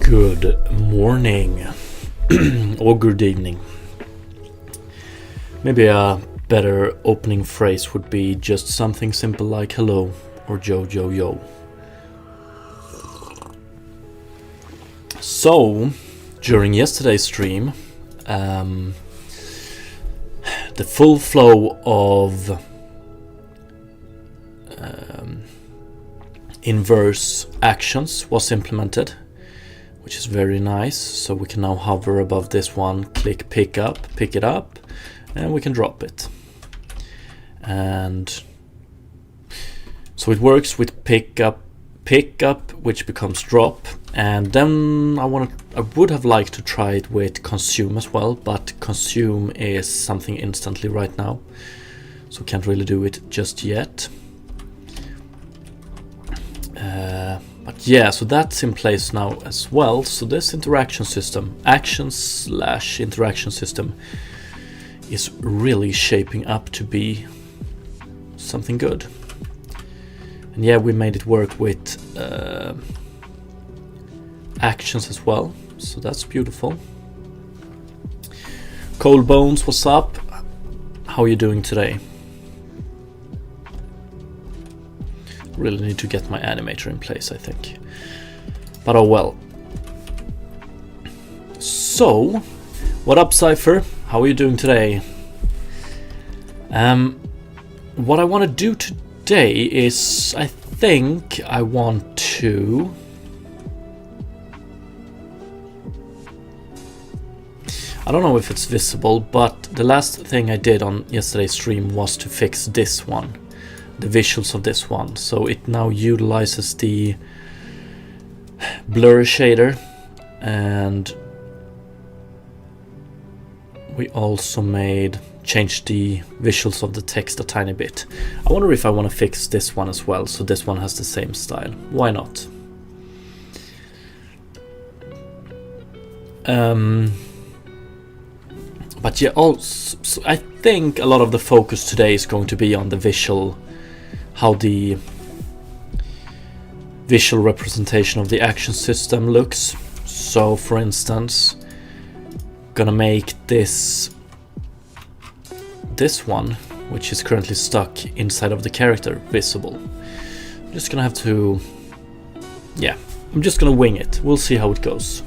Good morning or good evening. Maybe a better opening phrase would be just something simple like hello or yo. So, during yesterday's stream, the full flow of inverse actions was implemented, which is very nice. So we can now hover above this one, click pick it up, and we can drop it. And so it works with pick up, which becomes drop. And then I would have liked to try it with consume as well, but consume is something instantly right now, so can't really do it just yet. But yeah, so that's in place now as well. So this interaction system, action/interaction system, is really shaping up to be something good. And yeah, we made it work with actions as well, so that's beautiful. Cold Bones, what's up? How are you doing today? Really need to get my animator in place, I think. But oh well. So, what up, Cypher? How are you doing today? What I want to do today is, I think I want to... I don't know if it's visible, but the last thing I did on yesterday's stream was to fix this one, the visuals of this one. So it now utilizes the blur shader, and we also changed the visuals of the text a tiny bit. I wonder if I want to fix this one as well, so this one has the same style. Why not? But yeah, also, so I think a lot of the focus today is going to be on the visual, how the visual representation of the action system looks. So for instance, gonna make this one, which is currently stuck inside of the character, visible. Just gonna have to, yeah, I'm just gonna wing it. We'll see how it goes.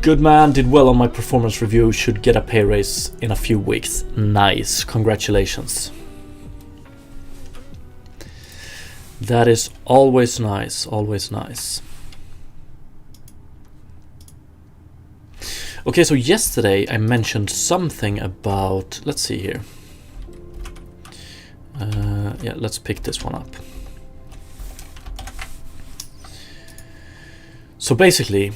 Good man, did well on my performance review, should get a pay raise in a few weeks. Nice, congratulations. That is always nice, always nice. Okay, so yesterday I mentioned something about, let's see here. Yeah, let's pick this one up. So basically,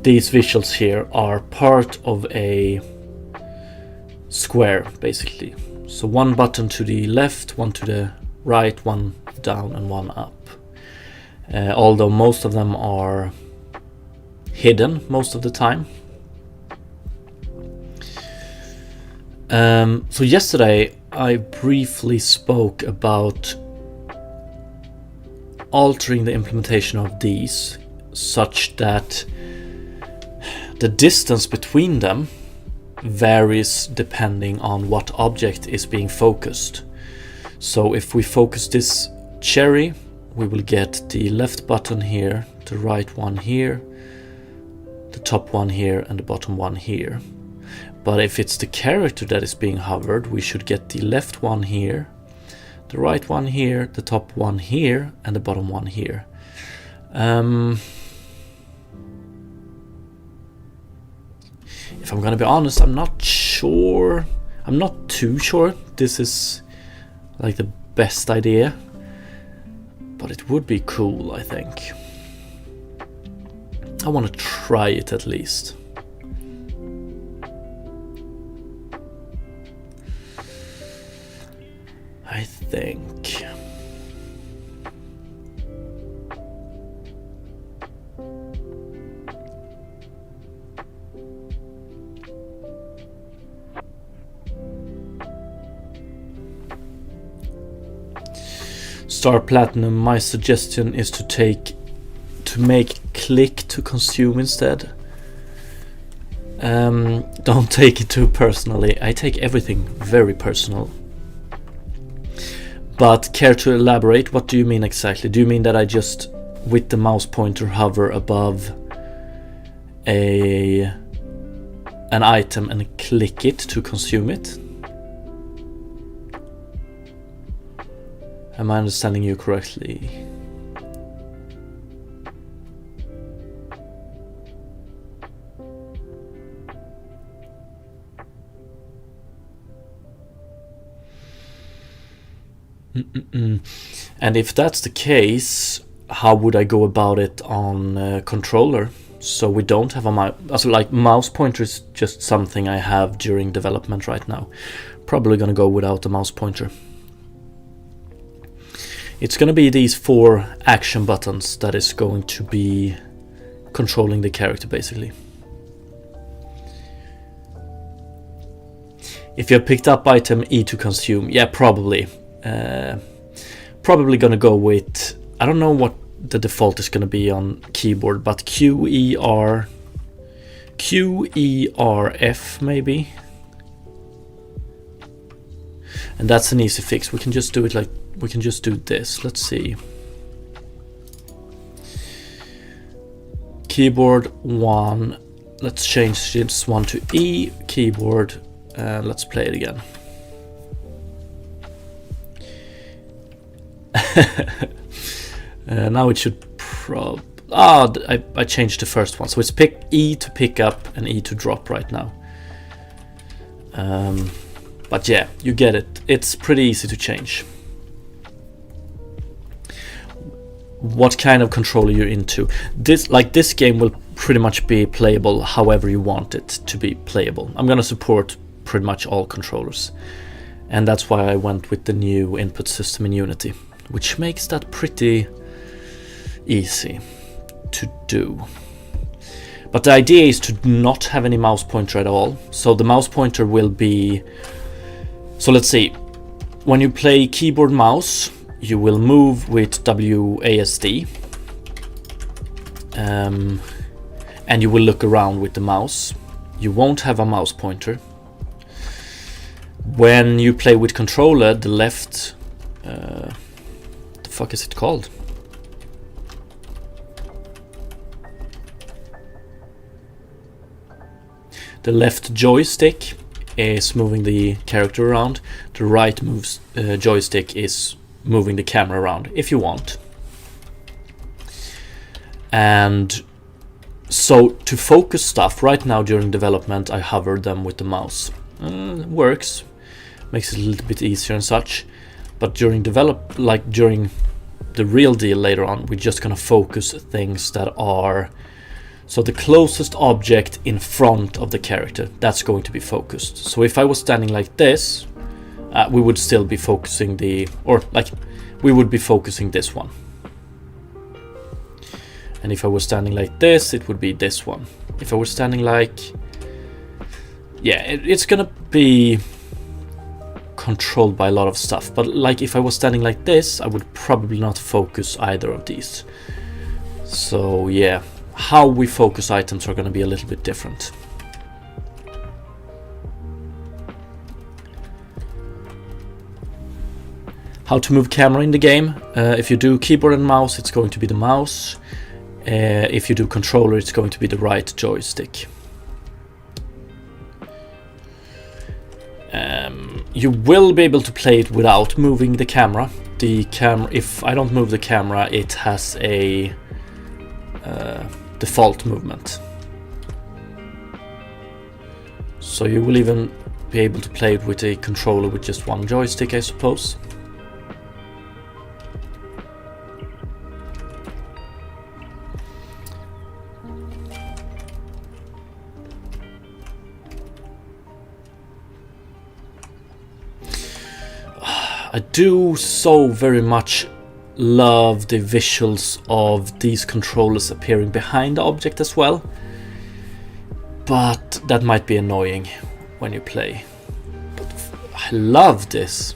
these visuals here are part of a square, basically. So one button to the left, one to the right, one down and one up. Although most of them are hidden most of the time. So yesterday I briefly spoke about altering the implementation of these such that the distance between them varies depending on what object is being focused. So if we focus this cherry, we will get the left button here, the right one here, the top one here and the bottom one here. But if it's the character that is being hovered, we should get the left one here, the right one here, the top one here, and the bottom one here. If I'm gonna be honest, I'm not sure. I'm not too sure this is like the best idea, but it would be cool, I think. I want to try it at least. I think. Star Platinum, my suggestion is to make click to consume instead. Don't take it too personally. I take everything very personal. But care to elaborate? What do you mean exactly? Do you mean that I just, with the mouse pointer, hover above an item and click it to consume it? Am I understanding you correctly? And if that's the case, how would I go about it on controller? So we don't have a mouse. So like mouse pointer is just something I have during development right now. Probably gonna go without a mouse pointer. It's gonna be these 4 action buttons that is going to be controlling the character basically. If you have picked up item E to consume, yeah, probably. Probably gonna go with, I don't know what the default is gonna be on keyboard, but QERF maybe. And that's an easy fix. We can just do it like, we can just do this. Let's see. Keyboard 1. Let's change this one to E. Keyboard. Let's play it again. Now it should I changed the first one. So it's pick E to pick up and E to drop right now. But yeah, you get it. It's pretty easy to change. What kind of controller you're into? This game will pretty much be playable however you want it to be playable. I'm gonna support pretty much all controllers, and that's why I went with the new input system in Unity, which makes that pretty easy to do. But the idea is to not have any mouse pointer at all. So the mouse pointer will be, so let's see, when you play keyboard mouse, you will move with WASD, and you will look around with the mouse. You won't have a mouse pointer. When you play with controller, the left, the fuck is it called? The left joystick is moving the character around. The right joystick is moving the camera around, if you want. And so to focus stuff, right now during development I hover them with the mouse. Works, makes it a little bit easier and such. But during during the real deal later on, we're just gonna focus things that are, so the closest object in front of the character, that's going to be focused. So if I was standing like this, we would still be focusing we would be focusing this one. And if I was standing like this, it would be this one. If I was standing like, yeah, it's gonna be controlled by a lot of stuff. But like if I was standing like this, I would probably not focus either of these. So yeah, how we focus items are gonna be a little bit different. How to move camera in the game. If you do keyboard and mouse, it's going to be the mouse. If you do controller, it's going to be the right joystick. You will be able to play it without moving the camera. If I don't move the camera, it has a default movement. So you will even be able to play it with a controller with just one joystick, I suppose. I do so very much love the visuals of these controllers appearing behind the object as well, but that might be annoying when you play. But I love this,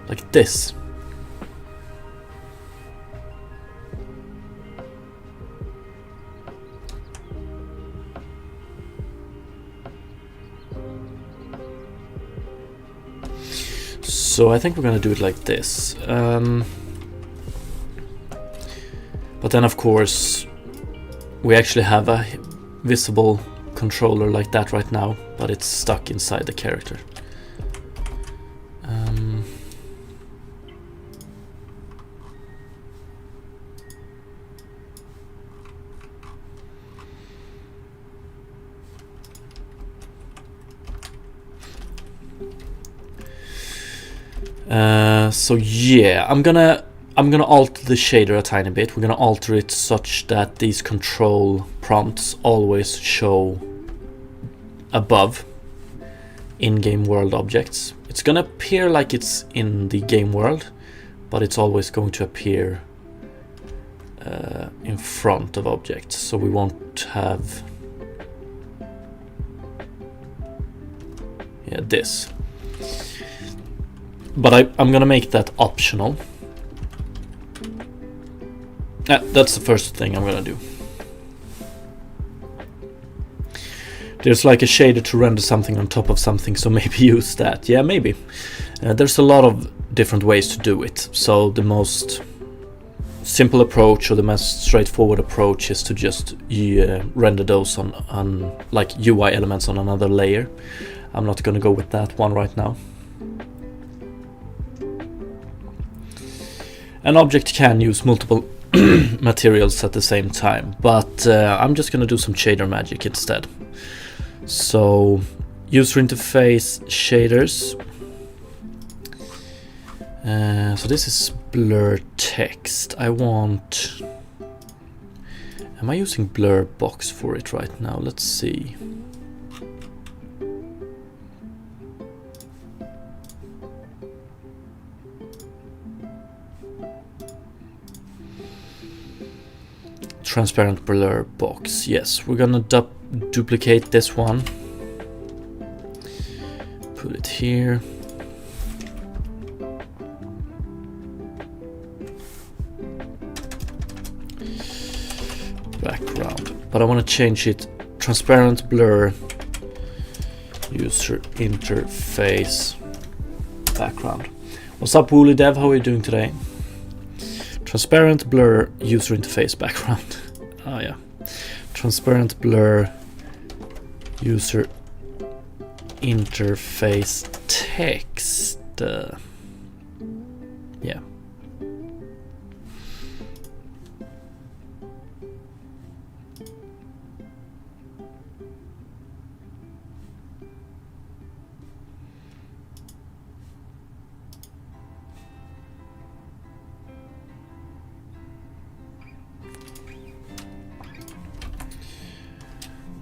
like this. So I think we're gonna do it like this. But then of course we actually have a visible controller like that right now, but it's stuck inside the character. So yeah, I'm gonna alter the shader a tiny bit. We're gonna alter it such that these control prompts always show above in-game world objects. It's gonna appear like it's in the game world, but it's always going to appear in front of objects, so we won't have this. But I'm gonna make that optional. That's the first thing I'm gonna do. There's like a shader to render something on top of something, so maybe use that. Yeah, maybe. There's a lot of different ways to do it. So the most simple approach, or the most straightforward approach, is to just render those on like UI elements on another layer. I'm not gonna go with that one right now. An object can use multiple materials at the same time, but I'm just gonna do some shader magic instead. So user interface shaders. So this is blur text. Am I using blur box for it right now? Let's see. Transparent blur box. Yes, we're gonna duplicate this one. Put it here. background. But I want to change it transparent blur user interface background. What's up, Woolly Dev? How are you doing today? Transparent blur user interface background. Oh yeah. Transparent blur user interface text. Yeah.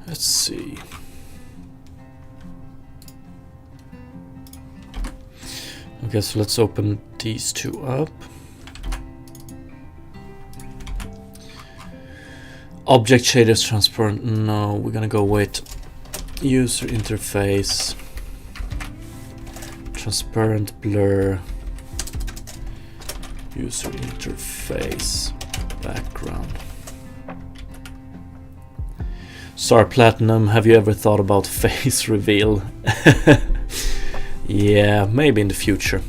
Let's see. Okay, so let's open these two up. Object shaders transparent. No, we're gonna go with user interface transparent blur user interface background. Star Platinum, have you ever thought about face reveal? Yeah, maybe in the future.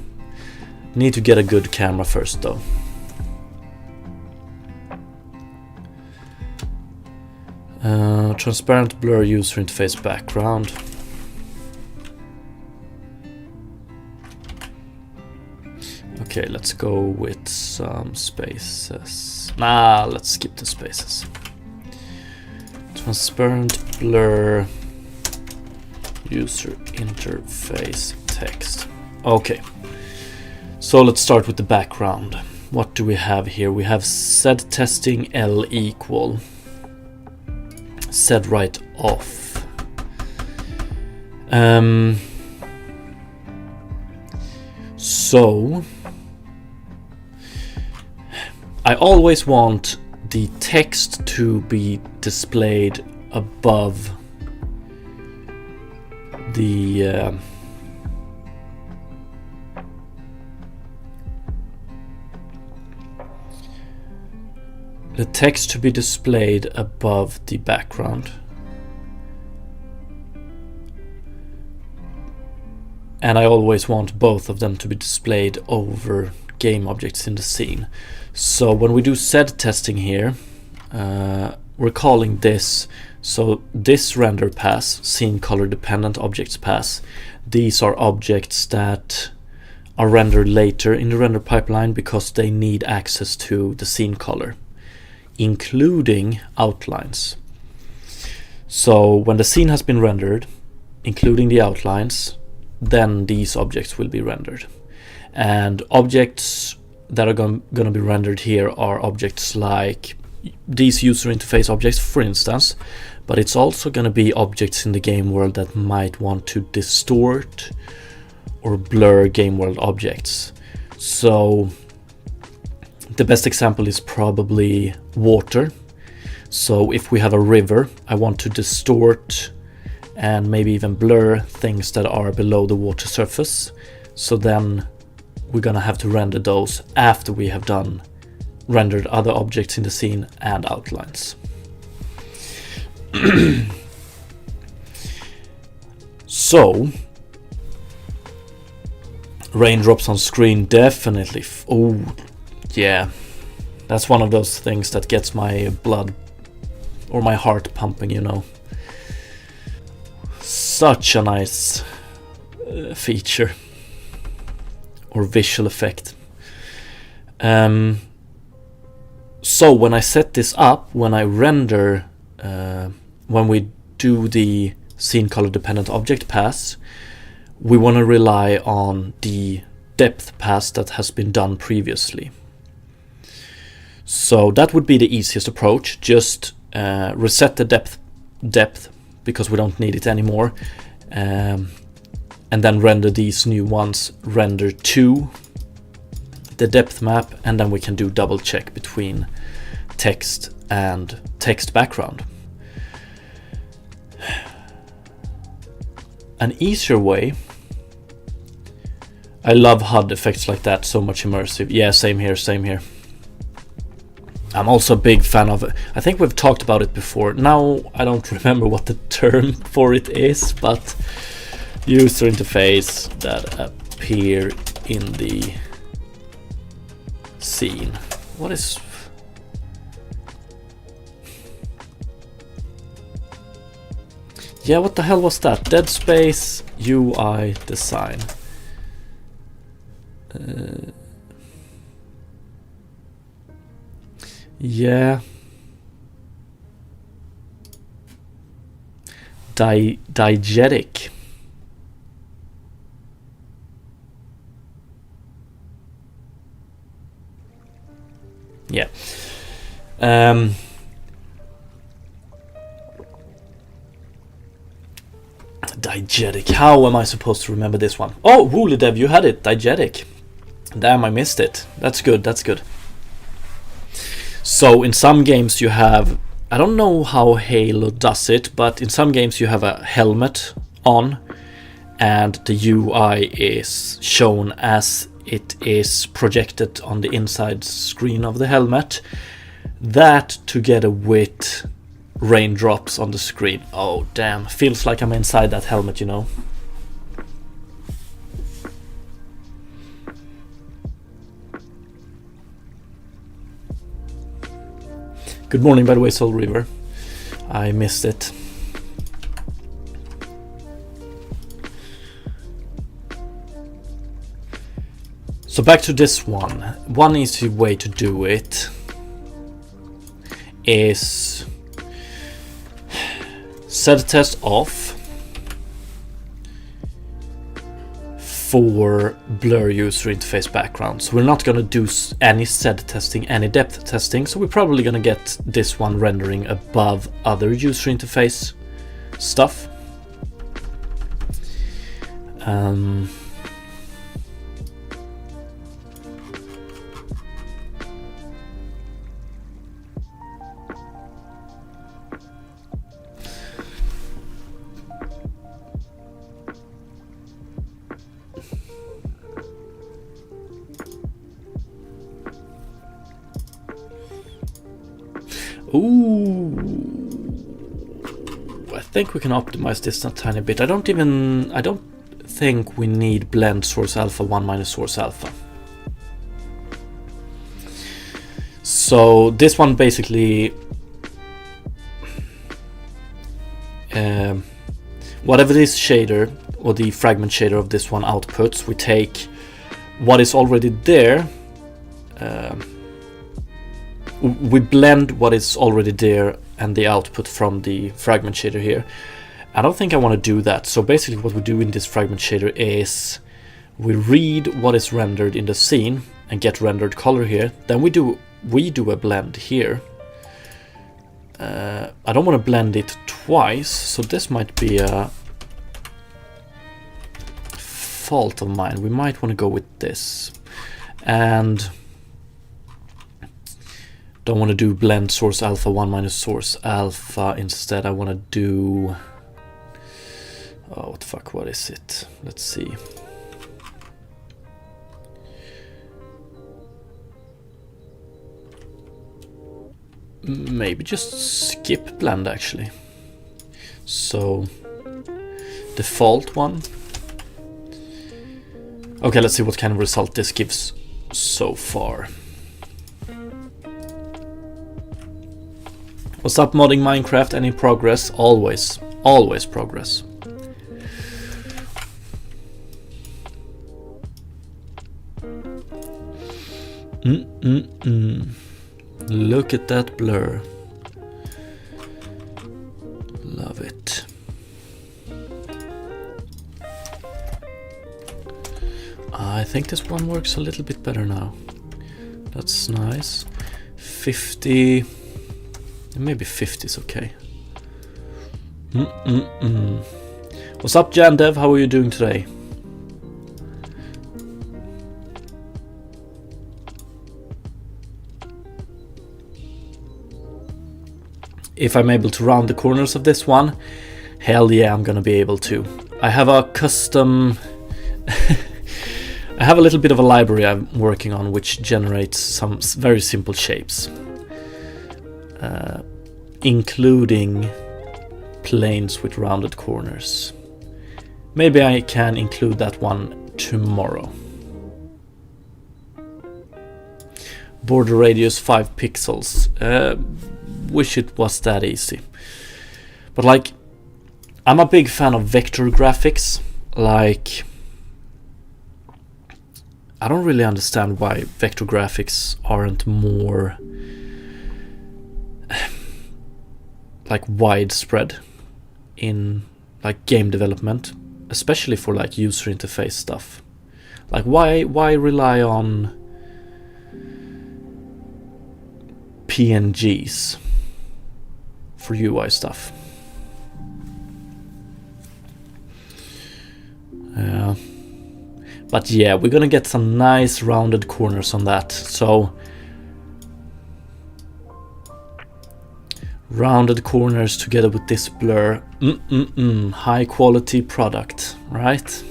Need to get a good camera first though. Transparent blur user interface background. Okay, let's go with some spaces. Nah, let's skip the spaces. Transparent blur user interface text. Okay, so let's start with the background. What do we have here? We have sed testing L equal sed right off. So I always want the text to be displayed above the text to be displayed above the background. And I always want both of them to be displayed over game objects in the scene. So when we do sed testing here, we're calling this, so this render pass, scene color dependent objects pass, these are objects that are rendered later in the render pipeline because they need access to the scene color, including outlines. So when the scene has been rendered, including the outlines, then these objects will be rendered. And objects that are going to be rendered here are objects like these user interface objects, for instance, but it's also going to be objects in the game world that might want to distort or blur game world objects. So the best example is probably water. So if we have a river, I want to distort and maybe even blur things that are below the water surface. So then we're gonna have to render those after we have done rendered other objects in the scene and outlines. So raindrops on screen, definitely. Oh yeah, that's one of those things that gets my blood or my heart pumping, you know. Such a nice feature or visual effect. So when I set this up, when I render, when we do the scene color dependent object pass, we want to rely on the depth pass that has been done previously. So that would be the easiest approach. Just reset the depth because we don't need it anymore, and then render these new ones, render to the depth map, and then we can do double check between text and text background. An easier way, I love HUD effects like that, so much immersive. Yeah, same here. I'm also a big fan of it. I think we've talked about it before. Now I don't remember what the term for it is, but user interface that appear in the scene. What is... Yeah, what the hell was that? Dead Space UI design. Yeah. Diegetic. Yeah. Diegetic. How am I supposed to remember this one? Oh, Woolly Dev, you had it. Diegetic. Damn, I missed it. That's good. That's good. So in some games you have, I don't know how Halo does it, but in some games you have a helmet on and the UI is shown as it is projected on the inside screen of the helmet. That together with raindrops on the screen. Oh damn, feels like I'm inside that helmet, you know. Good morning, by the way, Soul River. I missed it. So back to this one. One easy way to do it is set test off for blur user interface background. So we're not going to do any sed testing, any depth testing. So we're probably going to get this one rendering above other user interface stuff. Ooh, I think we can optimize this a tiny bit. I don't think we need blend source alpha 1 minus source alpha. So this one basically, whatever this shader or the fragment shader of this one outputs, we take what is already there. We blend what is already there and the output from the fragment shader here. I don't think I want to do that. So basically what we do in this fragment shader is we read what is rendered in the scene and get rendered color here. Then we do a blend here. I don't want to blend it twice, so this might be a fault of mine. We might want to go with this. And don't want to do blend source alpha 1 minus source alpha. Instead I want to do, oh what the fuck, what is it? Let's see. Maybe just skip blend actually. So default one. Okay, let's see what kind of result this gives so far. What's up, modding Minecraft? Any progress? Always progress. Look at that blur. Love it. I think this one works a little bit better now. That's nice. 50. Maybe 50 is okay. What's up, Jan Dev? How are you doing today? If I'm able to round the corners of this one, hell yeah, I'm gonna be able to. I have a custom... I have a little bit of a library I'm working on which generates some very simple shapes. including planes with rounded corners. Maybe I can include that one tomorrow. Border radius 5 pixels. Wish it was that easy. But like, I'm a big fan of vector graphics. Like, I don't really understand why vector graphics aren't more like widespread in like game development, especially for like user interface stuff. Like, why rely on PNGs for UI stuff? But yeah, we're gonna get some nice rounded corners on that. So rounded corners together with this blur. High quality product, right?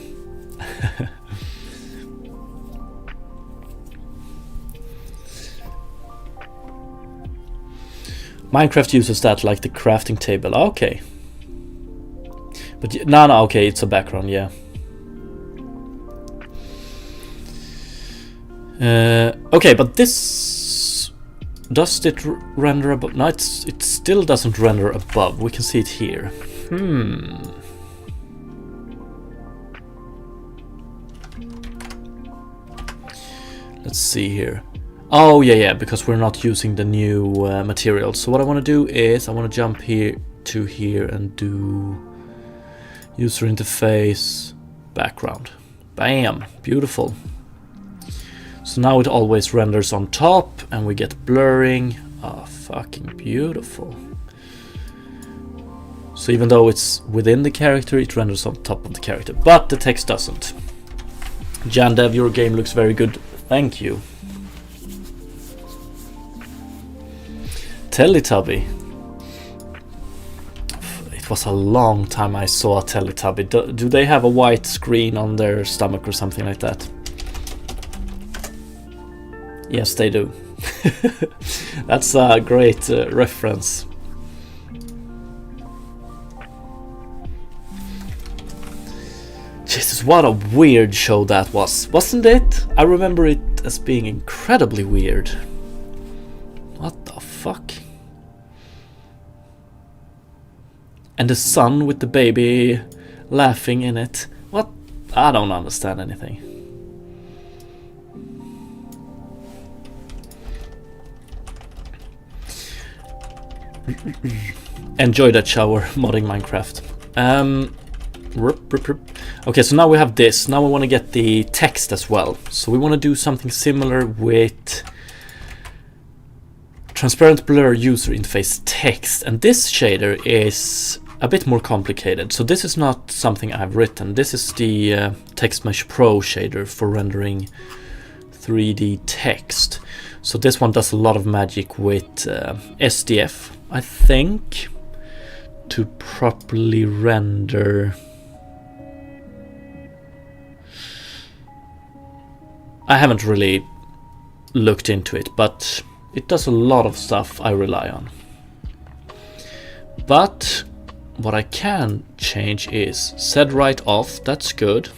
Minecraft uses that like the crafting table. Okay. But no, okay, it's a background, yeah. Okay, but this, does it render above? No, it still doesn't render above. We can see it here. Let's see here. Oh yeah, because we're not using the new material. So what I want to do is I want to jump here to here and do user interface background. Bam, beautiful. So now it always renders on top and we get blurring. Oh, fucking beautiful. So even though it's within the character, it renders on top of the character, but the text doesn't. Jandev, your game looks very good. Thank you. Teletubby. It was a long time I saw a Teletubby. Do they have a white screen on their stomach or something like that? Yes, they do. That's a great reference. Jesus, what a weird show that was, wasn't it? I remember it as being incredibly weird. What the fuck? And the sun with the baby laughing in it. What? I don't understand anything. Enjoy that shower modding Minecraft. Okay, so now we have this. Now we want to get the text as well. So we want to do something similar with transparent blur user interface text. And this shader is a bit more complicated. So this is not something I've written. This is the Text Mesh Pro shader for rendering 3D text. So this one does a lot of magic with SDF, I think, to properly render. I haven't really looked into it, but it does a lot of stuff I rely on. But what I can change is set right off. That's good.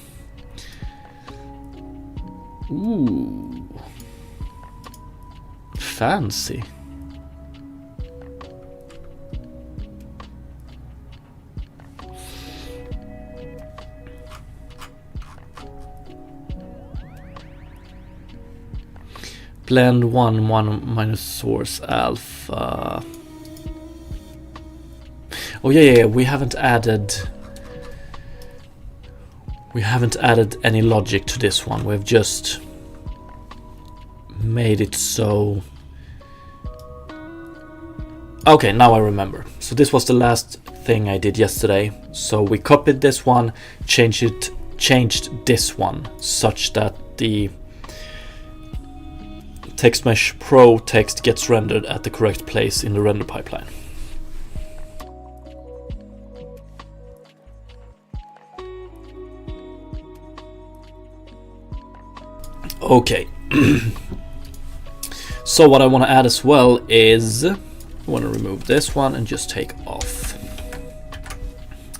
Ooh. Fancy. Blend 1 minus source alpha. Oh yeah, we haven't added any logic to this one. We've just made it so. Okay, now I remember. So this was the last thing I did yesterday. So we copied this one, changed this one such that the Text Mesh Pro text gets rendered at the correct place in the render pipeline. Okay. So what I want to add as well is I want to remove this one and just take off,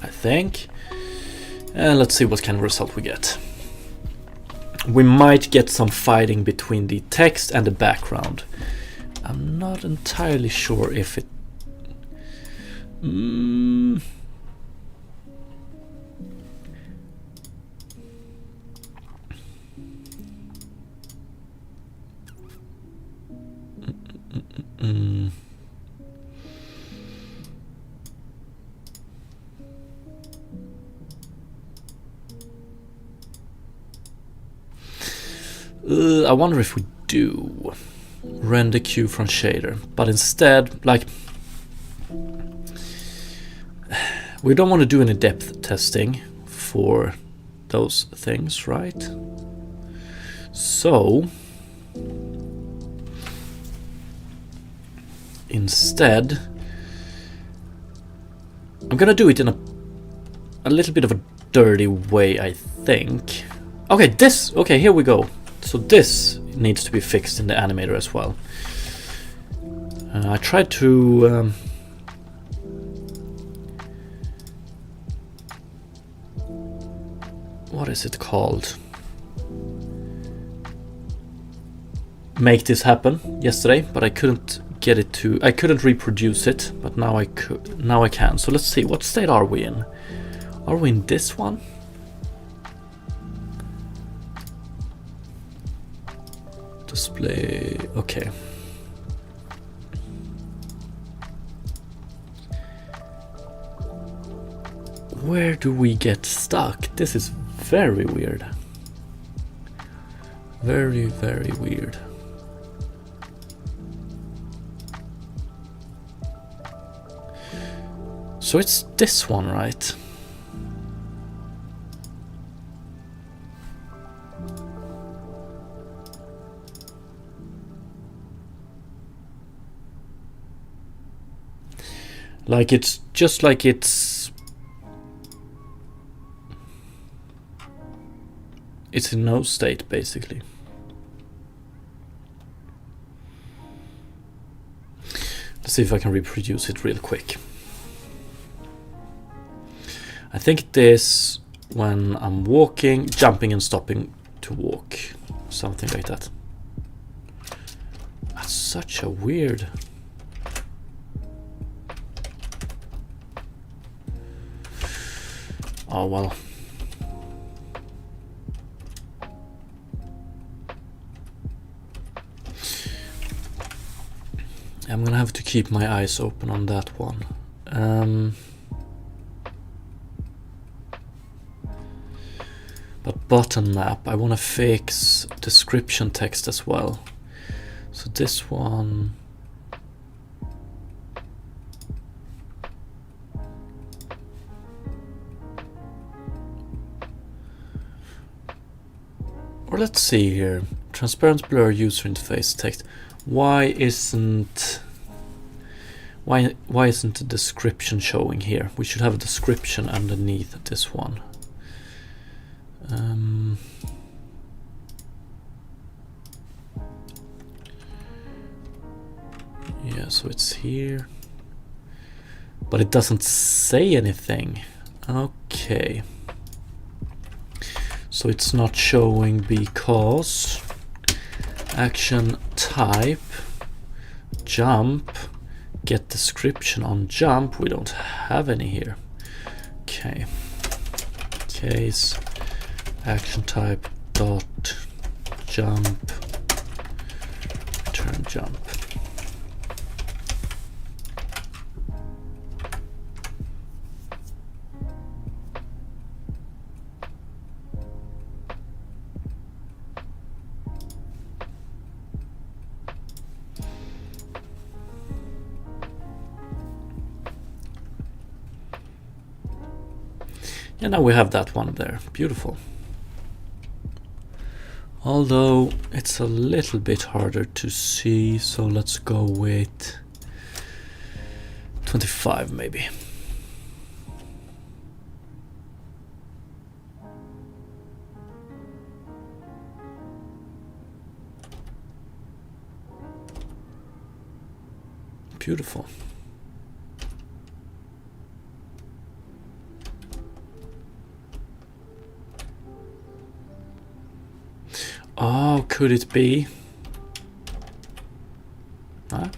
I think. And let's see what kind of result we get. We might get some fighting between the text and the background. I'm not entirely sure if it... I wonder if we do render queue from shader, but instead, like, we don't want to do any depth testing for those things, right? So instead, I'm gonna do it in a little bit of a dirty way, I think. Okay, here we go. So this needs to be fixed in the animator as well. I tried to what is it called? Make this happen yesterday, but I couldn't get it to. I couldn't reproduce it, but now I could. Now I can. So let's see. What state are we in? Are we in this one? Display. Okay. Where do we get stuck? This is very weird. Very, very weird. So it's this one, right? Like it's just like it's in no state basically. Let's see if I can reproduce it real quick. I think this when I'm walking, jumping and stopping to walk, something like that. That's such a weird. Oh well. I'm gonna have to keep my eyes open on that one. But button map, I want to fix description text as well. So this one. Or let's see here. Transparent blur user interface text. Why isn't the description showing here? We should have a description underneath this one. Yeah, so it's here, but it doesn't say anything. Okay, so it's not showing because action type jump, get description on jump, we don't have any here. Okay, case action type dot jump return jump. And now we have that one there. Beautiful. Although it's a little bit harder to see, so let's go with 25 maybe. Beautiful. Oh, could it be? Huh?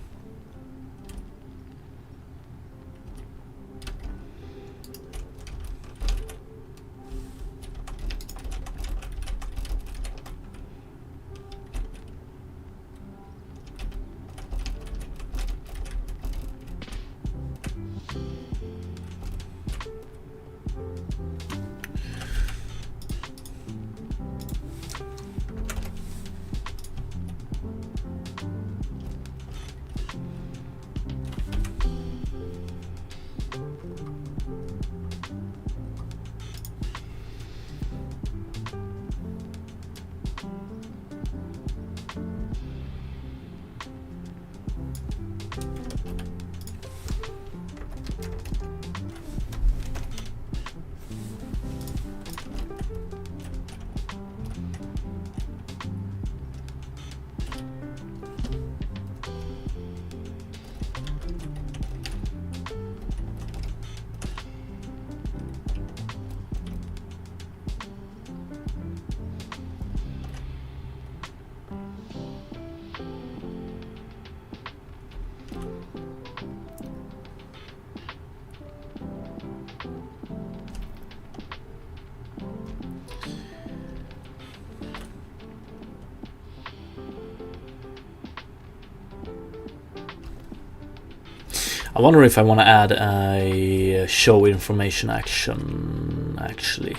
I wonder if I want to add a show information action, actually.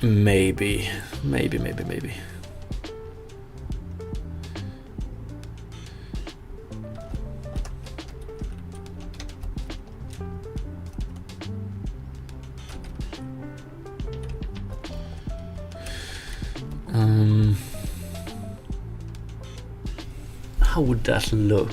Maybe. How would that look?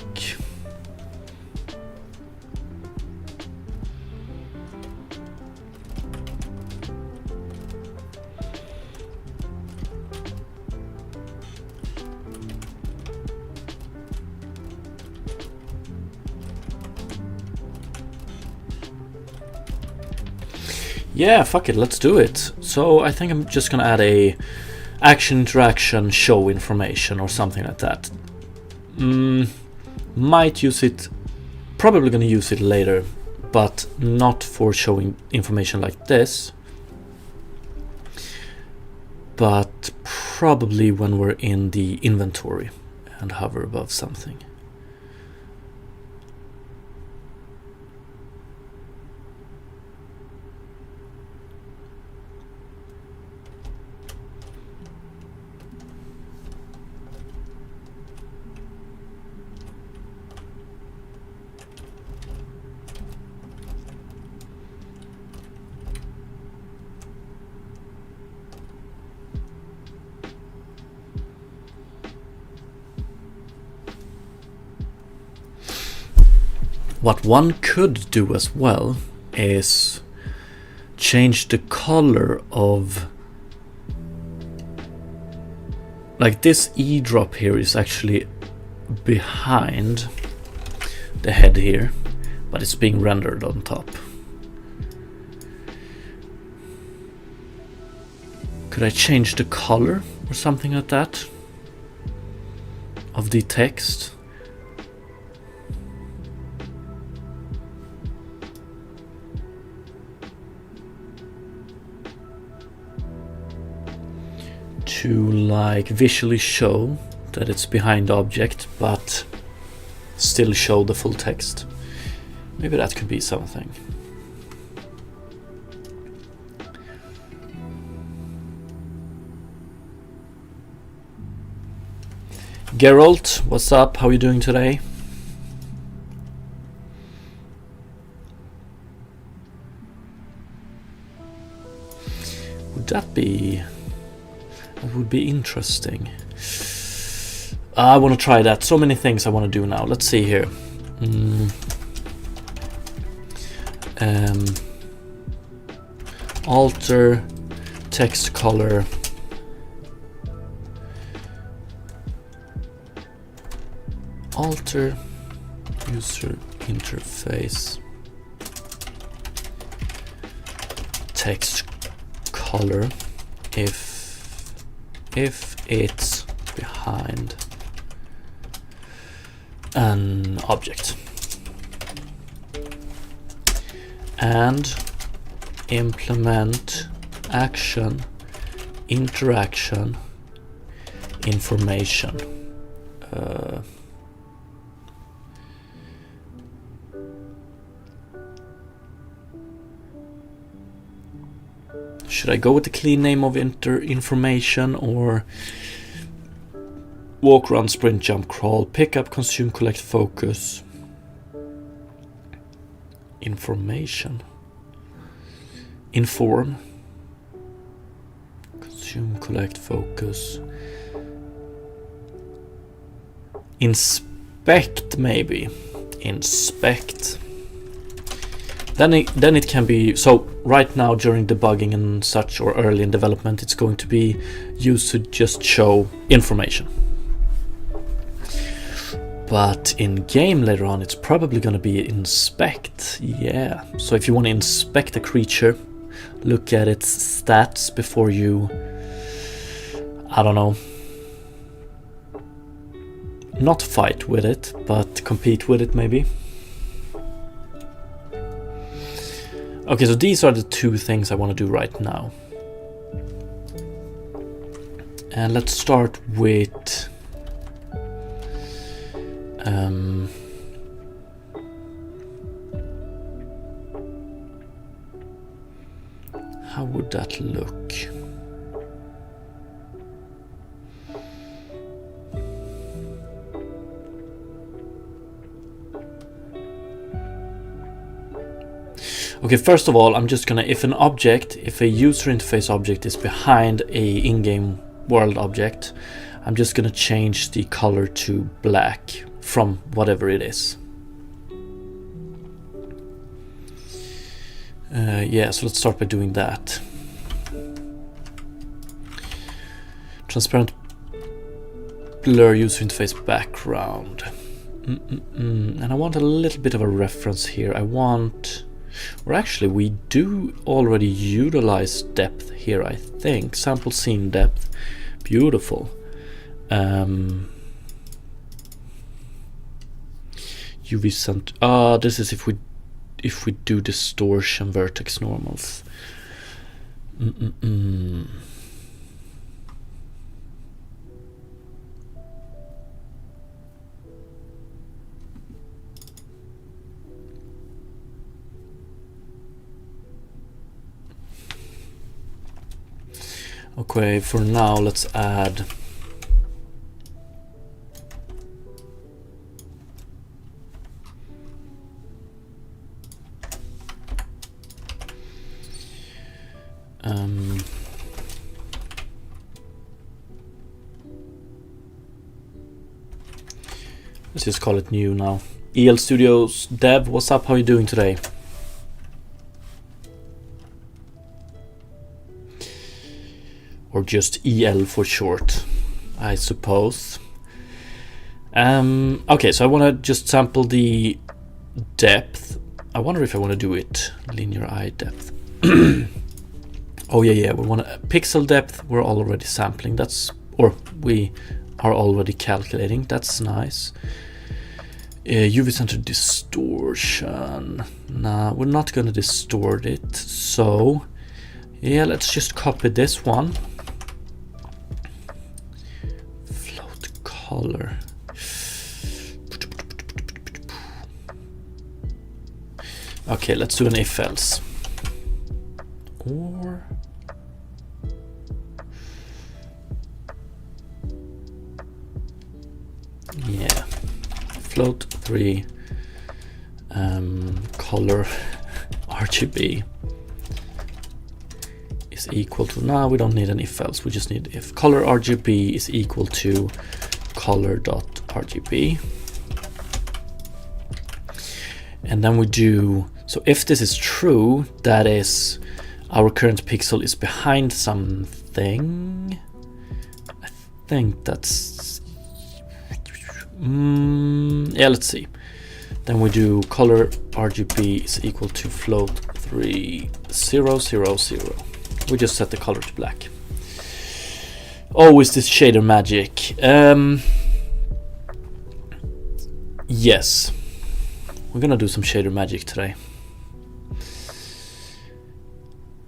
Yeah, fuck it, let's do it. So I think I'm just gonna add a action interaction show information or something like that. Might use it, probably gonna use it later, but not for showing information like this, but probably when we're in the inventory and hover above something. What one could do as well is change the color of, like this E drop here is actually behind the head here, but it's being rendered on top. Could I change the color or something like that of the text? To like visually show that it's behind the object, but still show the full text. Maybe that could be something. Geralt, what's up? How are you doing today? Would that be... That would be interesting. I want to try that. So many things I want to do now. Let's see here. Alter text color. alter user interface text color if it's behind an object, and implement action interaction information. Should I go with the clean name of information, or walk, run, sprint, jump, crawl, pick up, consume, collect, focus? Information. Inform. Consume, collect, focus. Inspect, maybe. Inspect. Then it can be, so right now during debugging and such, or early in development, it's going to be used to just show information. But in game later on, it's probably going to be inspect. Yeah. So if you want to inspect a creature, look at its stats before you, I don't know, not fight with it, but compete with it maybe. Okay, so these are the two things I want to do right now. And let's start with how would that look? Okay, first of all, I'm just gonna, if a user interface object is behind a in-game world object, I'm just gonna change the color to black from whatever it is. Yeah, so let's start by doing that. Transparent blur user interface background. And I want a little bit of a reference here. I want, or actually we do already utilize depth here, I think. Sample scene depth. Beautiful. UV cent. This is if we do distortion vertex normals. Okay, for now let's add let's just call it new now. EL Studios Dev, what's up? How are you doing today? Or just EL for short, I suppose. Okay, so I want to just sample the depth. I wonder if I want to do it linear eye depth. Oh yeah, we want pixel depth. We're already sampling. That's, or we are already calculating. That's nice. UV center distortion. Nah, we're not going to distort it. So yeah, let's just copy this one. Float color. Okay, let's do an if else. Or yeah, float 3 color RGB is equal to, now we don't need an if else, we just need if color RGB is equal to color.rgb. And then we do, so if this is true, that is our current pixel is behind something. I think that's, Yeah, let's see. Then we do color RGB is equal to float 3000. We just set the color to black. Oh, is this shader magic? Yes, we're gonna do some shader magic today.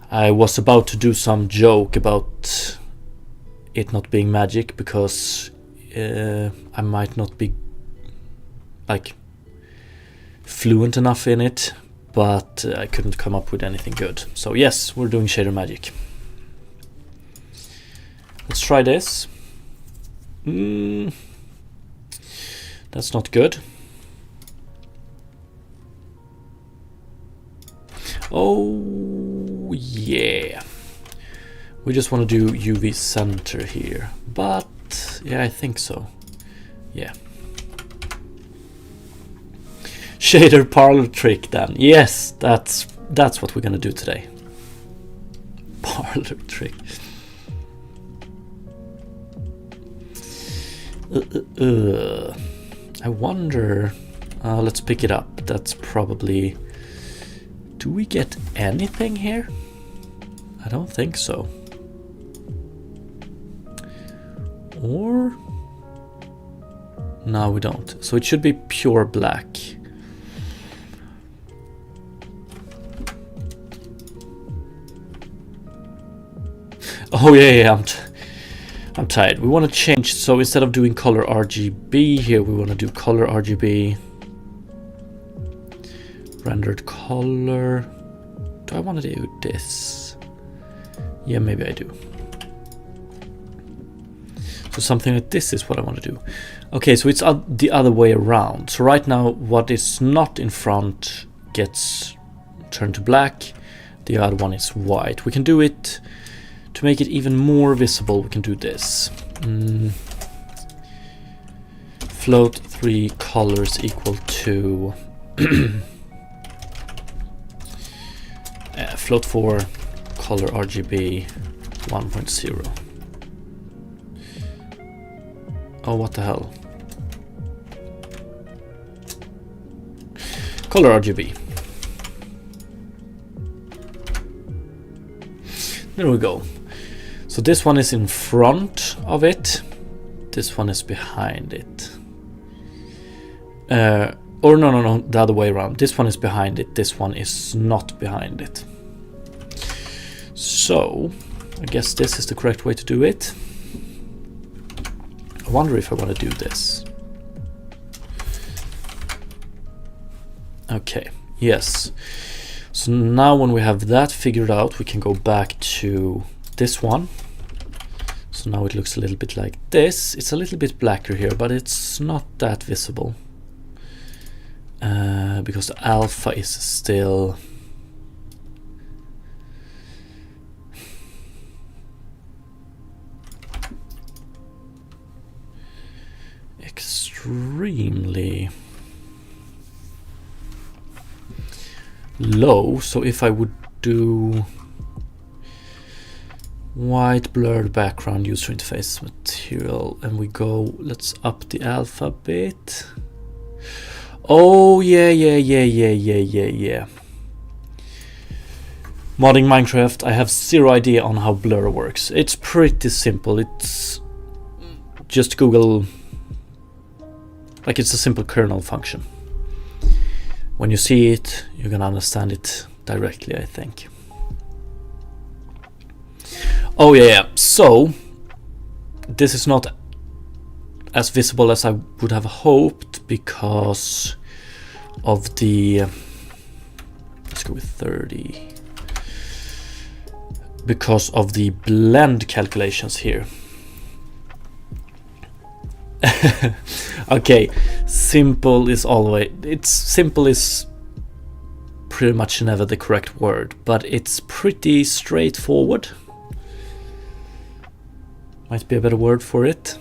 I was about to do some joke about it not being magic because I might not be like fluent enough in it, but I couldn't come up with anything good. So yes, we're doing shader magic. Let's try this. That's not good. Oh yeah, we just want to do UV center here, but yeah, I think so. Yeah, shader parlor trick then. Yes, that's what we're gonna do today. Parlor trick. I wonder, let's pick it up. That's probably, do we get anything here? I don't think so. Or, no, we don't. So it should be pure black. Oh yeah, I'm tired. We want to change, so instead of doing color RGB here, we want to do color RGB. Rendered color. Do I want to do this? Yeah, maybe I do. So something like this is what I want to do. Okay, so it's the other way around. So right now, what is not in front gets turned to black. The other one is white. We can do it to make it even more visible. We can do this. Float 3 colors equal to float 4 color RGB 1.0. Oh, what the hell? Color RGB. There we go. So this one is in front of it. This one is behind it. Or no, the other way around. This one is behind it. This one is not behind it. So I guess this is the correct way to do it. I wonder if I want to do this. Okay, yes. So now when we have that figured out, we can go back to this one. So now it looks a little bit like this. It's a little bit blacker here, but it's not that visible. Because the alpha is still... extremely low. So if I would do white blurred background user interface material and we go, let's up the alpha a bit. Oh yeah. Modding Minecraft, I have zero idea on how blur works. It's pretty simple. It's just Google, like it's a simple kernel function. When you see it, you're gonna understand it directly, I think. Oh yeah. So this is not as visible as I would have hoped because of the, let's go with 30, because of the blend calculations here. Okay, simple is always, simple is pretty much never the correct word, but it's pretty straightforward. Might be a better word for it.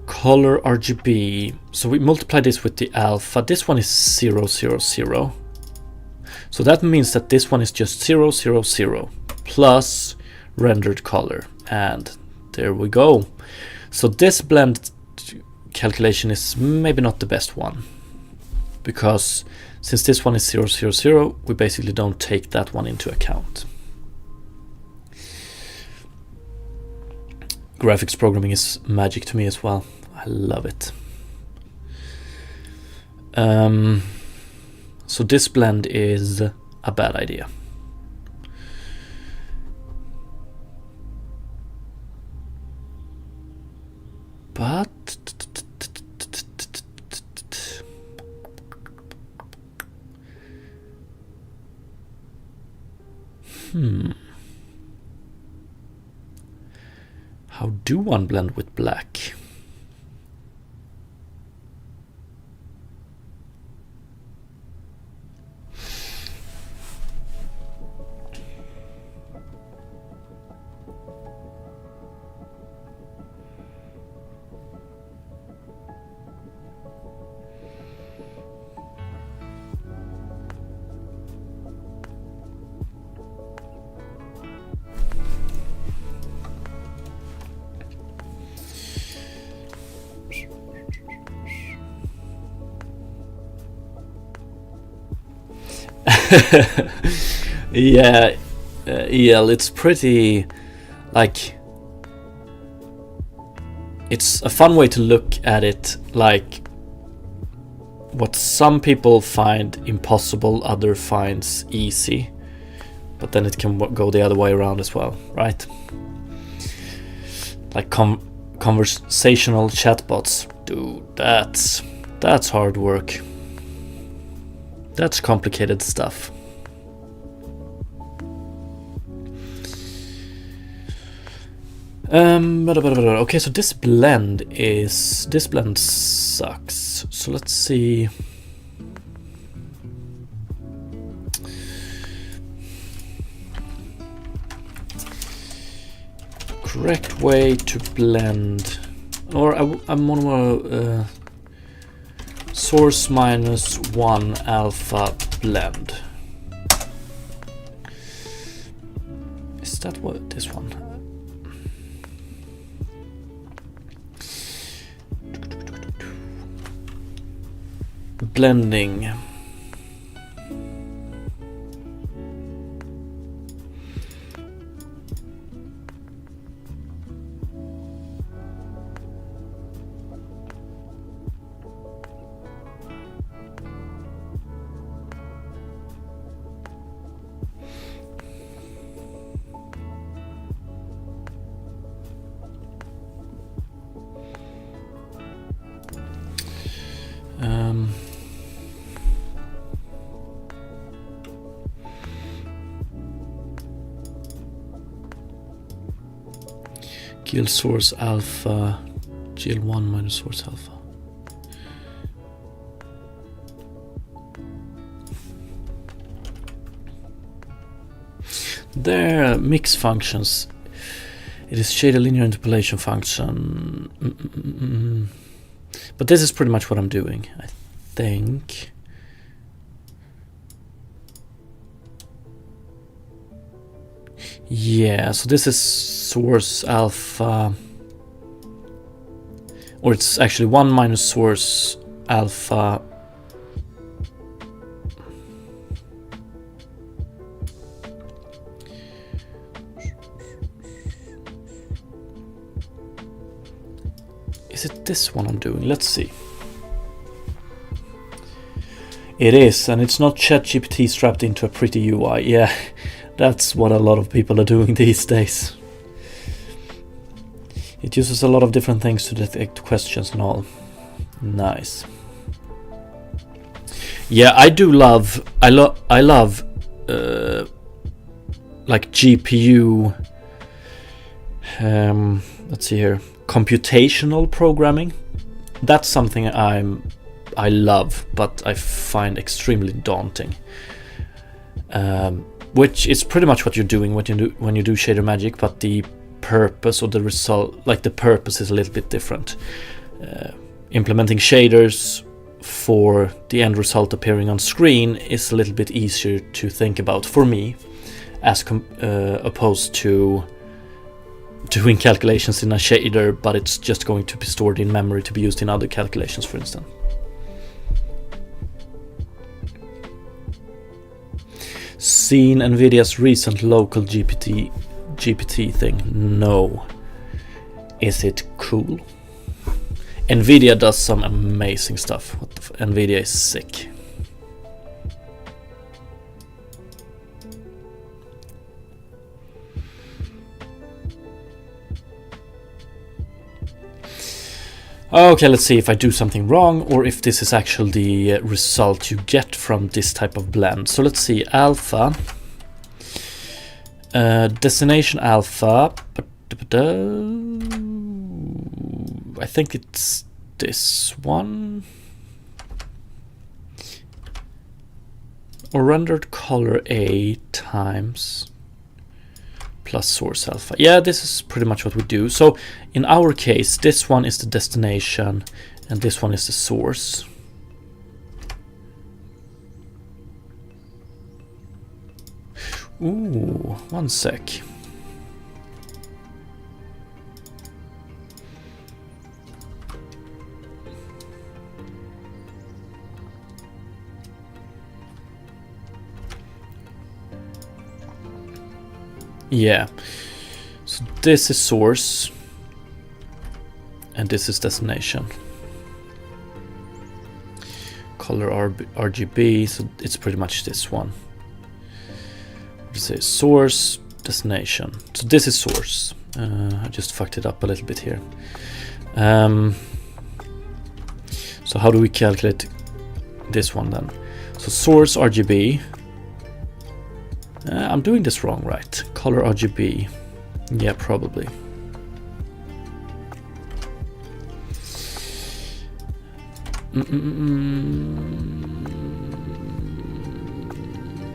Color RGB. So we multiply this with the alpha. This one is 000. So that means that this one is just 000 plus rendered color. And there we go. So this blend calculation is maybe not the best one, because since this one is 0, 0, 0, we basically don't take that one into account. Graphics programming is magic to me as well. I love it. So this blend is a bad idea. But how do one blend with black? Yeah, EL, it's pretty, like, it's a fun way to look at it, like what some people find impossible, other finds easy, but then it can go the other way around as well, right? Like conversational chatbots, dude, that's hard work. That's complicated stuff. Okay, so this blend sucks. So let's see. Correct way to blend, or I'm more source minus 1 alpha blend. Is that what this one? Blending. GL source alpha, GL1 minus source alpha. There are mix functions. It is shader linear interpolation function. But this is pretty much what I'm doing, I think. Yeah, so this is source alpha, or it's actually 1 minus source alpha Is it this one I'm doing? Let's see. It is, and it's not ChatGPT strapped into a pretty UI. Yeah, that's what a lot of people are doing these days. It uses a lot of different things to detect questions and all. Nice. Yeah, I do love. I love like GPU. Let's see here. Computational programming. That's something I love, but I find extremely daunting. Which is pretty much what you're doing when you do shader magic, but the purpose or the result, like the purpose, is a little bit different. Implementing shaders for the end result appearing on screen is a little bit easier to think about for me, as opposed to doing calculations in a shader, but it's just going to be stored in memory to be used in other calculations, for instance. Seen NVIDIA's recent local GPT thing? No. Is it cool? NVIDIA does some amazing stuff. NVIDIA is sick. Okay, let's see if I do something wrong or if this is actually the result you get from this type of blend. So let's see, alpha, destination alpha, I think it's this one, or rendered color A times plus source alpha. Yeah, this is pretty much what we do. So in our case, this one is the destination and this one is the source. Ooh, one sec. Yeah, so this is source and this is destination. Color RGB, so it's pretty much this one. Let's say source, destination. So this is source. I just fucked it up a little bit here. So how do we calculate this one then? So source RGB. I'm doing this wrong, right? Color RGB. Yeah, probably.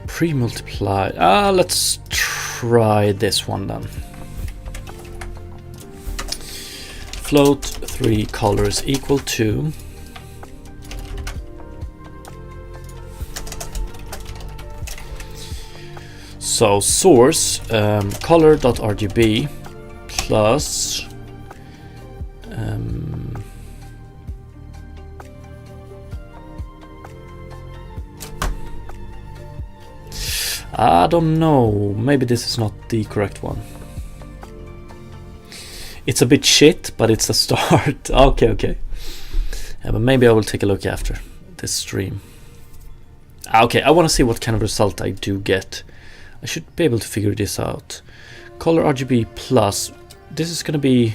Pre-multiply. Let's try this one then. Float 3 colors equal to so source color.rgb plus I don't know, maybe this is not the correct one. It's a bit shit, but it's a start. Okay. Yeah, but maybe I will take a look after this stream. Okay, I want to see what kind of result I do get. I should be able to figure this out. Color RGB plus. This is going to be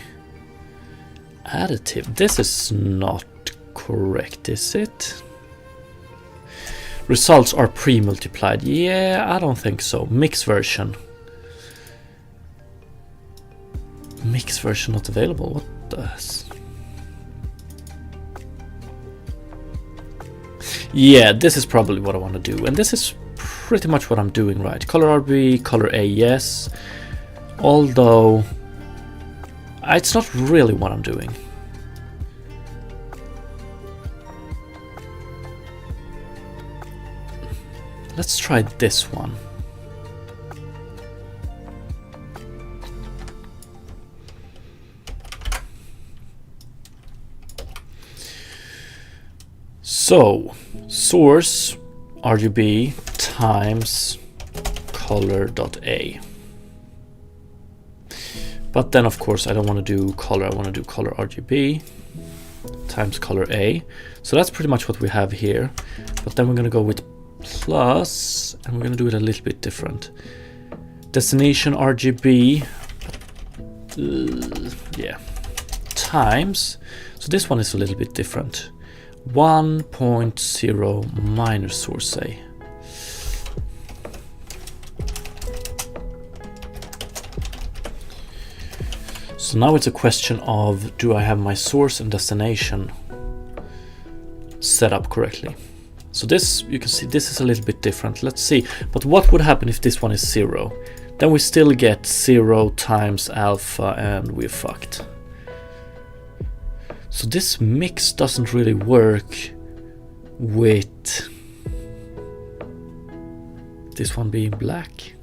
additive. This is not correct, is it? Results are pre-multiplied. Yeah, I don't think so. Mix version. Mix version not available. What the? Yeah, this is probably what I want to do. And this is pretty much what I'm doing, right? Color RGB, color A, yes. Although it's not really what I'm doing. Let's try this one. So, source RGB times color.a. But then of course I don't want to do color, I want to do color RGB times color A. So that's pretty much what we have here. But then we're going to go with plus, and we're going to do it a little bit different. Destination RGB, yeah, times, so this one is a little bit different. 1.0 minus source A. So now it's a question of, do I have my source and destination set up correctly? So this, you can see this is a little bit different. Let's see, but what would happen if this one is 0? Then we still get 0 times alpha and we're fucked. So this mix doesn't really work with this one being black.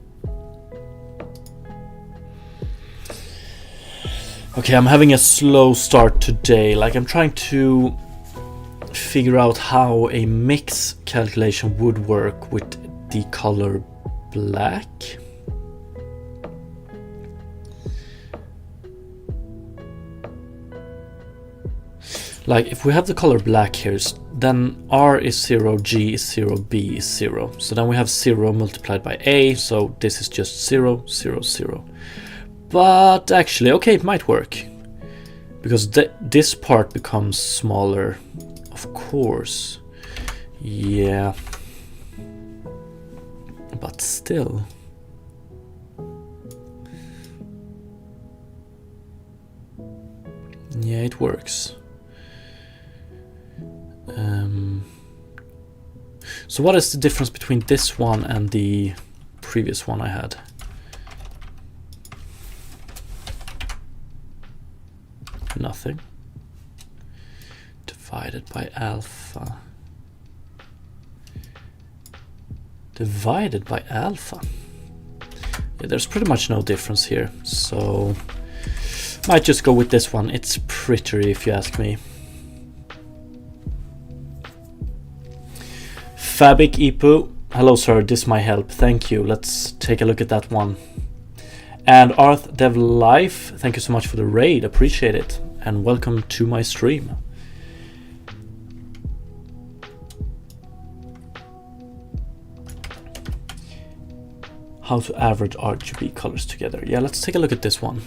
Okay, I'm having a slow start today. Like, I'm trying to figure out how a mix calculation would work with the color black. Like, if we have the color black here, then R is 0, G is 0, B is 0. So then we have 0 multiplied by A, so this is just 0, 0, 0. But actually, okay, it might work. Because this part becomes smaller, of course. Yeah. But still. Yeah, it works. So what is the difference between this one and the previous one I had? Nothing. Divided by alpha. Divided by alpha. Yeah, there's pretty much no difference here, so might just go with this one. It's prettier if you ask me. Fabic Ipu, hello sir, this might help, thank you. Let's take a look at that one. And Arth Dev Life, thank you so much for the raid, appreciate it. And welcome to my stream. How to average RGB colors together. Yeah, let's take a look at this one.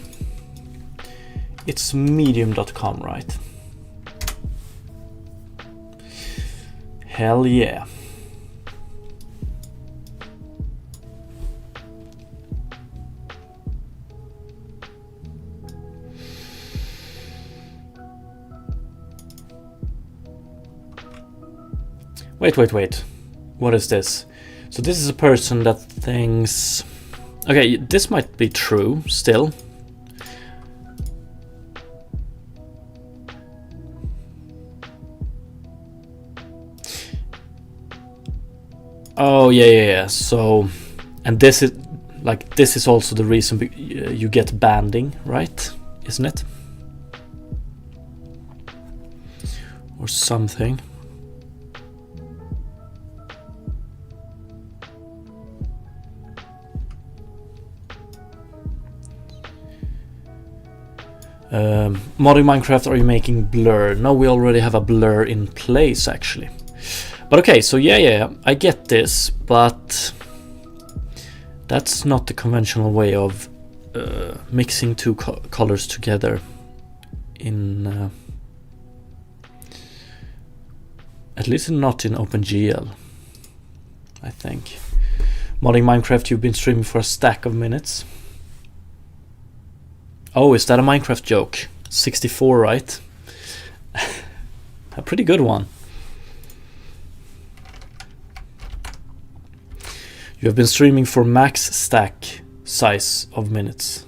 It's medium.com, right? Hell yeah. Wait. What is this? So this is a person that thinks... Okay, this might be true still. Oh, yeah. So, and this is like, this is also the reason you get banding, right? Isn't it? Or something. Modding Minecraft, are you making blur? No, we already have a blur in place actually. But okay, so yeah, I get this, but that's not the conventional way of mixing two colors together in at least not in OpenGL, I think. Modding Minecraft, you've been streaming for a stack of minutes. Oh, is that a Minecraft joke? 64, right? A pretty good one. You have been streaming for max stack size of minutes.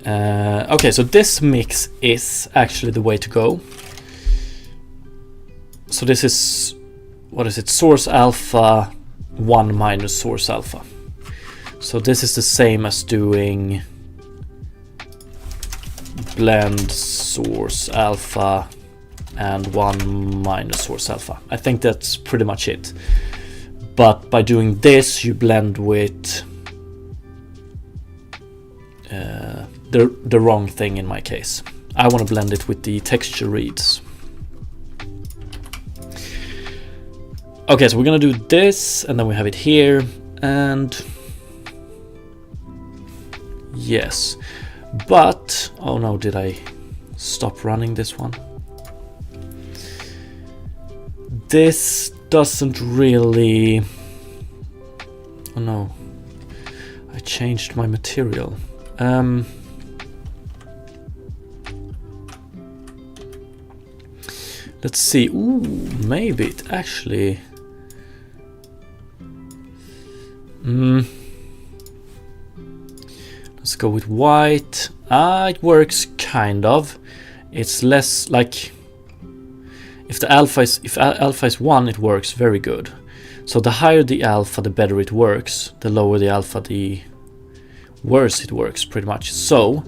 Okay, so this mix is actually the way to go. So this is, what is it? Source alpha 1 minus source alpha. So this is the same as doing blend source alpha and 1 minus source alpha. I think that's pretty much it. But by doing this, you blend with the wrong thing in my case. I want to blend it with the texture reads. Okay, so we're gonna do this, and then we have it here, and yes, but oh no, did I stop running this one? This doesn't really, oh no, I changed my material. Let's see. Ooh, maybe it actually. Let's go with white. It works kind of. It's less like if alpha is 1, it works very good. So the higher the alpha, the better it works. The lower the alpha, the worse it works, pretty much. So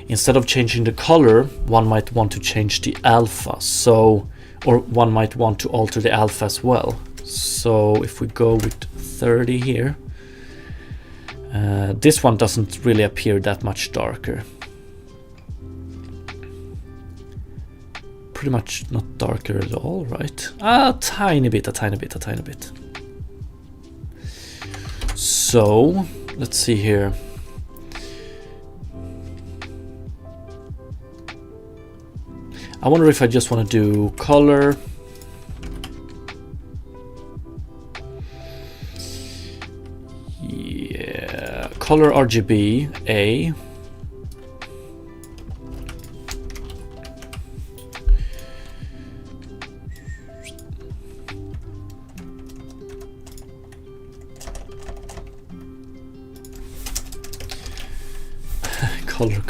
instead of changing the color, one might want to change the alpha. So, or one might want to alter the alpha as well. So if we go with 30 here, this one doesn't really appear that much darker. Pretty much not darker at all, right? A tiny bit. So let's see here. I wonder if I just want to do color. Yeah, color RGB A.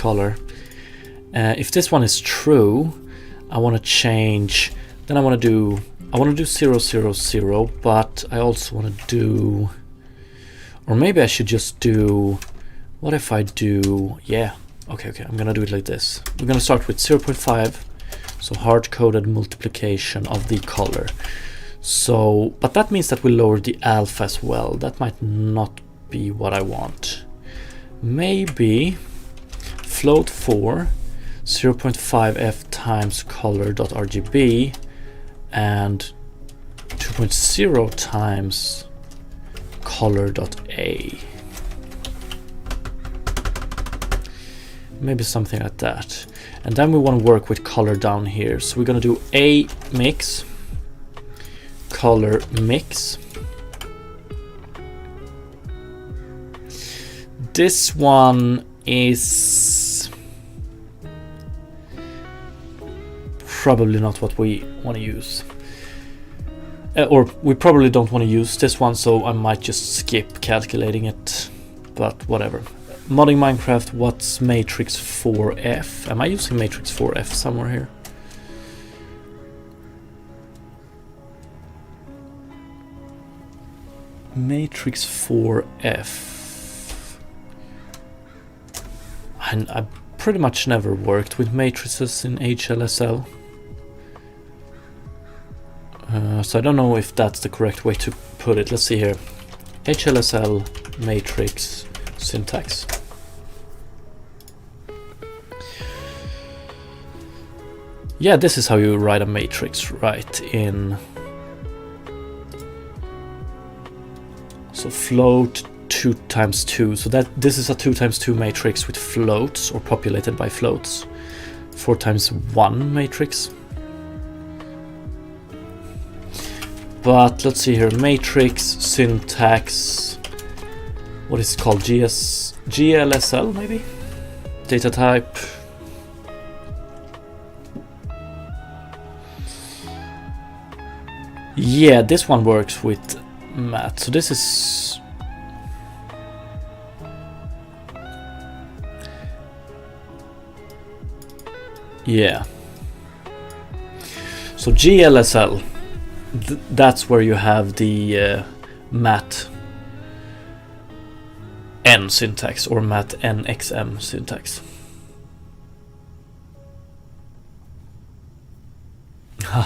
color. If this one is true, I want to change. Then I want to do 0, 0, 0, but I also want to do, or maybe I should just do, what if I do, yeah, okay, I'm gonna do it like this. We're gonna start with 0.5, so hard-coded multiplication of the color. So, but that means that we lower the alpha as well. That might not be what I want. Maybe float 4 0.5f times color.rgb and 2.0 times color.a. Maybe something like that. And then we want to work with color down here. So we're going to do a mix, color mix. This one is probably not what we want to use. Or we probably don't want to use this one, so I might just skip calculating it, but whatever. Modding Minecraft, what's matrix 4f? Am I using matrix 4f somewhere here? Matrix 4f. And I pretty much never worked with matrices in HLSL. So I don't know if that's the correct way to put it. Let's see here. HLSL matrix syntax. Yeah, this is how you write a matrix, right? In so float 2 times 2. So that this is a 2 times 2 matrix with floats or populated by floats. 4 times 1 matrix. But let's see here, matrix syntax. What is it called? GLSL maybe? Data type. Yeah, this one works with math. So this is yeah. So GLSL, that's where you have the mat n syntax or mat nxm syntax.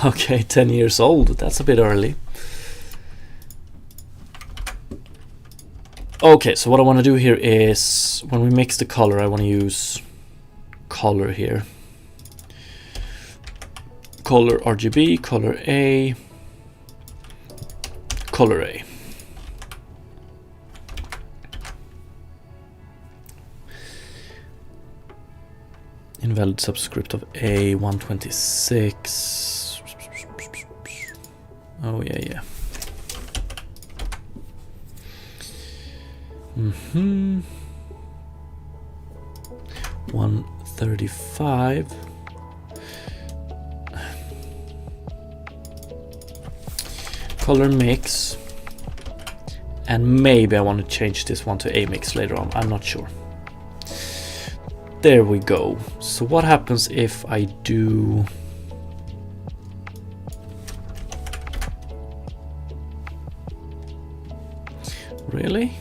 Okay, 10 years old, that's a bit early. Okay, so what I want to do here is when we mix the color, I want to use color here. Color RGB, color A, color A. Invalid subscript of A126. Oh yeah. 135. Color mix, and maybe I want to change this one to a mix later on. I'm not sure. There we go. So what happens if I do Really?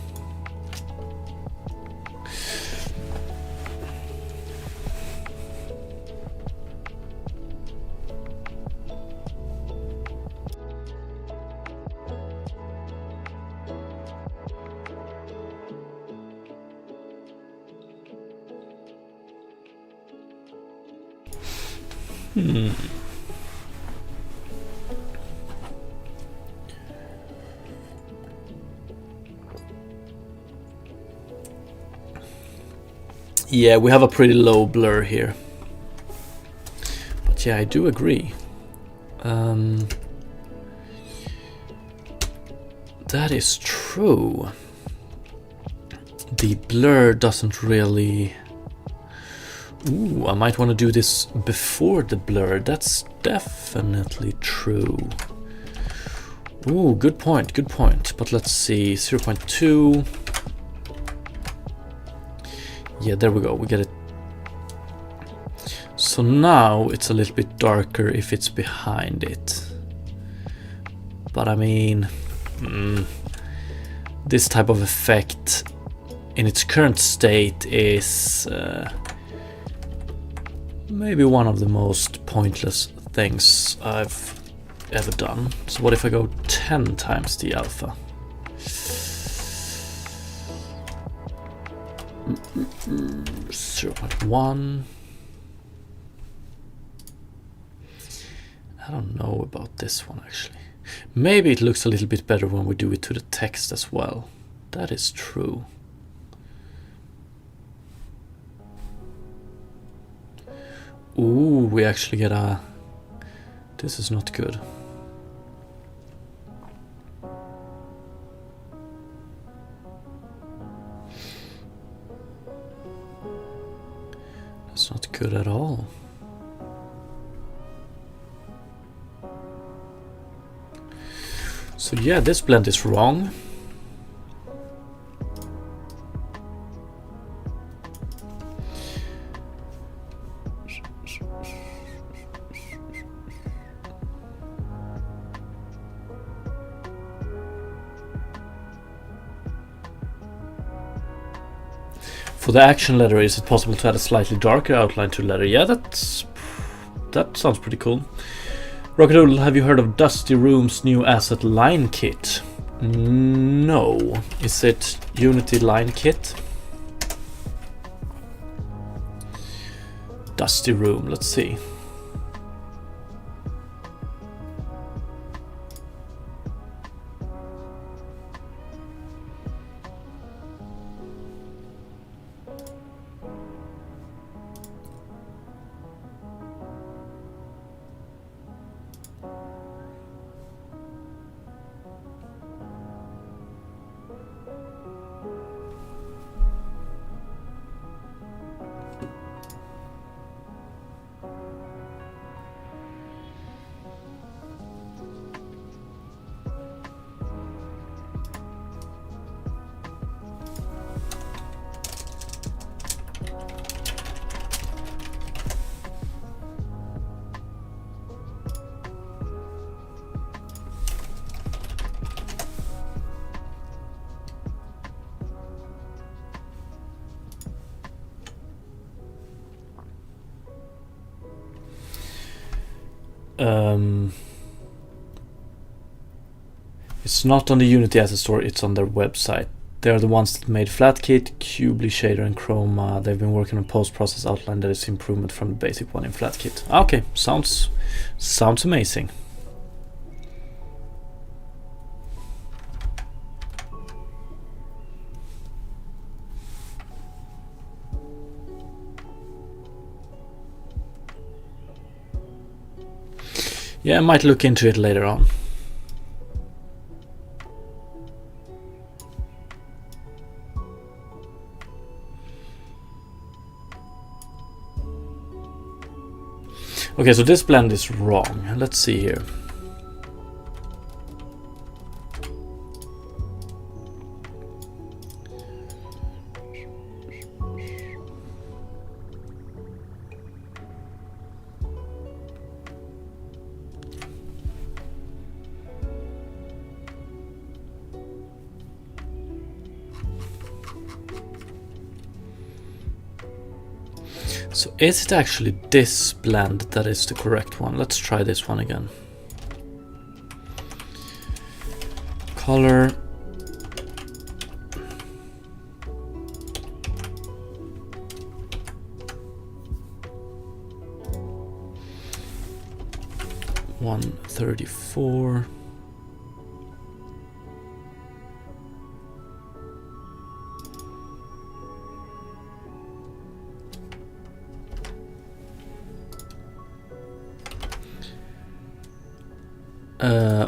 Yeah, we have a pretty low blur here. But yeah, I do agree. That is true. The blur doesn't really... Ooh, I might want to do this before the blur. That's definitely true. Ooh, good point, good point. But let's see, 0.2. Yeah, there we go, we get it. So now it's a little bit darker if it's behind it. But I mean, this type of effect in its current state is maybe one of the most pointless things I've ever done. So what if I go 10 times the alpha? 0.1. I don't know about this one actually. Maybe it looks a little bit better when we do it to the text as well. That is true. Ooh, we actually get a... This is not good. That's not good at all. So yeah, this blend is wrong. For the action letter, is it possible to add a slightly darker outline to the letter? Yeah, that sounds pretty cool. Rockadoodle, have you heard of Dusty Room's new asset line kit? No. Is it Unity line kit? Dusty Room, let's see. It's not on the Unity Asset Store, it's on their website. They're the ones that made Flatkit, Cubely Shader and Chroma. They've been working on post-process outline that is improvement from the basic one in Flatkit. Okay, sounds amazing. Yeah, I might look into it later on. Okay, so this blend is wrong. Let's see here. So is it actually this blend that is the correct one? Let's try this one again. Color. $134.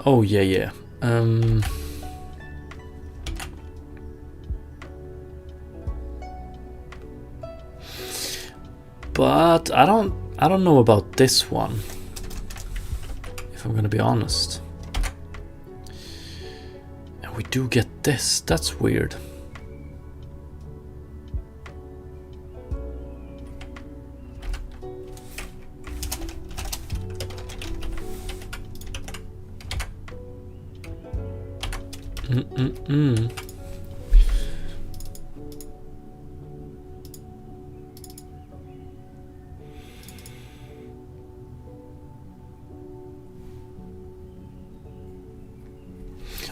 Oh yeah. But I don't know about this one, if I'm gonna be honest. And we do get this. That's weird.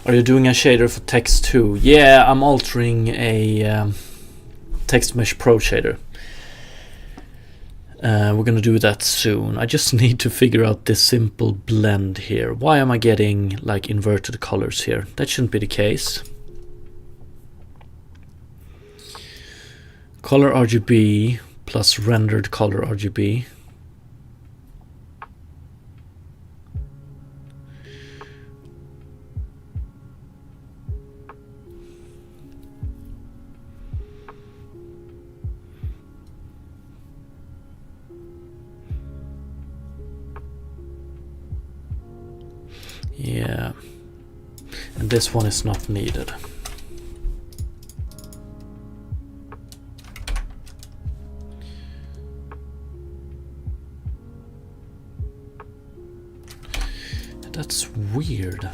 Are you doing a shader for text too? Yeah, I'm altering a text mesh pro shader. We're gonna do that soon. I just need to figure out this simple blend here. Why am I getting like inverted colors here? That shouldn't be the case. Color RGB plus rendered color RGB. Yeah, and this one is not needed. That's weird.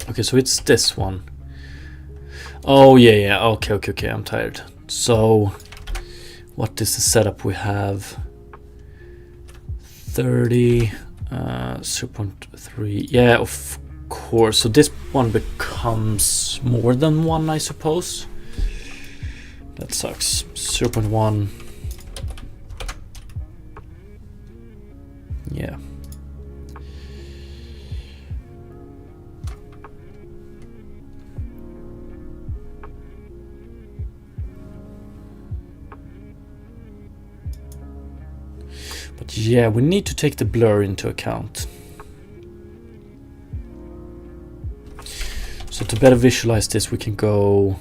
Okay, so it's this one. Oh yeah, okay, I'm tired. So what is the setup we have? 30 0.3. Yeah, of course. So this one becomes more than one, I suppose. That sucks. 0.1. Yeah. But yeah, we need to take the blur into account. So to better visualize this, we can go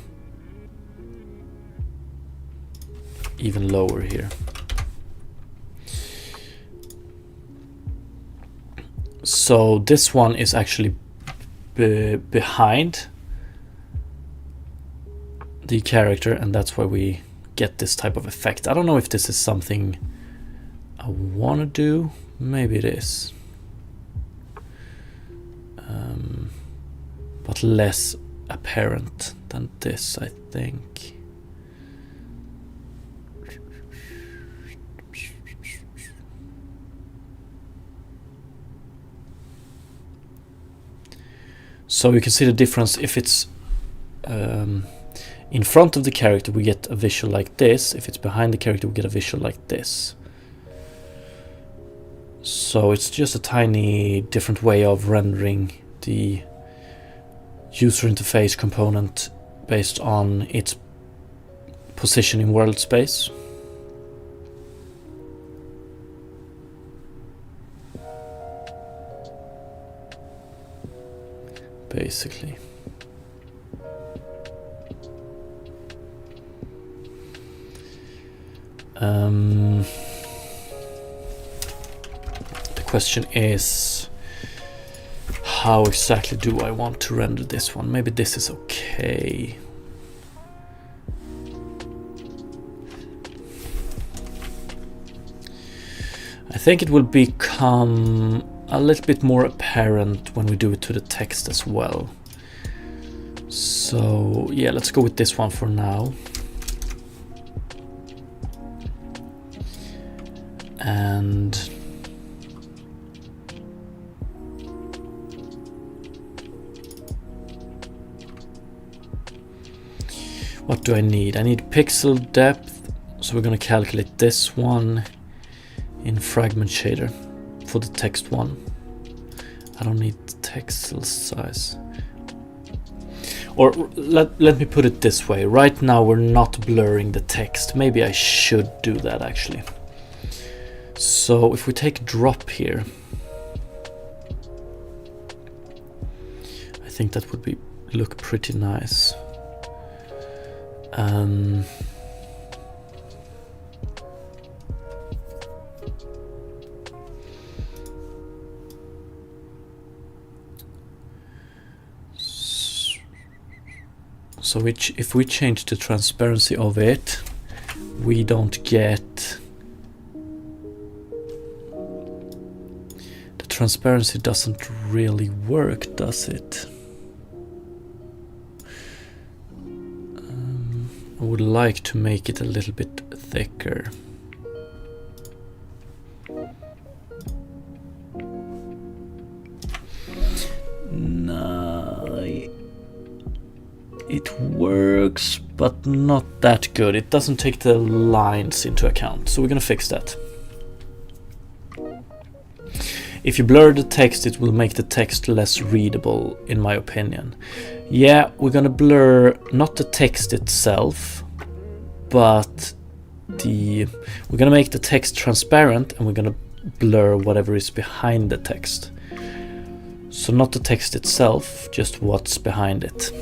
even lower here. So this one is actually behind the character, and that's why we get this type of effect. I don't know if this is something I want to do. Maybe it is. But less apparent than this, I think. So you can see the difference. If it's in front of the character, we get a visual like this. If it's behind the character, we get a visual like this. So it's just a tiny different way of rendering the user interface component based on its position in world space. Basically. The question is, how exactly do I want to render this one? Maybe this is okay. I think it will become a little bit more apparent when we do it to the text as well. So yeah, let's go with this one for now. And what do I need? I need pixel depth, so we're going to calculate this one in fragment shader for the text one. I don't need pixel size. Or let me put it this way. Right now we're not blurring the text. Maybe I should do that actually. So if we take drop here, I think that would look pretty nice. So if we change the transparency of it, we don't get... The transparency doesn't really work, does it? I would like to make it a little bit thicker. It works, but not that good. It doesn't take the lines into account, so we're gonna fix that. If you blur the text, it will make the text less readable, in my opinion. Yeah, we're gonna blur not the text itself, but we're gonna make the text transparent, and we're gonna blur whatever is behind the text. So not the text itself, just what's behind it.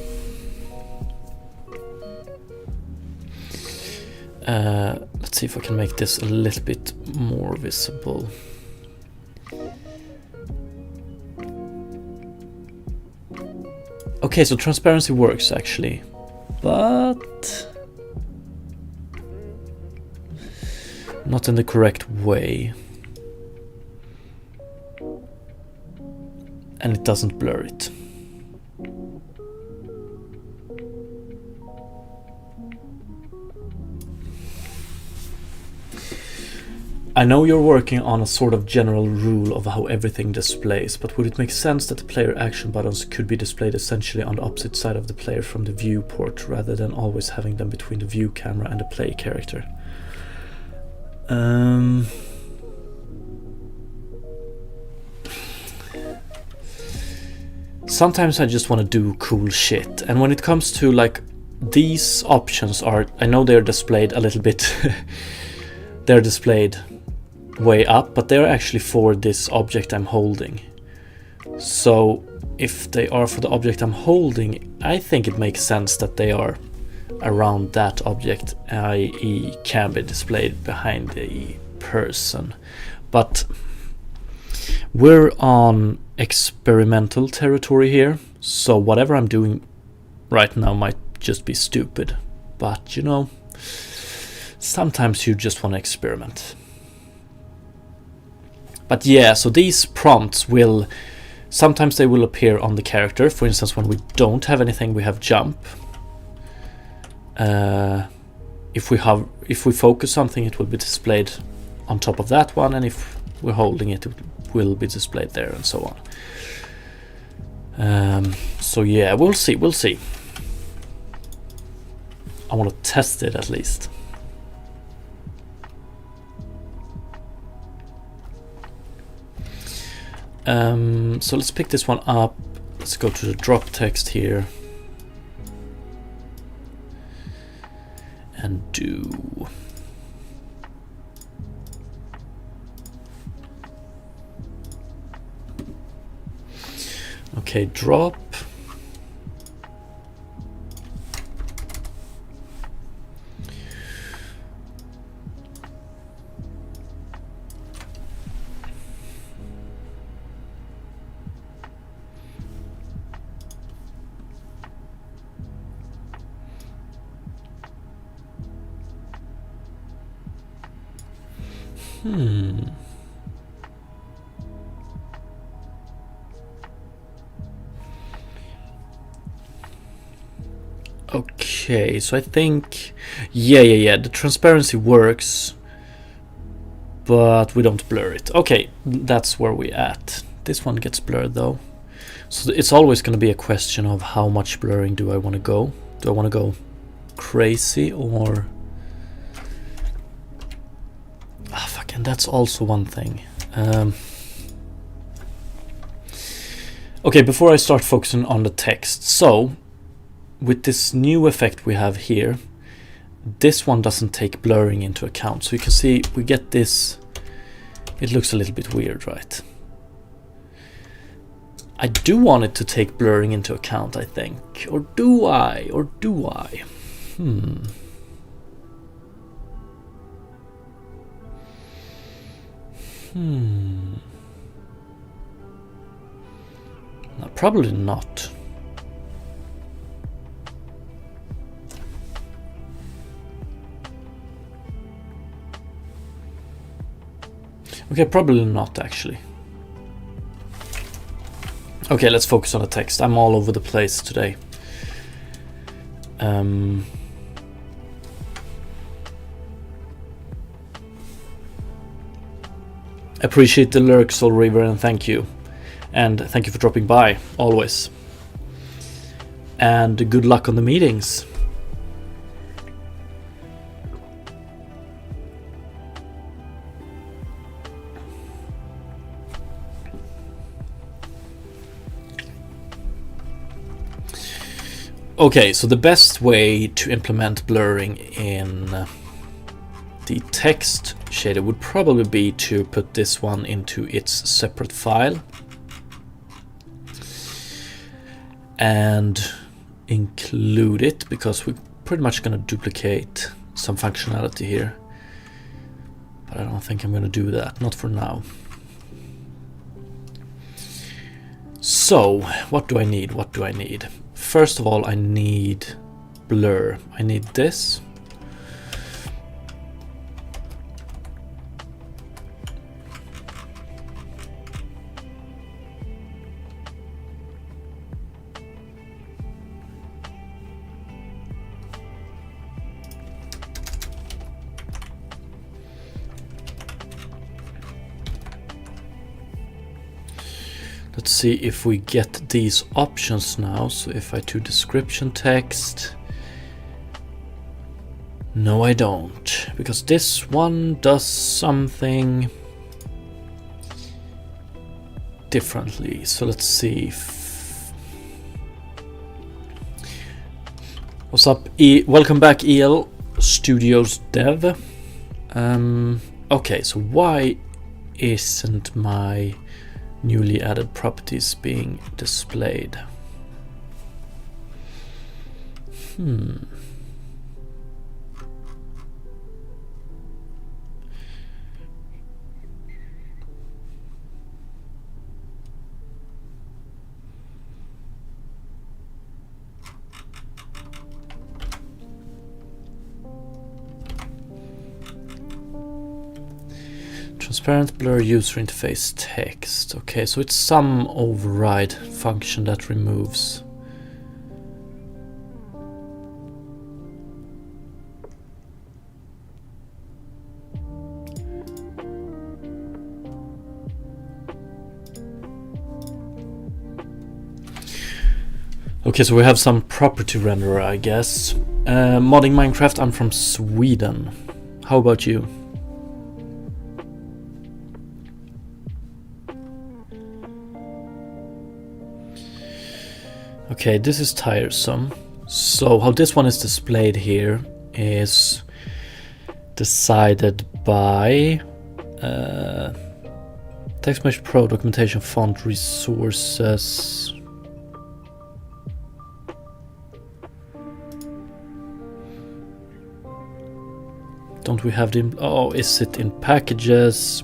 Let's see if I can make this a little bit more visible. Okay, so transparency works actually, but not in the correct way. And it doesn't blur it. I know you're working on a sort of general rule of how everything displays, but would it make sense that the player action buttons could be displayed essentially on the opposite side of the player from the viewport, rather than always having them between the view camera and the play character? Sometimes I just want to do cool shit, and when it comes to like these options are, I know they're displayed a little bit they're displayed way up, but they're actually for this object I'm holding. So if they are for the object I'm holding, I think it makes sense that they are around that object, i.e. can be displayed behind the person. But we're on experimental territory here, so whatever I'm doing right now might just be stupid, but you know, sometimes you just want to experiment. But yeah, so these prompts will sometimes they will appear on the character. For instance, when we don't have anything, we have jump. If we focus something, it will be displayed on top of that one, and if we're holding it, it will be displayed there, and so on. So yeah, we'll see. I want to test it at least. So let's pick this one up. Let's go to the drop text here and do okay, drop. Okay, so I think, yeah, the transparency works, but we don't blur it. Okay, that's where we're at. This one gets blurred though. So it's always going to be a question of how much blurring do I want to go. Do I want to go crazy or... fuck, and that's also one thing. Okay, before I start focusing on the text. So, with this new effect we have here, this one doesn't take blurring into account. So you can see we get this, it looks a little bit weird, right? I do want it to take blurring into account, I think. Or do I? Or do I? No, probably not. Okay, probably not actually. Okay, let's focus on the text. I'm all over the place today. Appreciate the lurk, Soul River, and thank you. And thank you for dropping by, always. And good luck on the meetings. Okay, so the best way to implement blurring in the text shader would probably be to put this one into its separate file and include it, because we're pretty much going to duplicate some functionality here. But I don't think I'm going to do that, not for now. So, what do I need? What do I need? First of all, I need blur. I need this. Let's see if we get these options now. So if I do description text, no I don't, because this one does something differently. So let's see if... What's up? Welcome back, EL Studios Dev. Okay, so why isn't my newly added properties being displayed? Transparent blur user interface text. Okay, so it's some override function that removes. Okay, so we have some property renderer, I guess. Modding Minecraft, I'm from Sweden. How about you? Okay, this is tiresome. So how this one is displayed here is decided by Text Mesh Pro documentation font resources. Don't we have the... Oh, is it in packages?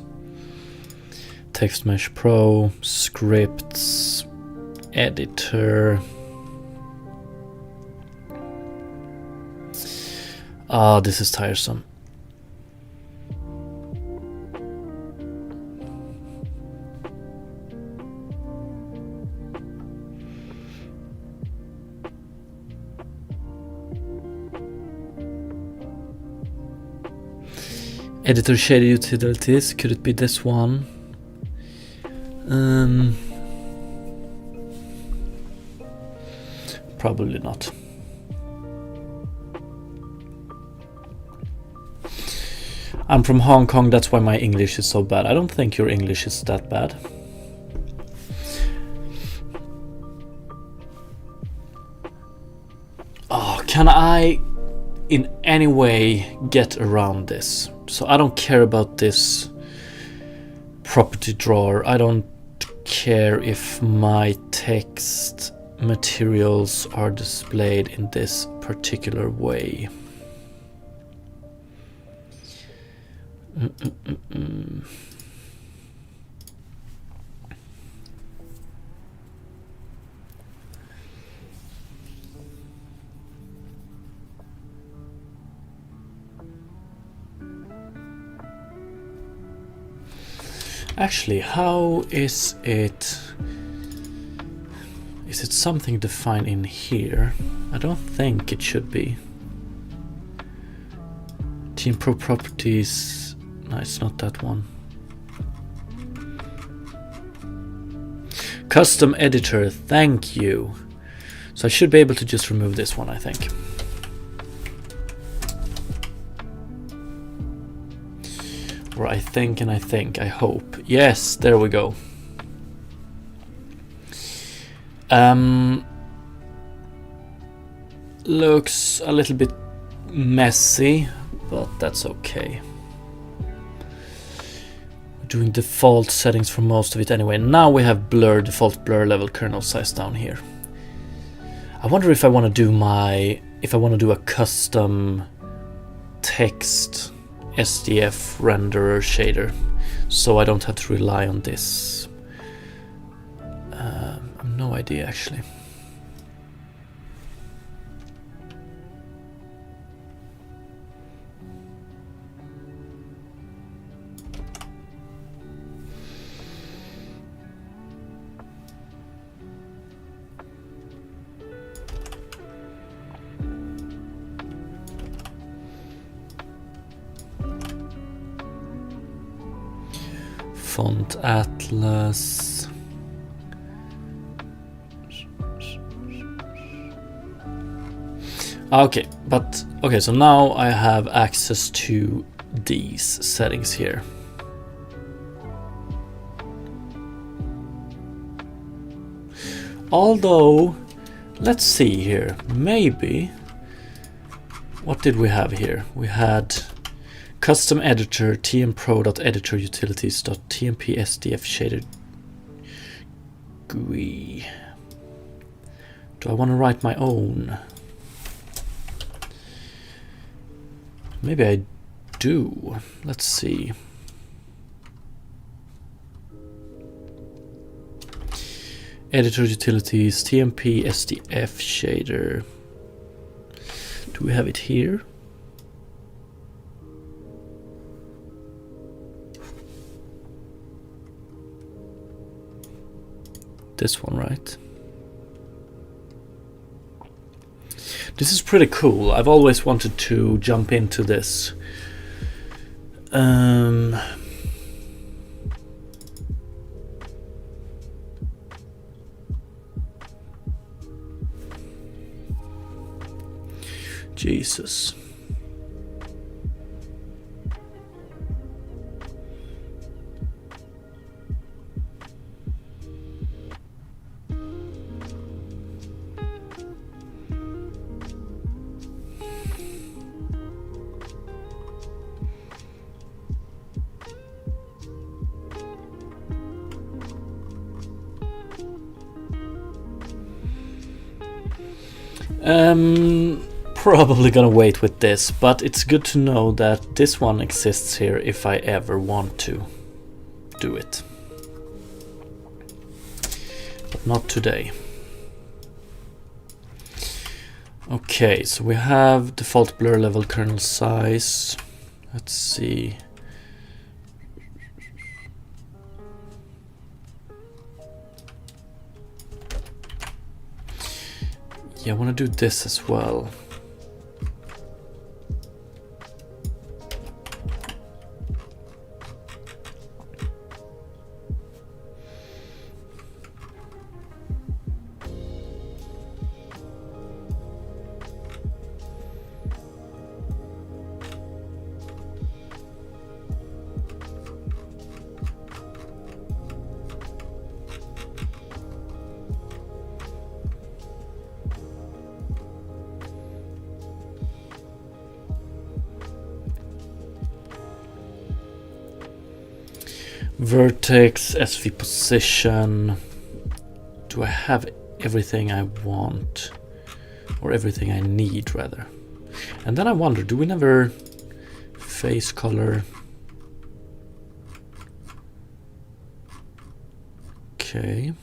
Text Mesh Pro, scripts, editor. Ah, this is tiresome. Editor shader utilities, could it be this one? Probably not. I'm from Hong Kong, that's why my English is so bad. I don't think your English is that bad. Oh, can I in any way get around this? So I don't care about this property drawer. I don't care if my text materials are displayed in this particular way. Actually, how is it? Is it something defined in here? I don't think it should be. Team Pro properties. No, it's not that one. Custom editor, thank you. So I should be able to just remove this one, I think. Or I think and I think, I hope. Yes, there we go. Looks a little bit messy, but that's okay. We're doing default settings for most of it anyway. Now we have blur, default blur level, kernel size down here. I wonder if I want to do a custom text SDF renderer shader, so I don't have to rely on this. I have no idea actually. Font Atlas. Okay, so now I have access to these settings here. Although, let's see here, maybe, what did we have here? We had custom editor, tmpro.editor utilities.tmp sdf shader GUI. Do I want to write my own? Maybe I do. Let's see. Editor utilities, tmp sdf shader. Do we have it here? This one, right? This is pretty cool. I've always wanted to jump into this. Jesus. Probably gonna wait with this, but it's good to know that this one exists here if I ever want to do it. But not today. Okay, so we have default blur level, kernel size. Let's see. Yeah, I want to do this as well. Vertex, SV position. Do I have everything I want? Or everything I need, rather? And then I wonder, do we never face color? Okay.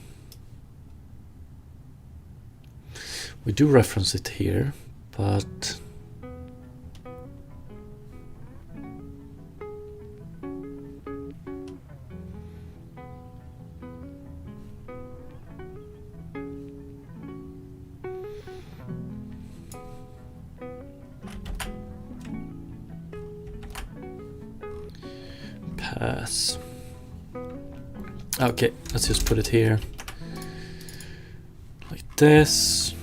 We do reference it here, but pass. Okay, let's just put it here like this.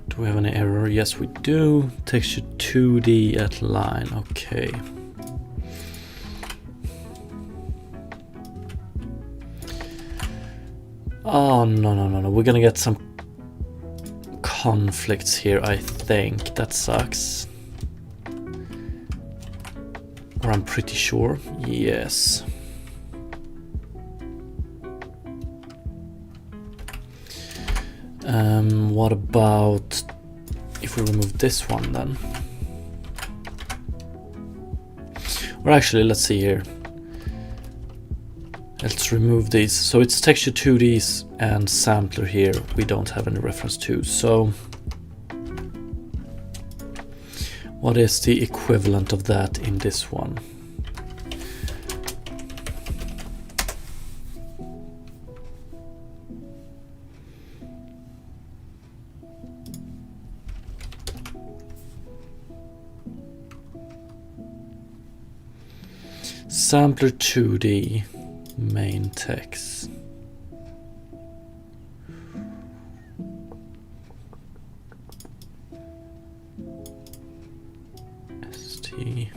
Do we have any error? Yes, we do. Texture 2D at line. Okay. Oh, no. We're gonna get some conflicts here, I think. That sucks. Or I'm pretty sure. Yes. What about if we remove this one then? Or actually, let's see here. Let's remove these. So it's texture 2Ds and sampler here. We don't have any reference to. So what is the equivalent of that in this one? Sampler 2D main text. ST.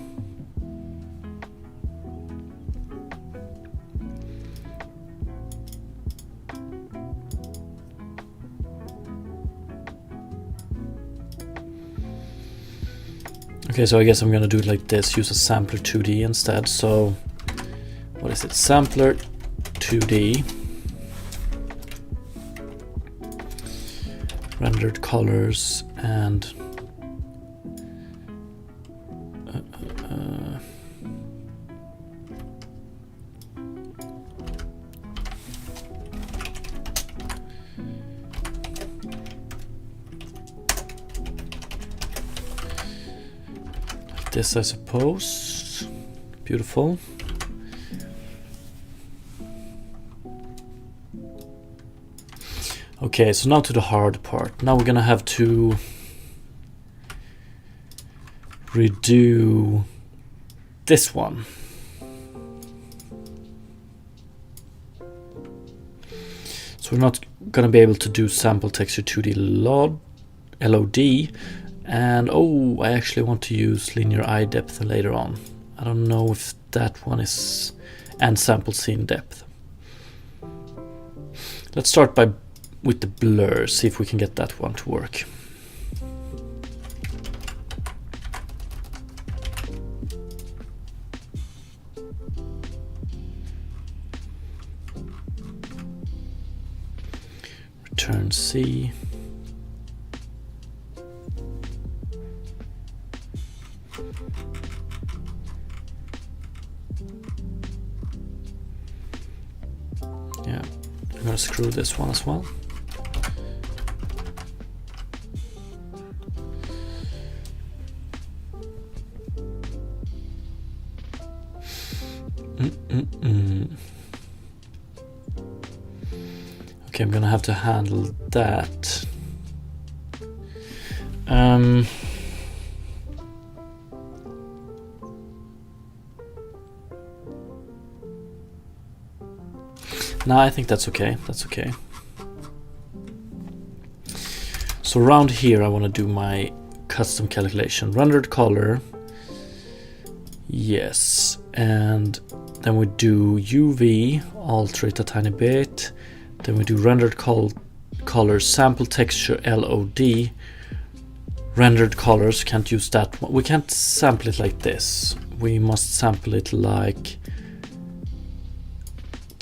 Okay, so I guess I'm gonna do it like this, use a sampler 2D instead. So what is it? Sampler 2D rendered colors and this, I suppose. Beautiful. Okay, so now to the hard part. Now we're gonna have to redo this one. So we're not gonna be able to do sample texture 2D LOD. And oh, I actually want to use linear eye depth later on. I don't know if that one is, and sample scene depth. Let's start with the blur, see if we can get that one to work. Return C. Yeah, I'm gonna screw this one as well. Okay, I'm gonna have to handle that. No, I think that's okay. That's okay. So around here, I want to do my custom calculation. Rendered color. Yes. And then we do UV, alter it a tiny bit. Then we do rendered color, sample texture LOD. Rendered colors, can't use that one. We can't sample it like this. We must sample it like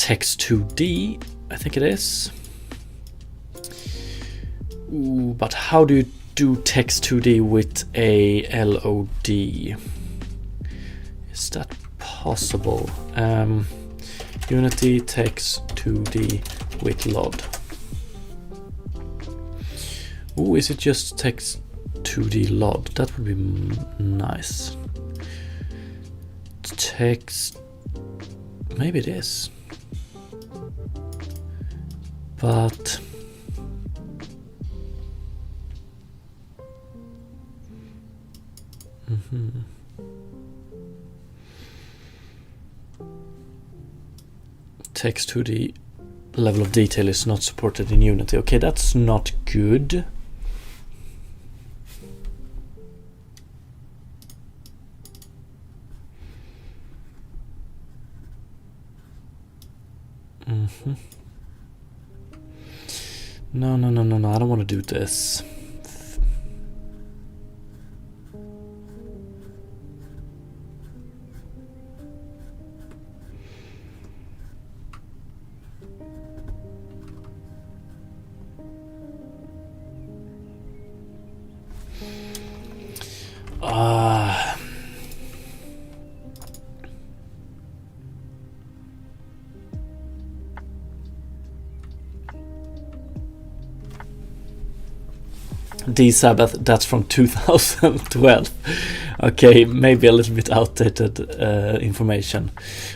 text 2D, I think it is. Ooh, but how do you do text 2D with a LOD? Is that possible? Unity text 2D with LOD. Ooh, is it just text 2D LOD? That would be nice. Text, maybe it is, but text 2D level of detail is not supported in Unity. Okay, that's not good. No, I don't want to do this. D-Sabbath, that's from 2012. Okay, maybe a little bit outdated information.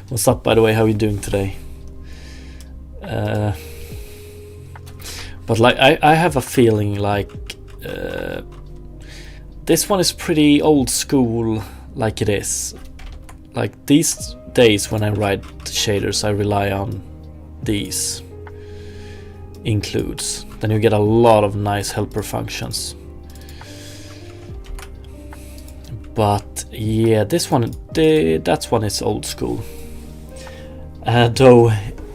What's up, by the way? How are you doing today? But like, I have a feeling like this one is pretty old school, like it is. Like these days when I write shaders, I rely on these includes. Then you get a lot of nice helper functions. But yeah, this one, that one is old school. Though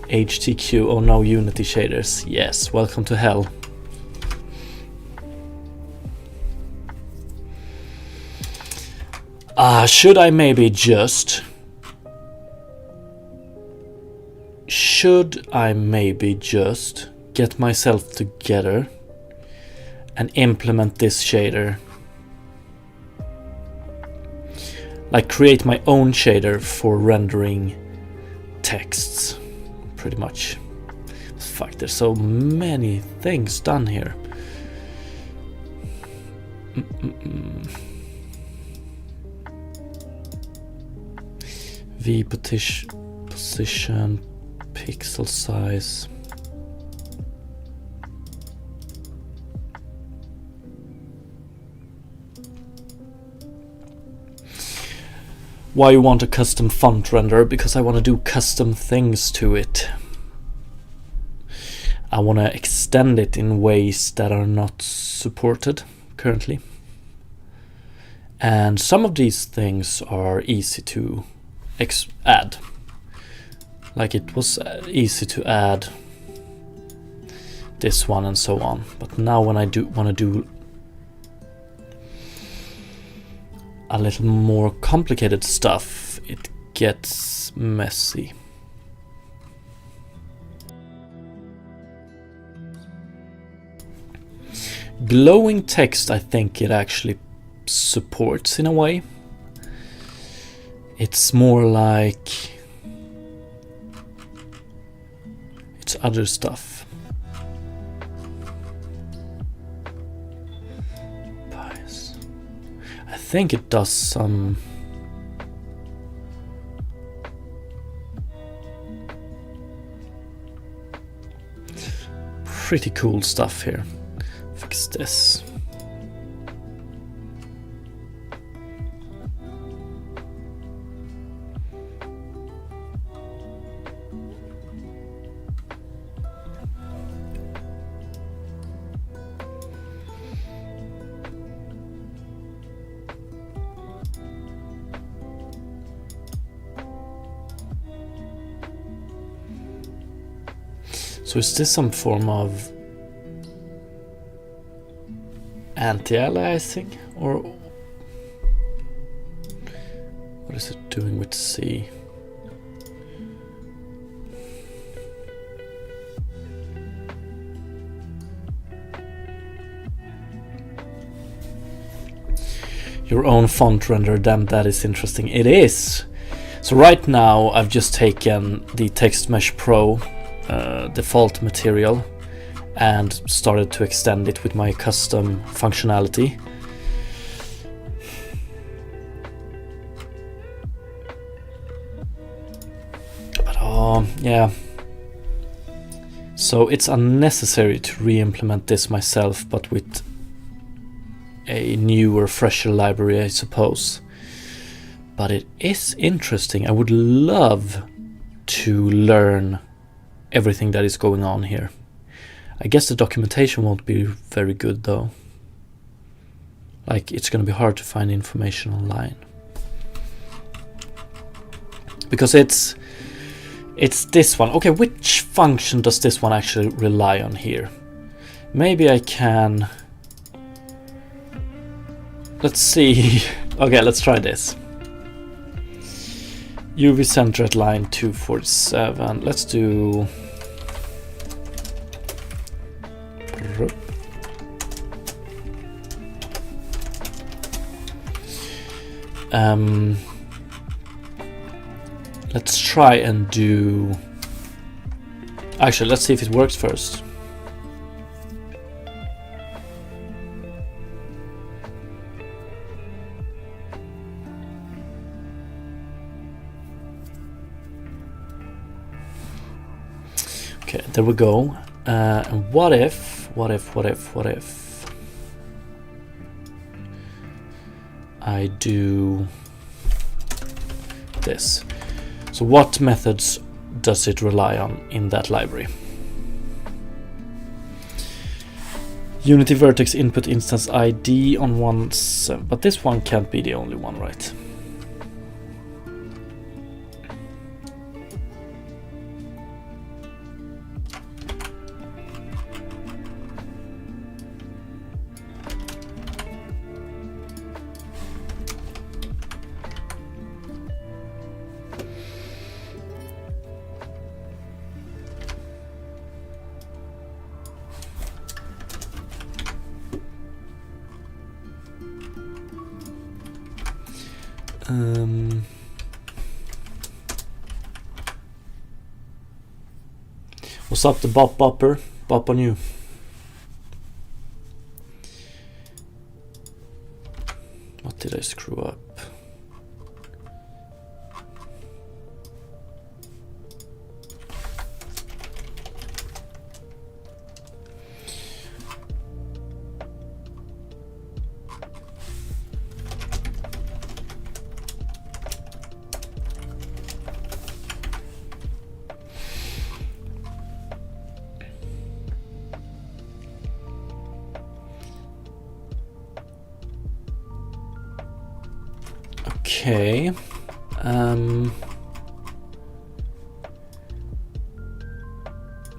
HTQ, oh no, Unity shaders. Yes, welcome to hell. Should I maybe just get myself together and implement this shader, like create my own shader for rendering texts, pretty much. Fuck, there's so many things done here. V position, pixel size. Why you want a custom font render? Because I want to do custom things to it. I want to extend it in ways that are not supported currently. And some of these things are easy to add. Like it was easy to add this one and so on. But now when I want to do a little more complicated stuff, it gets messy. Glowing text, I think it actually supports in a way. It's more like it's other stuff. I think it does some pretty cool stuff here. Fix this. So is this some form of anti-aliasing, or what is it doing with C? your own font render, then that is interesting. It is. So right now I've just taken the Text Mesh Pro default material and started to extend it with my custom functionality. But yeah. So it's unnecessary to re-implement this myself, but with a newer, fresher library, I suppose. But it is interesting. I would love to learn everything that is going on here. I guess the documentation won't be very good though. Like, it's going to be hard to find information online. Because it's this one. Okay, which function does this one actually rely on here? Maybe I can... Let's see. Okay, let's try this. UV center at line 247. Let's do... let's try and do... Actually, let's see if it works first. Okay, there we go. And what if I do this? So what methods does it rely on in that library? Unity vertex input instance ID on one, but this one can't be the only one, right? What's up, the bopper? Bop on you. What did I screw up? Okay.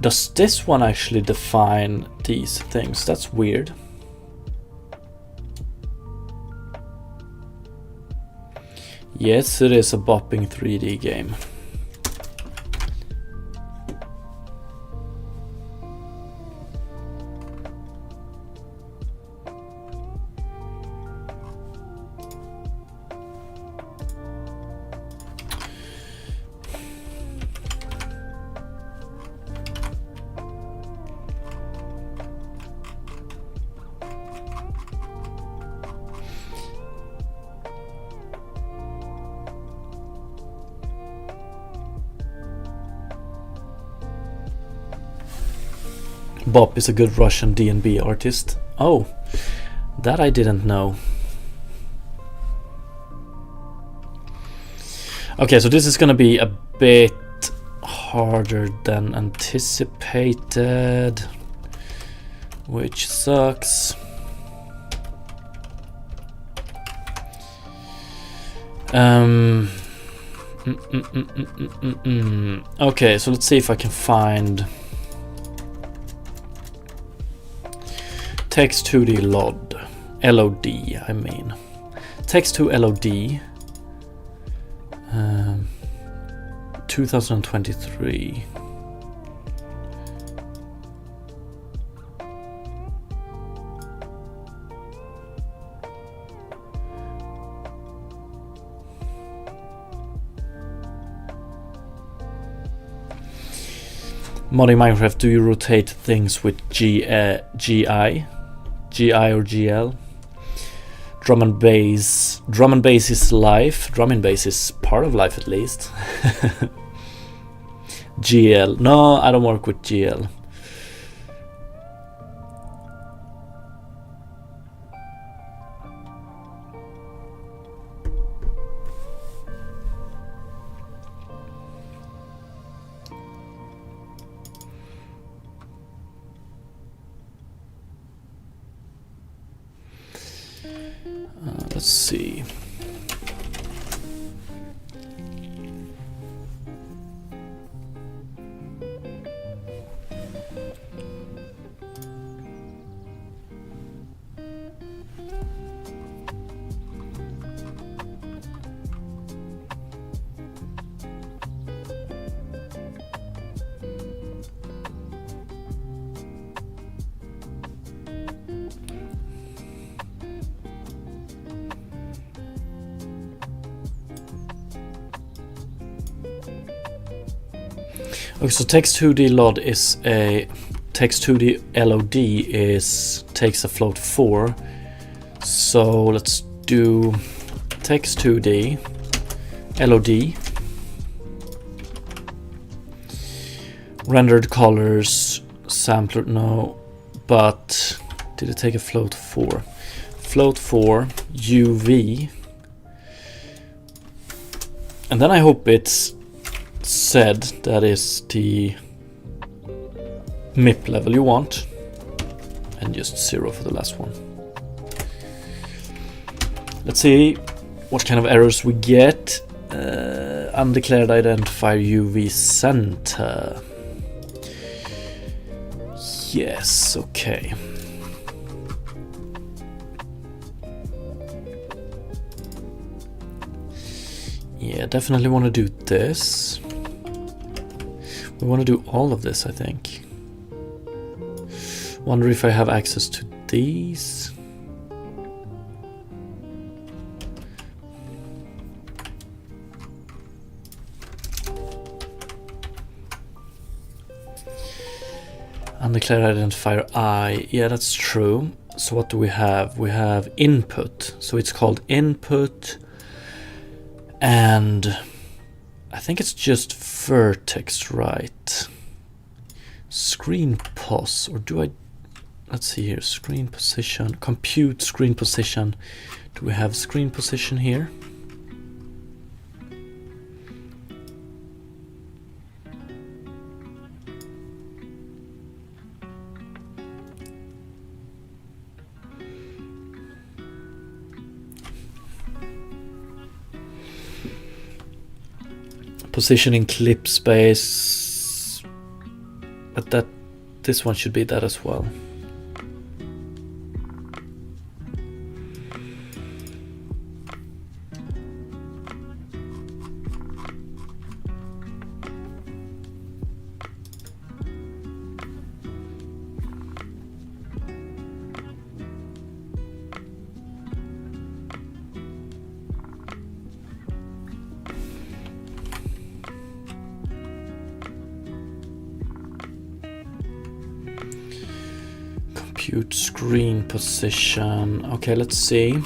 Does this one actually define these things? That's weird. Yes, it is a bopping 3D game. Bop is a good Russian D&B artist. Oh, that I didn't know. Okay, so this is gonna be a bit harder than anticipated, which sucks. Okay, so let's see if I can find text to the LOD, I mean. Text to LOD 2023. Modding Minecraft, do you rotate things with GI or GL? Drum and bass. Drum and bass is life. Drum and bass is part of life at least. GL. No, I don't work with GL. Let's see. Okay, so text2d LOD is a text2d LOD takes a float 4. So let's do text2d LOD rendered colors sampler, no, but did it take a float 4? Float 4 UV, and then I hope it's said that is the MIP level you want, and just 0 for the last one. Let's see what kind of errors we get. Undeclared identifier UV center. Yes, okay. Yeah, definitely want to do this. We want to do all of this, I think. Wonder if I have access to these. Undeclared identifier I. Yeah, that's true. So what do we have? We have input. So it's called input. And I think it's just vertex, right? Screen pos, or do I? Let's see here. Screen position, compute screen position. Do we have screen position here? Positioning clip space, but this one should be that as well. Compute screen position. Okay, let's see.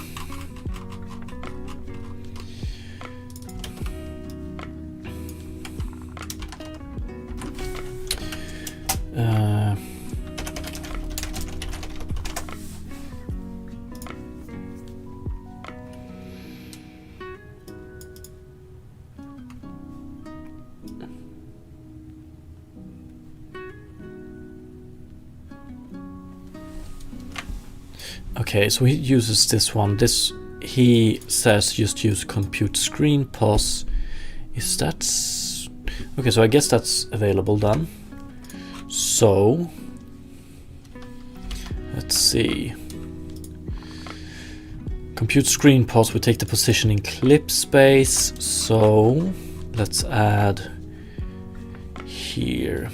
Okay, so he uses this one. He says just use compute screen pos. Is that okay? So I guess that's available then. So let's see. Compute screen pos. We take the position in clip space. So let's add here.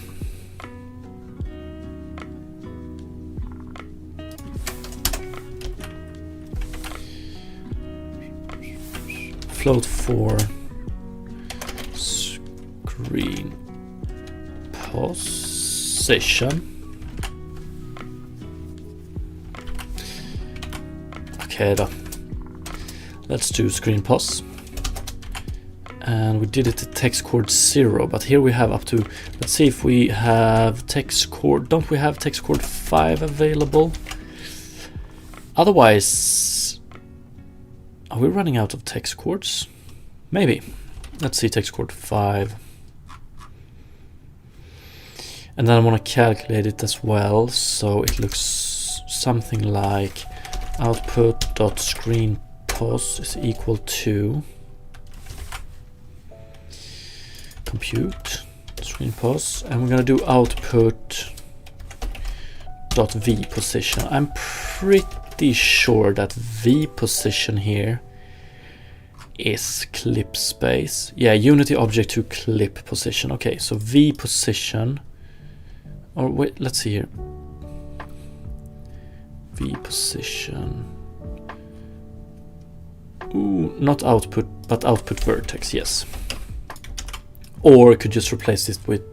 Float 4 screen pos. position. Okay, let's do screen pos. And we did it to text chord 0, but here we have up to, let's see if we have text chord, don't we have text chord 5 available? Otherwise, are we running out of text chords? Maybe. Let's see text chord 5. And then I want to calculate it as well, so it looks something like output.screenPos is equal to compute screenPos, and we're going to do output.v position. I'm pretty sure that v position here is clip space. Yeah, Unity object to clip position. Okay, so v position, or wait, let's see here. V position. Ooh, not output, but output vertex, yes. Or I could just replace this with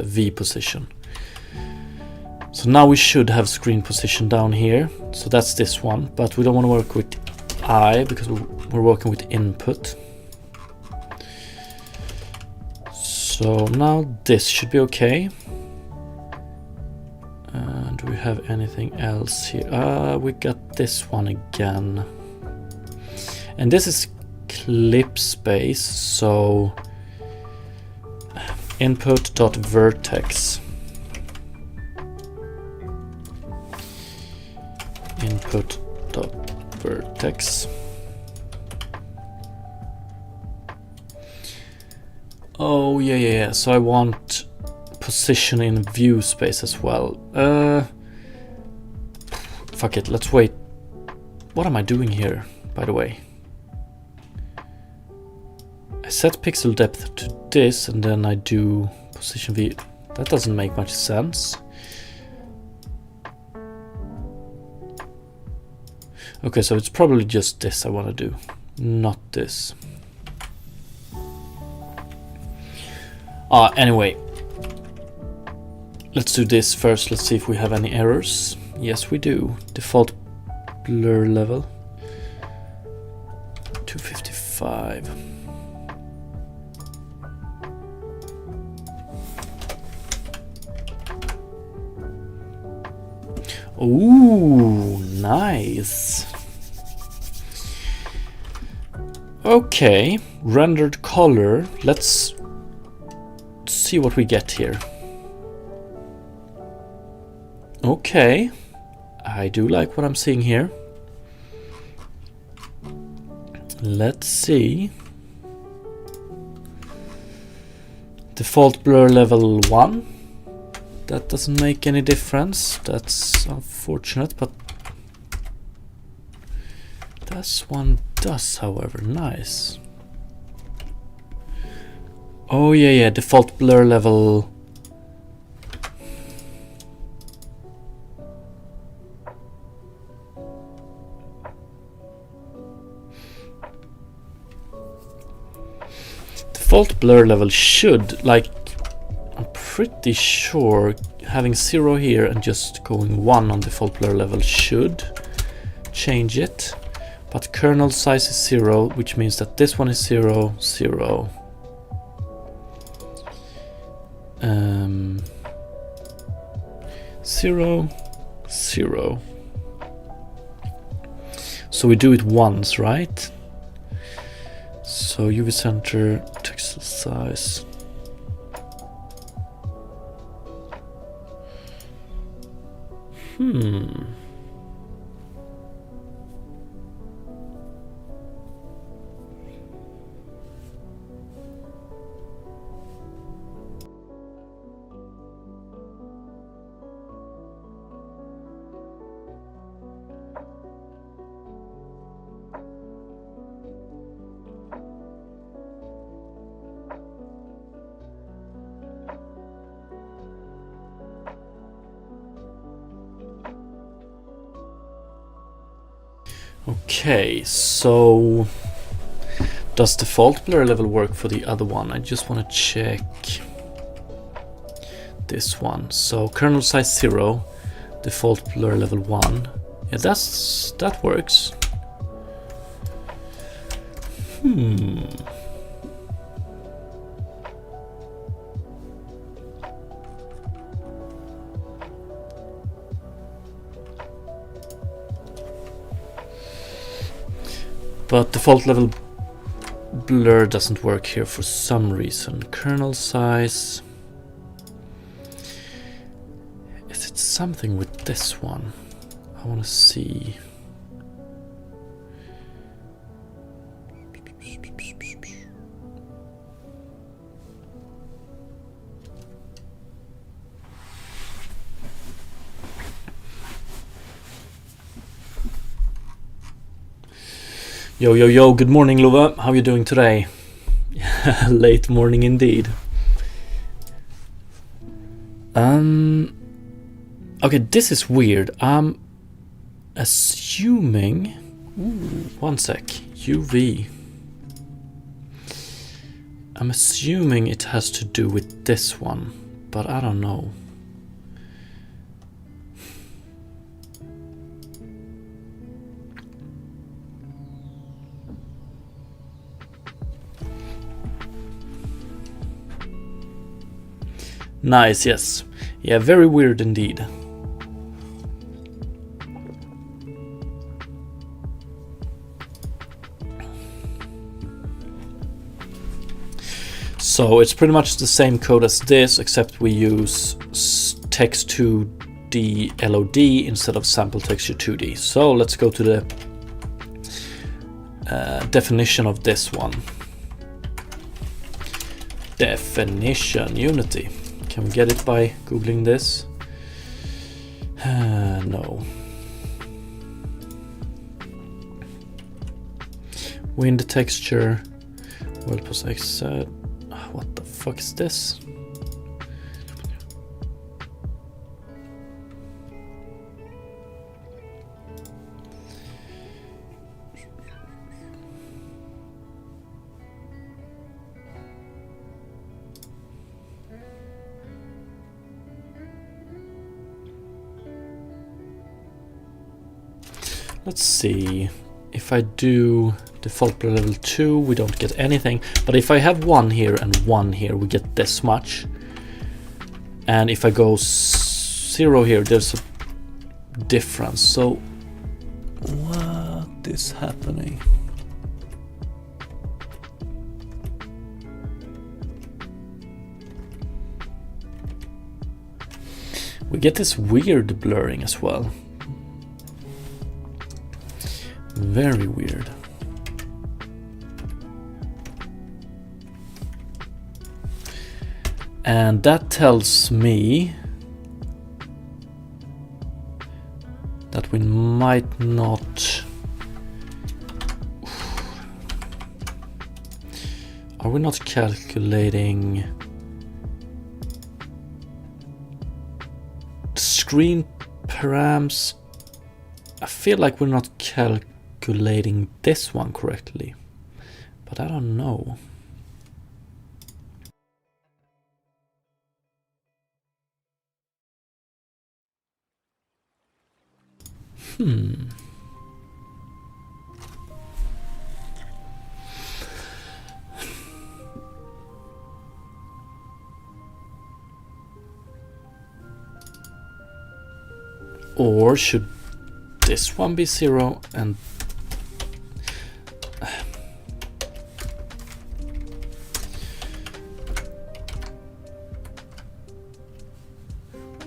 v position. So now we should have screen position down here. So that's this one, but we don't want to work with I because we're working with input. So now this should be okay. Do we have anything else here? We got this one again. And this is clip space, so input.vertex. Input.vertex. Oh, yeah. So I want position in view space as well. Fuck it, let's wait. What am I doing here, by the way? I set pixel depth to this and then I do position view. That doesn't make much sense. Okay, so it's probably just this I want to do, not this. Anyway, let's do this first. Let's see if we have any errors. Yes, we do. Default blur level 255. Ooh, nice. Okay, rendered color. Let's see what we get here. Okay, I do like what I'm seeing here. Let's see. Default blur level 1. That doesn't make any difference. That's unfortunate, but this one does, however. Nice. Oh yeah, default blur level. Default blur level should, like, I'm pretty sure having 0 here and just going 1 on default blur level should change it. But kernel size is 0, which means that this one is 0, 0. 0, 0. So we do it once, right? So UV center, text size. Okay, so does default blur level work for the other one? I just want to check. this one. So kernel size 0, default blur level 1. Yeah, that works. But default level blur doesn't work here for some reason. Kernel size. Is it something with this one? I want to see. Yo, yo, yo, good morning, Lova. How are you doing today? Late morning indeed. Okay, this is weird. I'm assuming... Ooh, one sec. UV. I'm assuming it has to do with this one, but I don't know. Nice, yes. Yeah, very weird indeed. So it's pretty much the same code as this, except we use text 2D LOD instead of sample texture 2D. So let's go to the definition of this one. Definition Unity. Can we get it by googling this? No. Wind texture. World plus X. What the fuck is this? Let's see. If I do default blur level 2, we don't get anything. But if I have 1 here and 1 here, we get this much. And if I go 0 here, there's a difference. So what is happening? We get this weird blurring as well. Very weird. And that tells me that we might not... Are we not calculating screen params? I feel like we're not calculating this one correctly, but I don't know. Or should this one be 0 and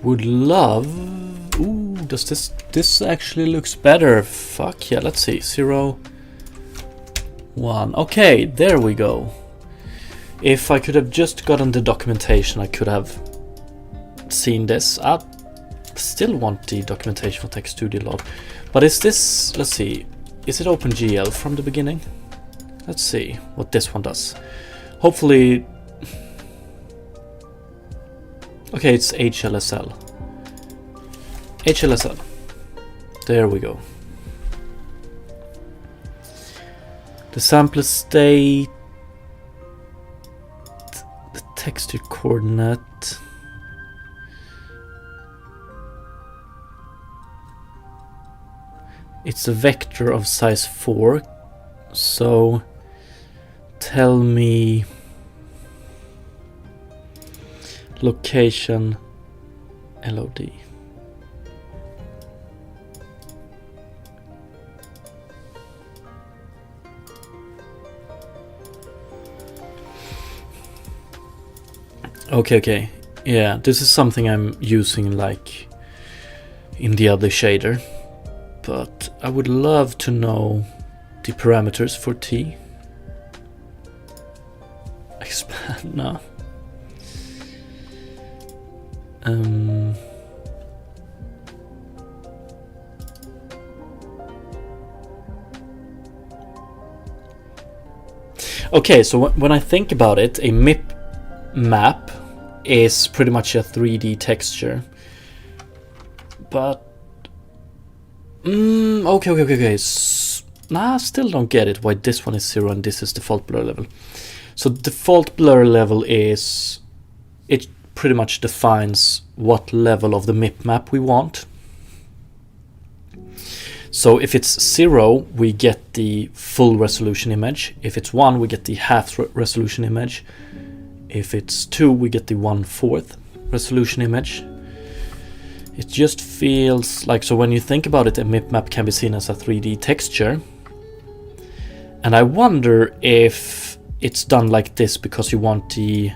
would love... Ooh, does this actually looks better? Fuck yeah, let's see. 0, 1. Okay, there we go. If I could have just gotten the documentation, I could have seen this. I still want the documentation for text2d log. But is this, let's see, is it OpenGL from the beginning? Let's see what this one does. Hopefully... Okay, it's HLSL. HLSL. There we go. The sampler state, the texture coordinate. It's a vector of size 4. So tell me location LOD. Okay. Yeah, this is something I'm using like in the other shader, but I would love to know the parameters for T. Expand now. Okay, so when I think about it, a MIP map is pretty much a 3D texture. But okay. Nah, I still don't get it why this one is 0 and this is default blur level. So default blur level is, it pretty much defines what level of the MIP map we want. So if it's 0, we get the full resolution image. If it's 1, we get the half resolution image. If it's 2, we get the 1/4 resolution image. It just feels like, so when you think about it, a MIP map can be seen as a 3D texture. And I wonder if it's done like this because you want the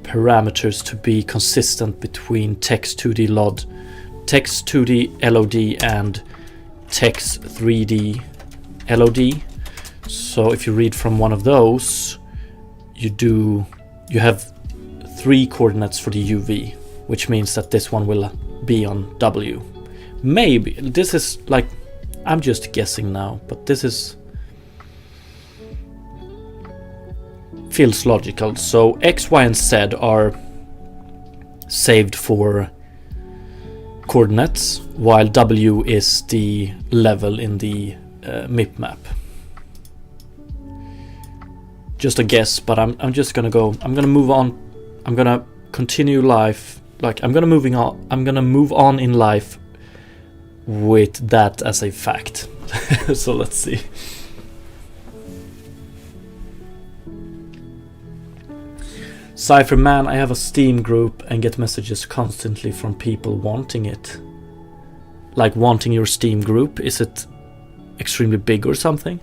parameters to be consistent between text 2D LOD and text 3D LOD. So if you read from one of those, you have 3 coordinates for the UV, which means that this one will be on W. Maybe this is like, I'm just guessing now, but this is feels logical. So X, Y, and Z are saved for coordinates, while W is the level in the MIP map. Just a guess, but I'm just gonna go. I'm gonna move on. I'm gonna continue life. Like I'm gonna move on in life with that as a fact. So let's see. Cypherman, I have a Steam group and get messages constantly from people wanting it. Like wanting your Steam group. Is it extremely big or something?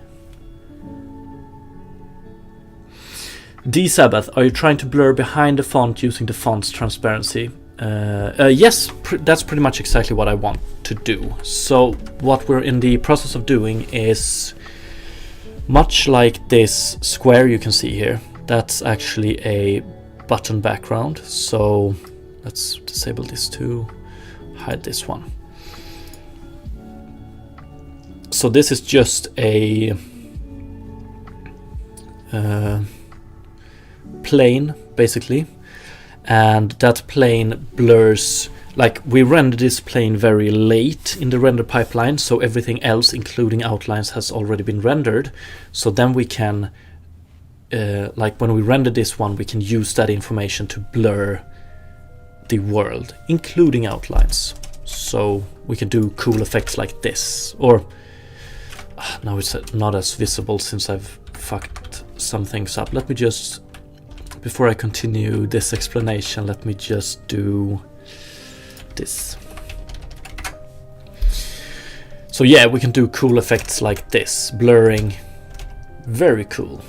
D-Sabbath, are you trying to blur behind the font using the font's transparency? Yes, that's pretty much exactly what I want to do. So what we're in the process of doing is much like this square you can see here. That's actually a button background. So let's disable this to hide this one. So this is just a plane basically, and that plane blurs, like we render this plane very late in the render pipeline, so everything else including outlines has already been rendered. So then we can like when we render this one, we can use that information to blur the world including outlines. So we can do cool effects like this, or now it's not as visible since I've fucked some things up. Let me just, before I continue this explanation, let me just do this. So yeah, we can do cool effects like this, blurring, very cool.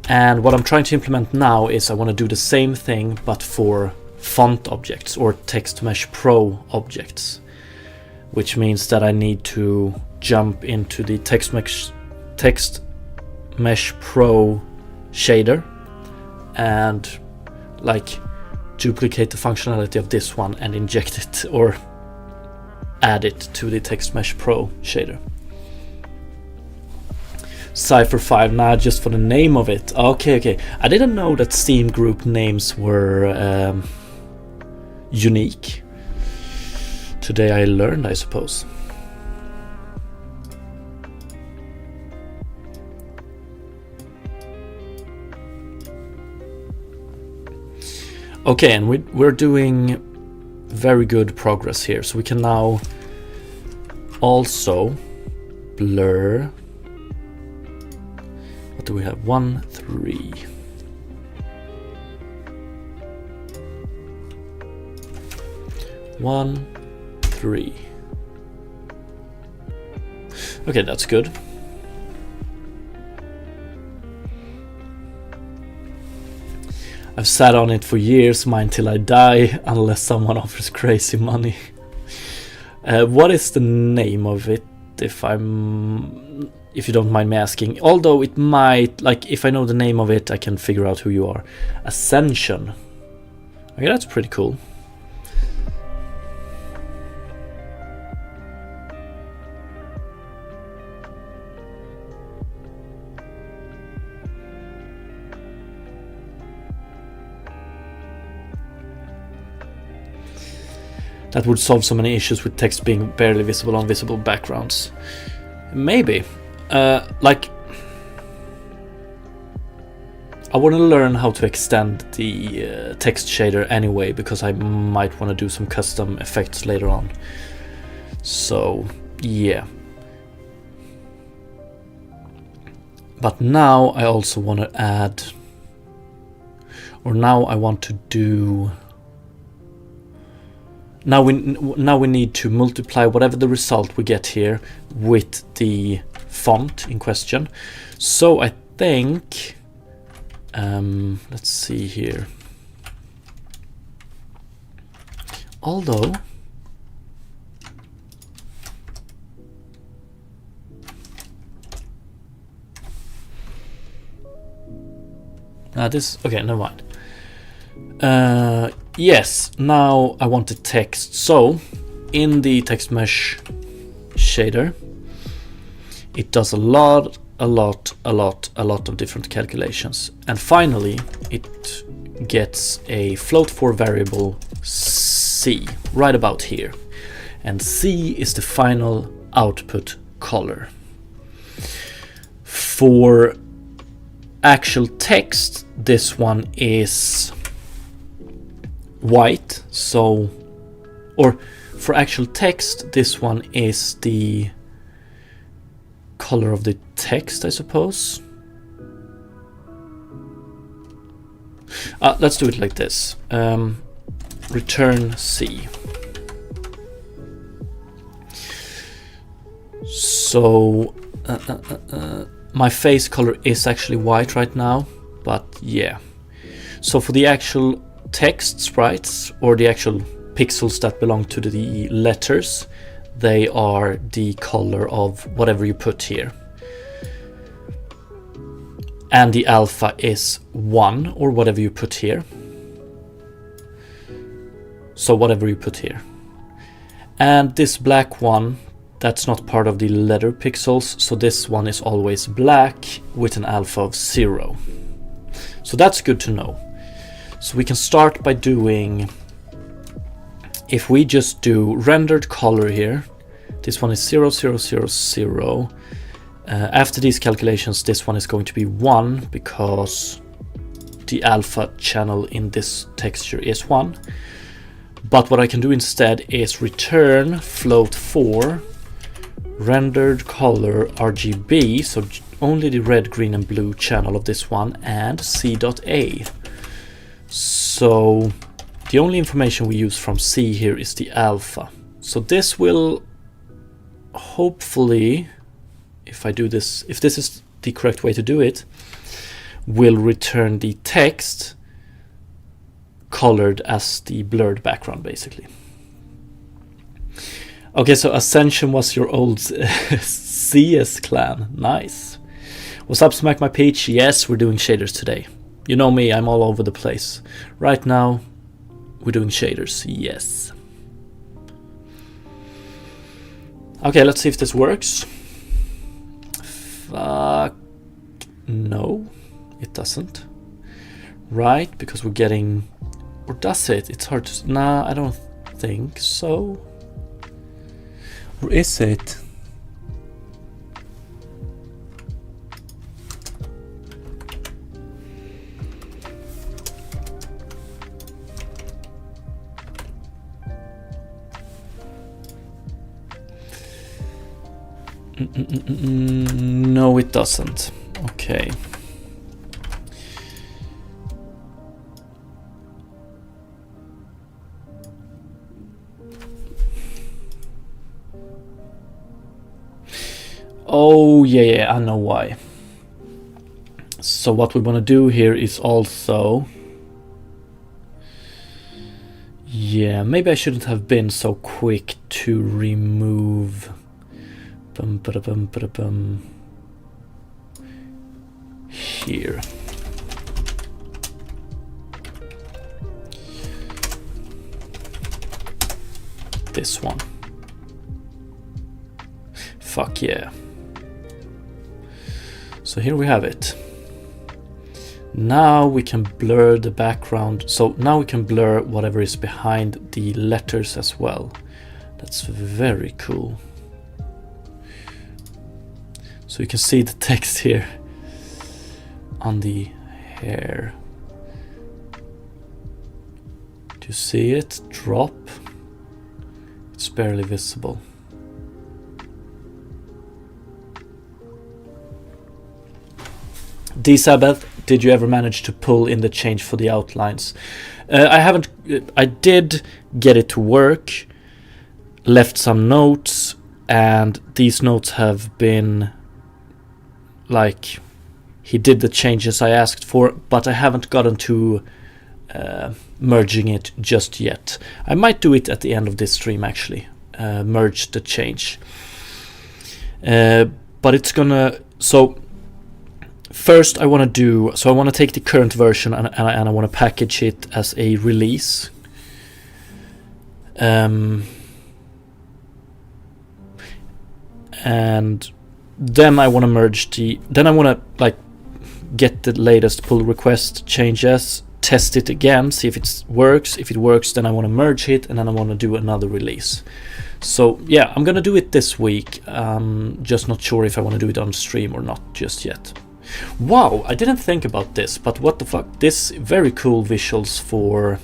And what I'm trying to implement now is I want to do the same thing but for font objects or Text Mesh Pro objects, which means that I need to jump into the Text Mesh Pro shader and like duplicate the functionality of this one and inject it or add it to the Text Mesh Pro shader. Cypher 5, nah, just for the name of it. Okay. I didn't know that Steam group names were unique. Today I learned, I suppose. Okay, and we're doing very good progress here. So we can now also blur. What do we have? 1, 3. One, 3. Okay, that's good. I've sat on it for years, mine till I die, unless someone offers crazy money. What is the name of it, if you don't mind me asking? Although it might, like, if I know the name of it, I can figure out who you are. Ascension. Okay, that's pretty cool. That would solve so many issues with text being barely visible on visible backgrounds. Maybe. Like, I want to learn how to extend the text shader anyway, because I might want to do some custom effects later on. So, yeah. But now I also want to add, or now I want to do, now we need to multiply whatever the result we get here with the font in question. So I think, let's see here. Although, okay, never mind. Yes, now I want the text. So in the text mesh shader, it does a lot of different calculations, and finally it gets a float4 variable C right about here, and C is the final output color. For actual text, this one is white, so, or for actual text, this one is the color of the text, I suppose. Let's do it like this. Return C. So my face color is actually white right now, but yeah. So for the actual text sprites, or the actual pixels that belong to the letters, they are the color of whatever you put here. And the alpha is 1, or whatever you put here. So whatever you put here. And this black one, that's not part of the letter pixels, so this one is always black with an alpha of 0. So that's good to know. So we can start by doing, if we just do rendered color here, this one is 0, 0, 0, 0. After these calculations, this one is going to be 1, because the alpha channel in this texture is 1. But what I can do instead is return float4 rendered color RGB, so only the red, green and blue channel of this one, and C.A. So the only information we use from C here is the alpha. So this will hopefully, if I do this, if this is the correct way to do it, will return the text colored as the blurred background, basically. Okay, so Ascension was your old CS clan. Nice. What's up, Smack My Peach? Yes, we're doing shaders today. You know me, I'm all over the place. Right now, we're doing shaders, yes. Okay, let's see if this works. Fuck. No, it doesn't. Right, because we're getting... Or does it? It's hard to... Nah, I don't think so. Or is it? No, it doesn't. Okay. Oh, yeah, I know why. So what we want to do here is also... Yeah, maybe I shouldn't have been so quick to remove... Here. This one. Fuck yeah. So here we have it. Now we can blur the background. So now we can blur whatever is behind the letters as well. That's very cool. So you can see the text here on the hair. Do you see it? Drop. It's barely visible. D-Sabbath, did you ever manage to pull in the change for the outlines? I haven't. I did get it to work, left some notes, and these notes have been like, he did the changes I asked for, but I haven't gotten to merging it just yet. I might do it at the end of this stream actually, merge the change. But it's gonna, so first I want to take the current version and I want to package it as a release. And then I want to merge then I want to like get the latest pull request changes, test it again, see if it works. If it works, then I want to merge it, and then I want to do another release. So yeah, I'm gonna do it this week. Just not sure if I want to do it on stream or not just yet. Wow, I didn't think about this, but what the fuck? This very cool visuals for...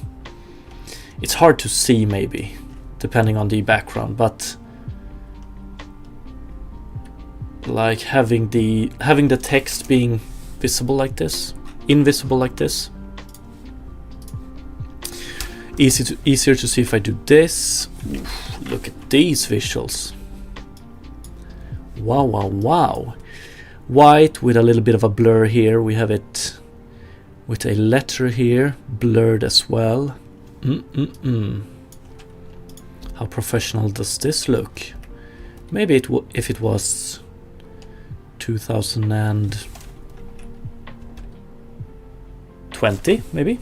It's hard to see maybe, depending on the background, but like having the text being visible like this, invisible like this. Easier to see if I do this. Oof, look at these visuals. Wow, wow, wow. White with a little bit of a blur here. We have it with a letter here, blurred as well. How professional does this look? Maybe if it was 2020, maybe.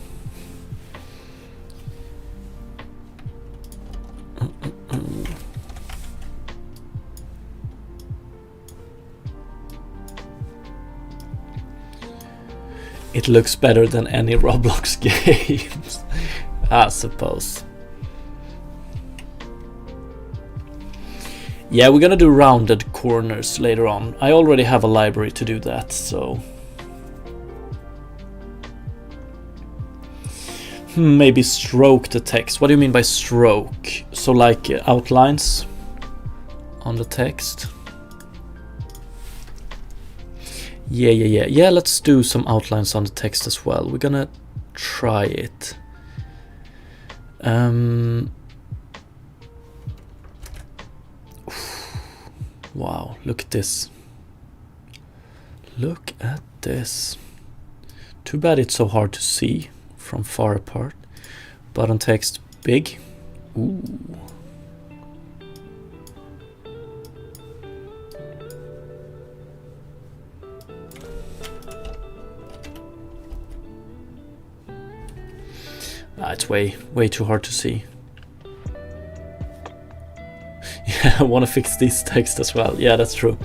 It looks better than any Roblox games, I suppose. Yeah, we're gonna do rounded corners later on. I already have a library to do that, so... Maybe stroke the text. What do you mean by stroke? So like outlines on the text? Yeah, let's do some outlines on the text as well. We're gonna try it. Wow, look at this. Look at this. Too bad it's so hard to see from far apart. Button text big. Ooh. It's way too hard to see. Yeah, I want to fix this text as well. Yeah, that's true.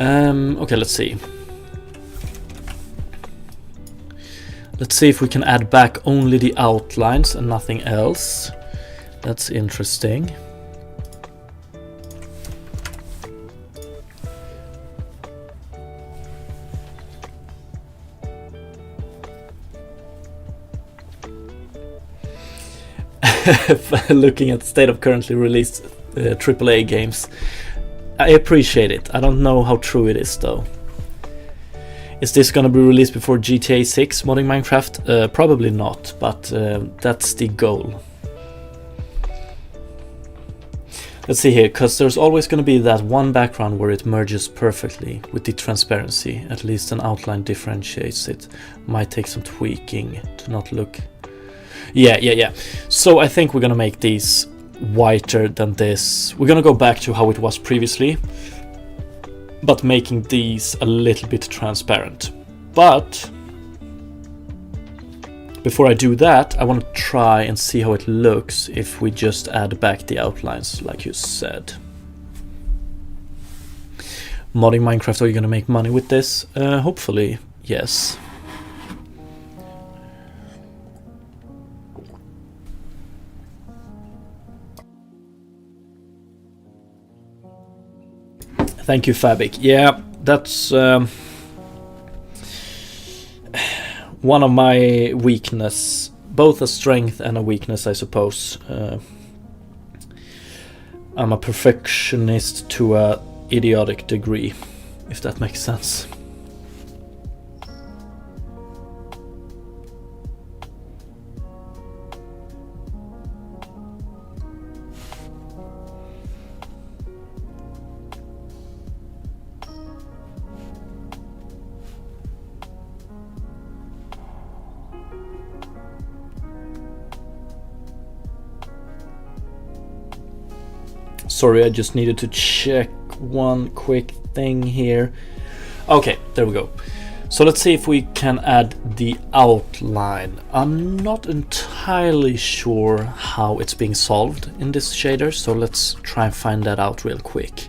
Okay, let's see. Let's see if we can add back only the outlines and nothing else. That's interesting. Looking at the state of currently released AAA games. I appreciate it. I don't know how true it is though. Is this gonna be released before GTA 6 modding Minecraft? Probably not, but that's the goal. Let's see here, because there's always going to be that one background where it merges perfectly with the transparency. At least an outline differentiates it. Might take some tweaking to not look... Yeah. So I think we're going to make these whiter than this. We're going to go back to how it was previously, but making these a little bit transparent. But before I do that, I want to try and see how it looks if we just add back the outlines, like you said. Modding Minecraft, are you going to make money with this? Hopefully, yes. Thank you, Fabic. Yeah, that's... one of my weakness, both a strength and a weakness, I suppose. I'm a perfectionist to a idiotic degree, if that makes sense. Sorry, I just needed to check one quick thing here. Okay, there we go. So let's see if we can add the outline. I'm not entirely sure how it's being solved in this shader, so let's try and find that out real quick.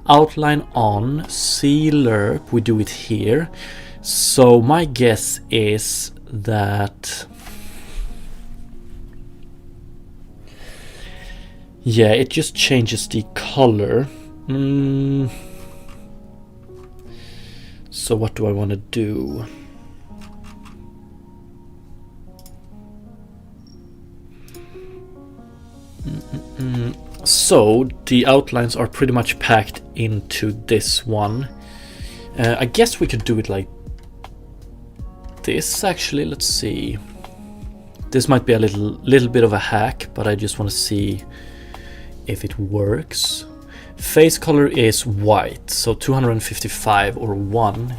Outline on, C-lerp, we do it here. So my guess is that... yeah, it just changes the color. So what do I want to do? So the outlines are pretty much packed into this one. I guess we could do it like this actually. Let's see. This might be a little bit of a hack, but I just want to see if it works. Face color is white, so 255 or 1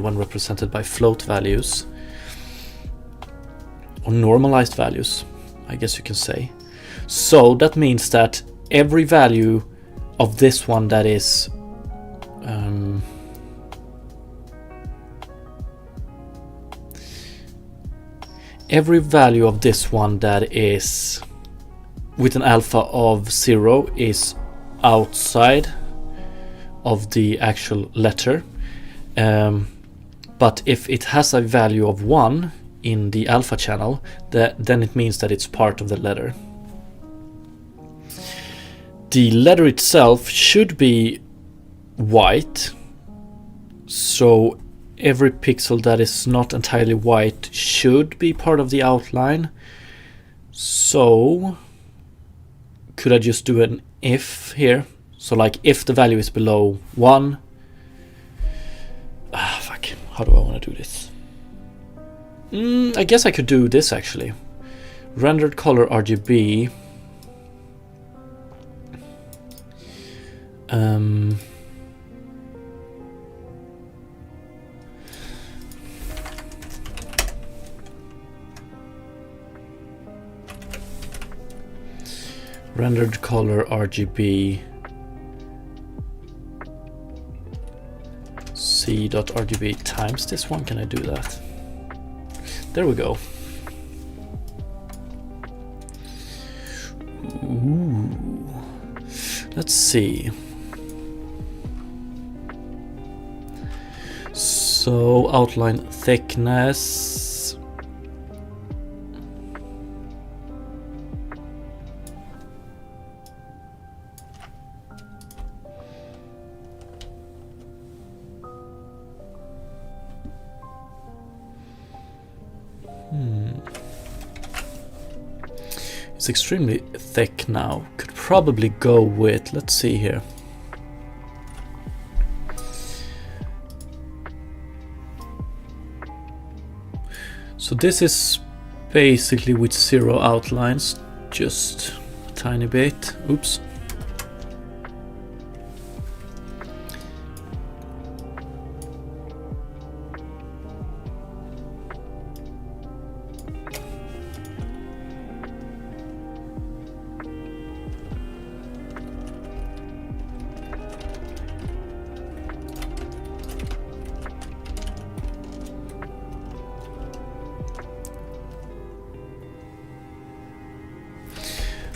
when represented by float values or normalized values, I guess you can say. So that means that every value of this one that is with an alpha of 0 is outside of the actual letter, but if it has a value of 1 in the alpha channel, then it means that it's part of the letter. The letter itself should be white, so every pixel that is not entirely white should be part of the outline. So could I just do an if here? So like if the value is below 1. Fuck, how do I want to do this? I guess I could do this actually. Rendered color RGB. Rendered color RGB c.rgb times this one. Can I do that? There we go. Ooh. Let's see. So outline thickness. It's extremely thick now. Could probably go with, let's see here. So this is basically with 0 outlines, just a tiny bit. Oops.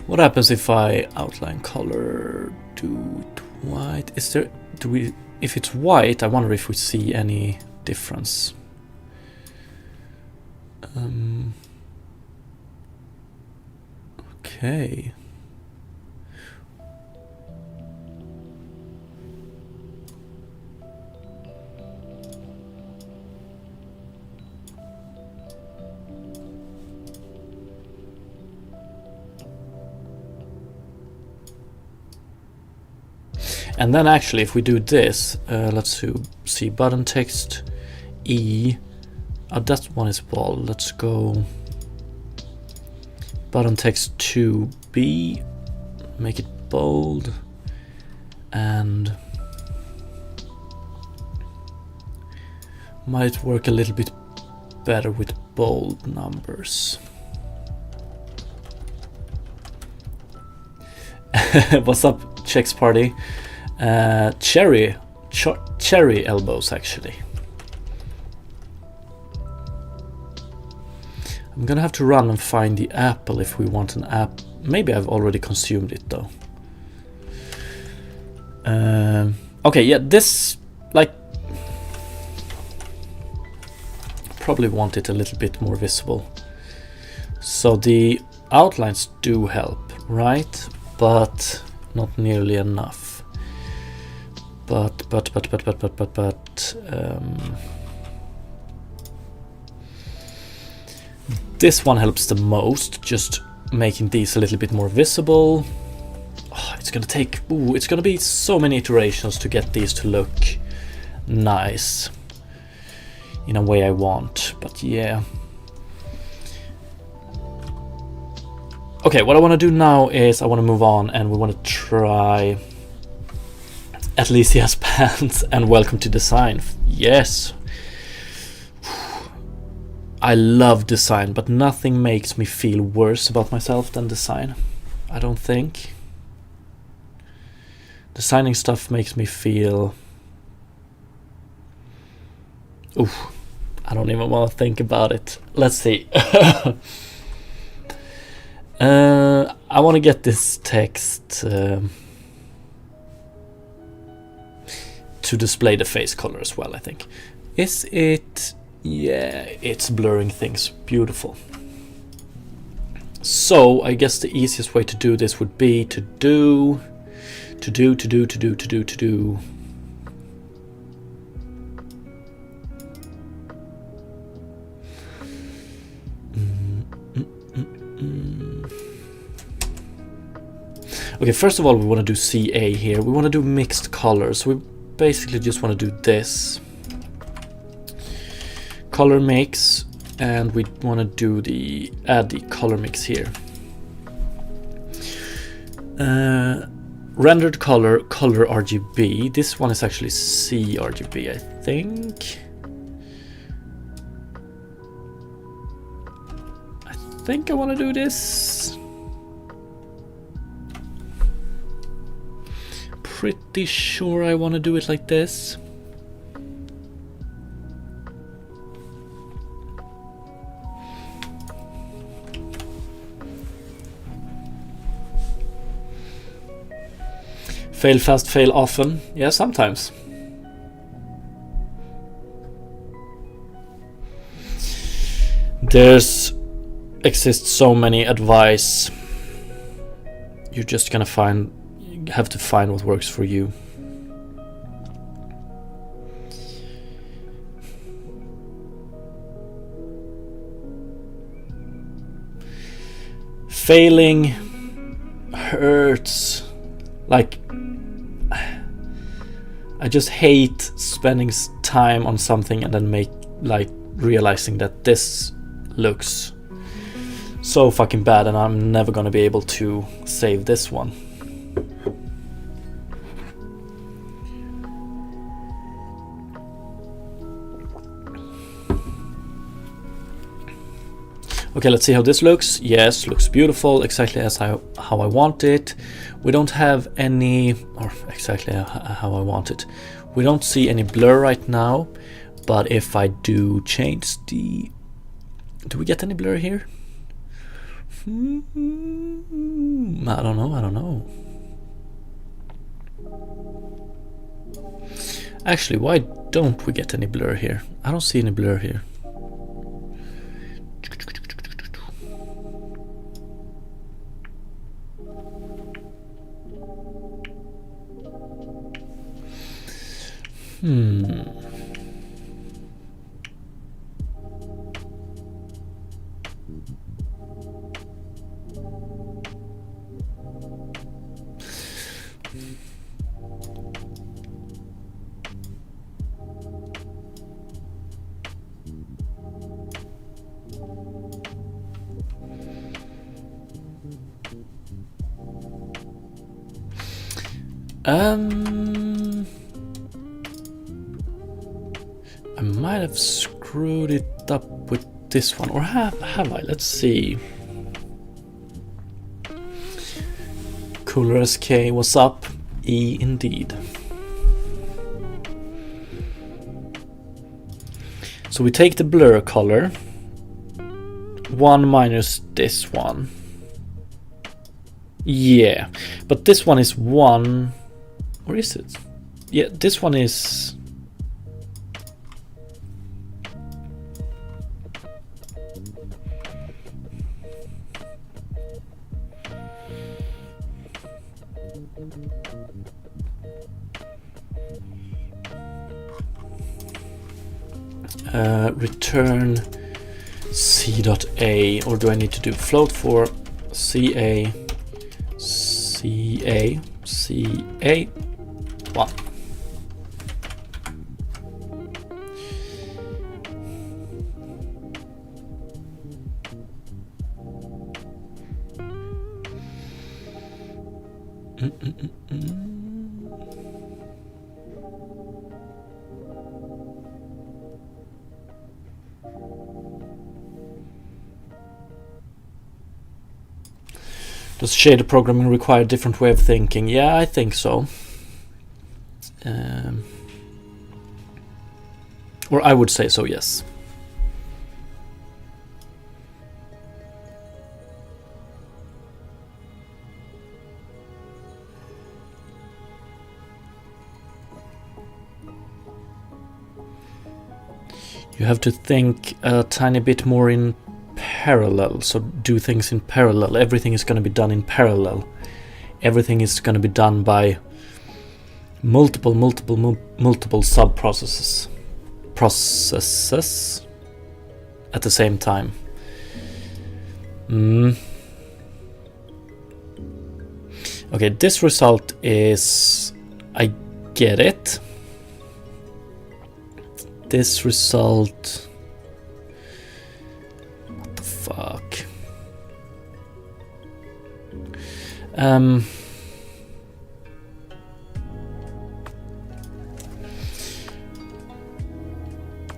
What happens if I outline color, do it white? Is there, if it's white, I wonder if we see any difference. Okay. And then actually if we do this, let's see button text E, that one is bold. Let's go button text 2B, make it bold, and might work a little bit better with bold numbers. What's up, Chex Party? Cherry elbows, actually. I'm gonna have to run and find the apple if we want an app. Maybe I've already consumed it though. Okay, yeah, this, like, probably want it a little bit more visible. So the outlines do help, right? But not nearly enough. But this one helps the most, just making these a little bit more visible. Oh, it's gonna take, it's gonna be so many iterations to get these to look nice in a way I want, but yeah. Okay, what I want to do now is I want to move on, and we want to try At Least He Has Pants and Welcome to Design. Yes. I love design, but nothing makes me feel worse about myself than design. I don't think. Designing stuff makes me feel... Oof. I don't even want to think about it. Let's see. I want to get this text to display the face color as well, I think. Is it... Yeah, it's blurring things. Beautiful. So I guess the easiest way to do this would be to do Okay, first of all, we want to do CA here. We want to do mixed colors. We basically just want to do this. Color mix, and we want to do add the color mix here. Rendered color RGB. This one is actually CRGB, I think. I think I want to do this. Pretty sure I want to do it like this. Fail fast, fail often. Yeah, sometimes. Exists so many advice. You're just gonna have to find what works for you. Failing hurts. Like, I just hate spending time on something and then realizing that this looks so fucking bad, and I'm never gonna be able to save this one. Okay, let's see how this looks. Yes, looks beautiful, exactly as how I want it. We don't have any, or exactly how I want it. We don't see any blur right now, but if I do change the... Do we get any blur here? I don't know. Actually, why don't we get any blur here? I don't see any blur here. I might have screwed it up with this one, or have I? Let's see. Cooler SK, what's up? E indeed. So we take the blur color, 1 minus this one. Yeah, but this one is 1. Or is it? Yeah, this one is... return c.a, or do I need to do float for ca 1? Does shader programming require a different way of thinking? Yeah, I think so. Or I would say so, yes. You have to think a tiny bit more in parallel, so do things in parallel. Everything is going to be done in parallel. Everything is going to be done by multiple sub-processes at the same time. Okay, this result is... I get it. This result... What the fuck?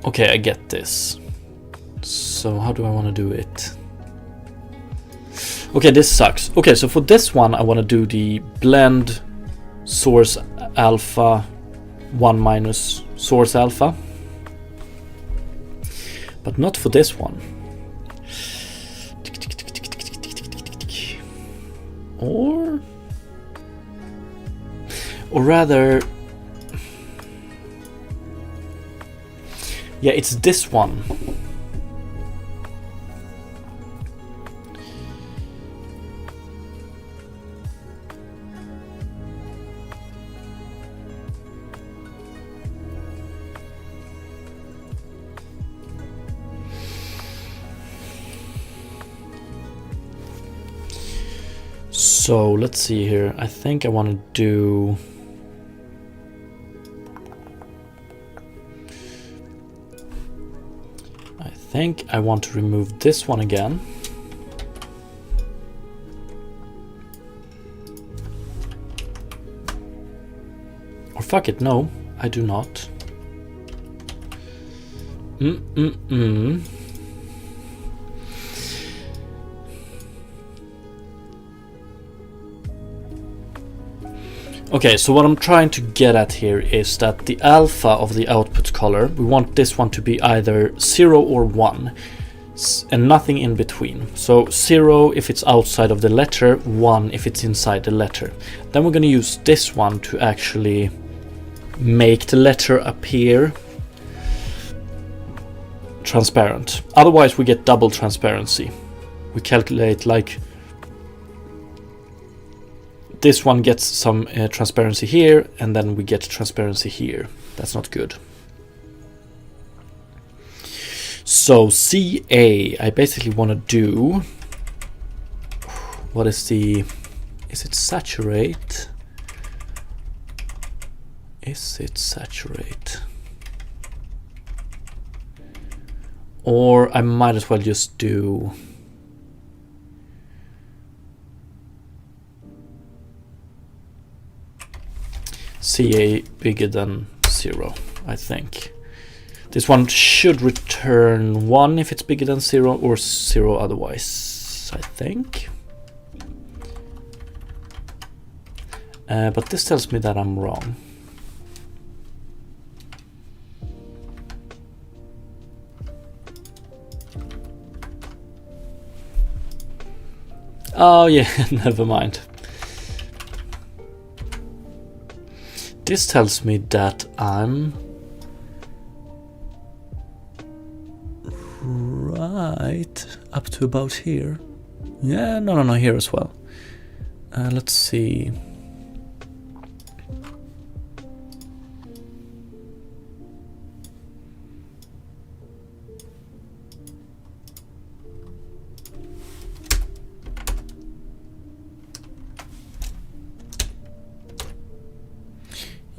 Okay, I get this. So how do I want to do it? Okay, this sucks. Okay, so for this one I want to do the blend source alpha 1 minus source alpha. But not for this one. Or rather... Yeah, it's this one. So let's see here. I think I want to do... I think I want to remove this one again. Or fuck it, no, I do not. Okay, so what I'm trying to get at here is that the alpha of the output color, we want this one to be either 0 or 1, and nothing in between. So 0 if it's outside of the letter, 1 if it's inside the letter. Then we're going to use this one to actually make the letter appear transparent. Otherwise we get double transparency. We calculate like this one gets some transparency here, and then we get transparency here. That's not good. So CA, I basically want to do, what is the, is it saturate? Is it saturate? Or I might as well just do CA bigger than 0, I think. This one should return 1 if it's bigger than 0, or 0 otherwise, I think. But this tells me that I'm wrong. Oh yeah, never mind. This tells me that I'm right up to about here. Yeah, no, here as well. Let's see.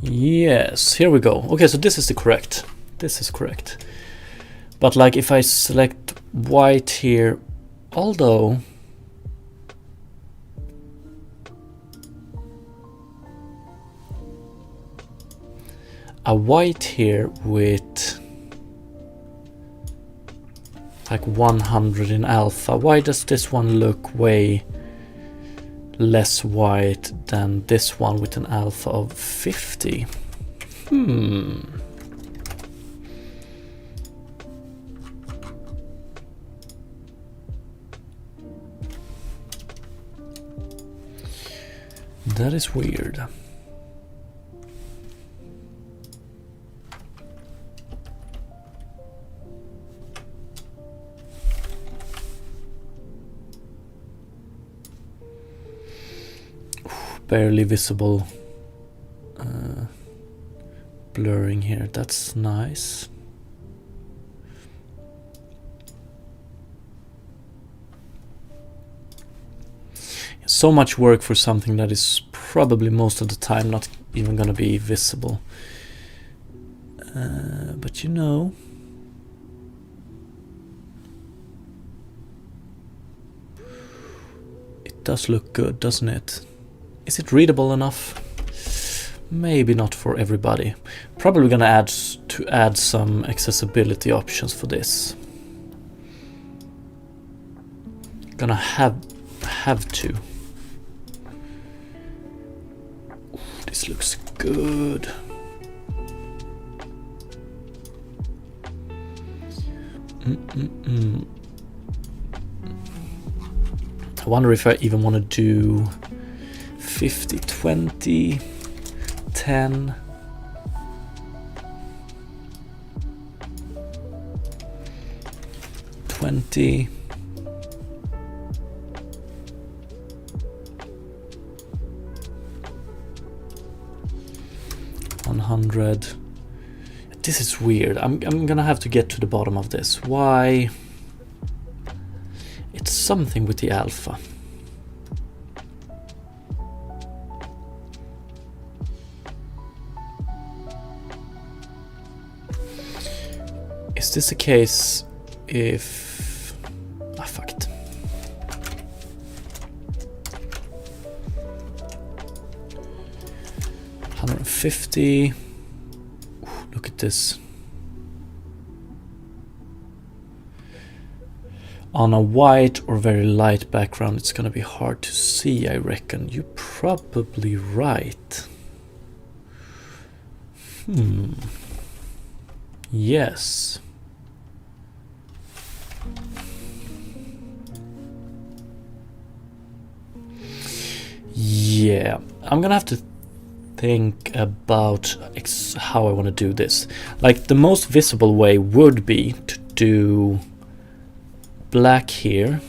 Yes, here we go. Okay, so this is the correct. This is correct. But like if I select white here, although a white here with like 100 in alpha, why does this one look way less white than this one with an alpha of 50? That is weird. Barely visible blurring here. That's nice. So much work for something that is probably most of the time not even gonna be visible. But you know, it does look good, doesn't it? Is it readable enough? Maybe not for everybody. Probably gonna add some accessibility options for this. Gonna have to. Ooh, this looks good. I wonder if I even want to do 50, 20, 10. $20. $100. This is weird. I'm gonna have to get to the bottom of this. Why? It's something with the alpha. Is this a case if... fuck it. $150. Look at this. On a white or very light background, it's gonna be hard to see, I reckon. You're probably right. Yes. Yeah, I'm gonna have to think about how I want to do this. Like, the most visible way would be to do black here,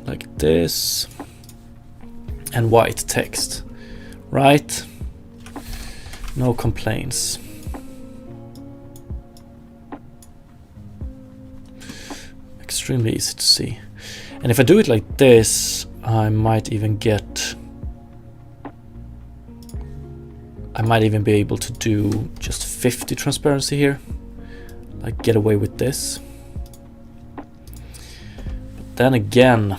like this, and white text, right? No complaints. Extremely easy to see. And if I do it like this, I might even be able to do just 50 transparency here. Like, get away with this. But then again,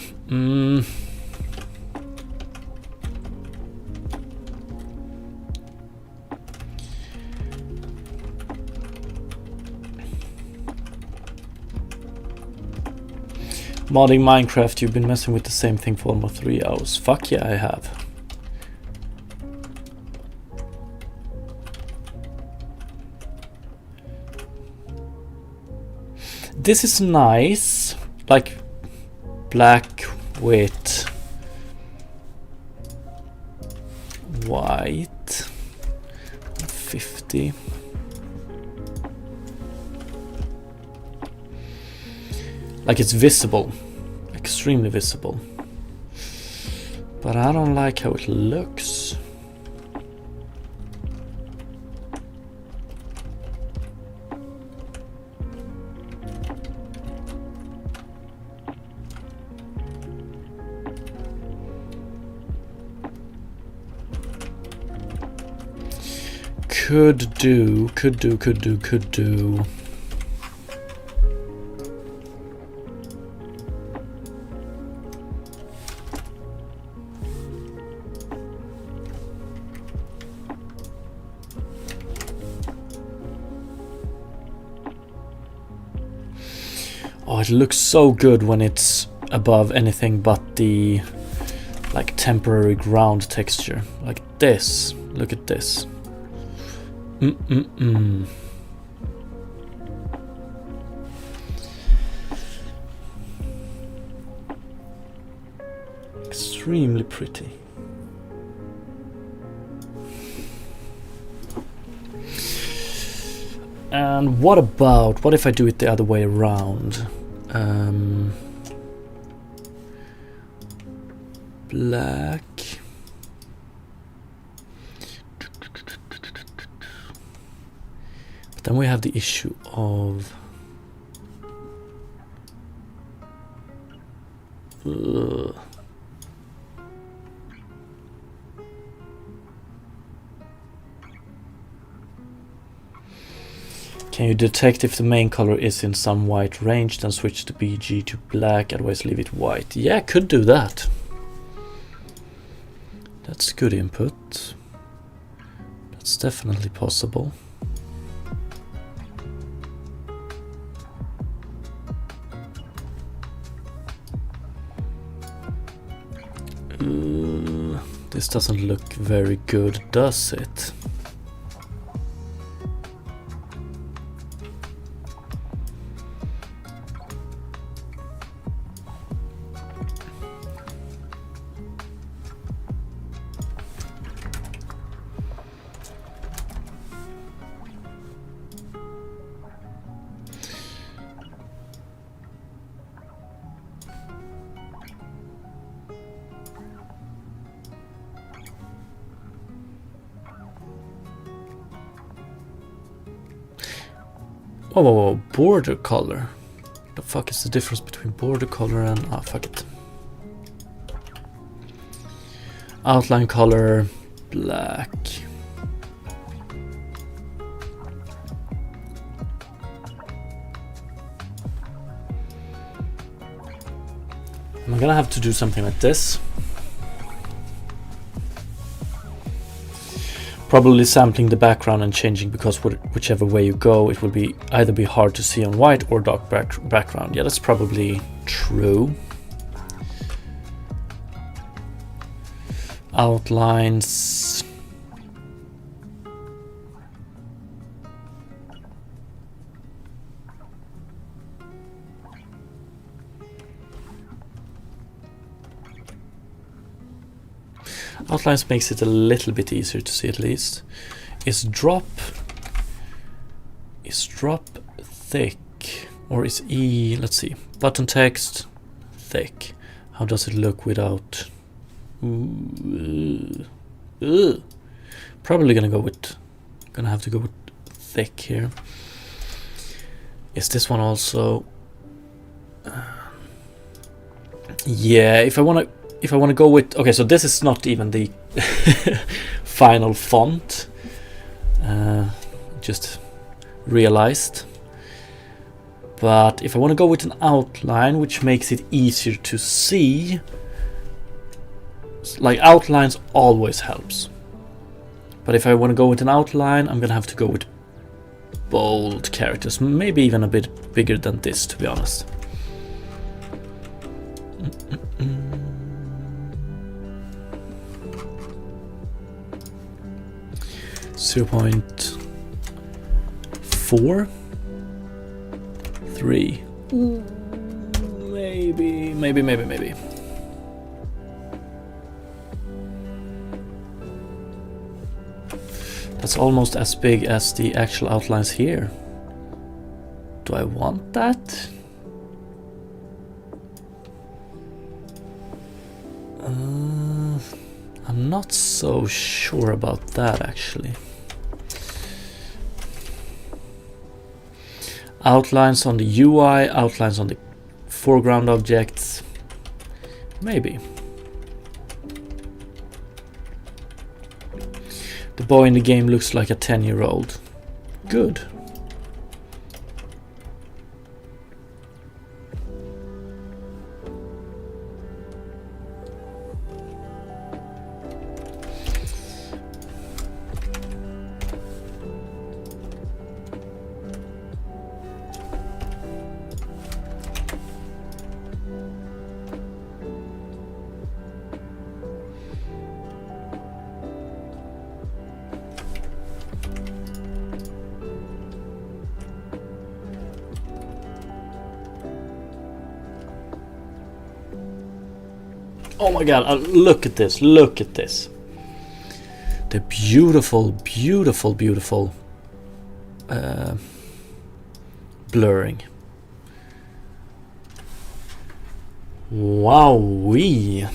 modding Minecraft, you've been messing with the same thing for almost 3 hours. Fuck yeah, I have. This is nice, like black with white, 50. Like, it's visible, extremely visible. But I don't like how it looks. Could do. Oh, it looks so good when it's above anything but the like temporary ground texture. Like this. Look at this. Extremely pretty. And what if I do it the other way around? Black. But then we have the issue of can you detect if the main color is in some white range, then switch the BG to black, otherwise leave it white? Yeah, could do that. That's good input. That's definitely possible. This doesn't look very good, does it? Whoa, border color. The fuck is the difference between border color and... fuck it. Outline color, black. I'm gonna have to do something like this. Probably sampling the background and changing, because whichever way you go, it will be either be hard to see on white or dark background. Yeah, that's probably true. Outlines. Outlines makes it a little bit easier to see at least. Is drop thick, or is E, let's see, button text thick. How does it look without? Probably gonna have to go with thick here. Is this one also? Yeah, if I want to go with, okay, so this is not even the final font. Just realized. But if I want to go with an outline, which makes it easier to see, like outlines always helps. But if I want to go with an outline, I'm gonna have to go with bold characters, maybe even a bit bigger than this, to be honest. 0.4, 3, maybe. That's almost as big as the actual outlines here. Do I want that? I'm not so sure about that actually. Outlines on the UI, outlines on the foreground objects. Maybe. The boy in the game looks like a 10-year-old. Good. Oh my god, look at this, look at this. The beautiful blurring. Wowee.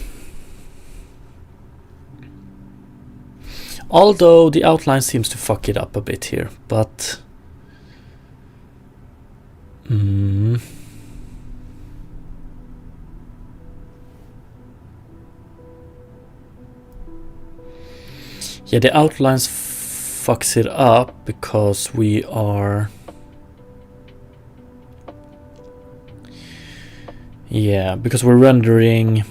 Although the outline seems to fuck it up a bit here, but yeah, the outlines fucks it up because we are... Yeah, because we're rendering...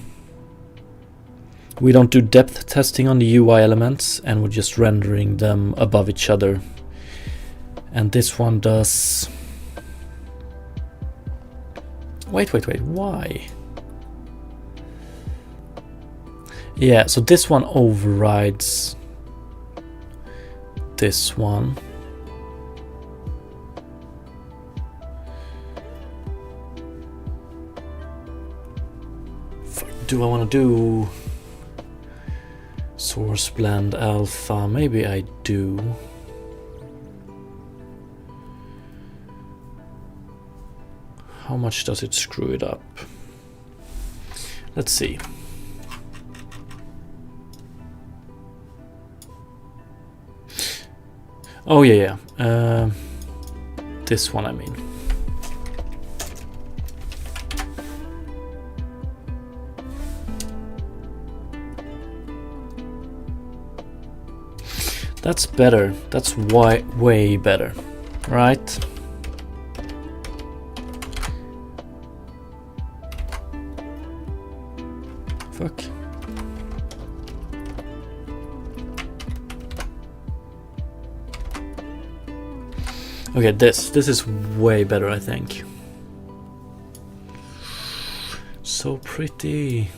We don't do depth testing on the UI elements, and we're just rendering them above each other. And this one does... Wait, why? Yeah, so this one overrides this one. Do I want to do source blend alpha? Maybe I do. How much does it screw it up? Let's see. Oh yeah. This one, I mean. That's better. That's way better, right? Fuck. Okay, this is way better, I think. So pretty.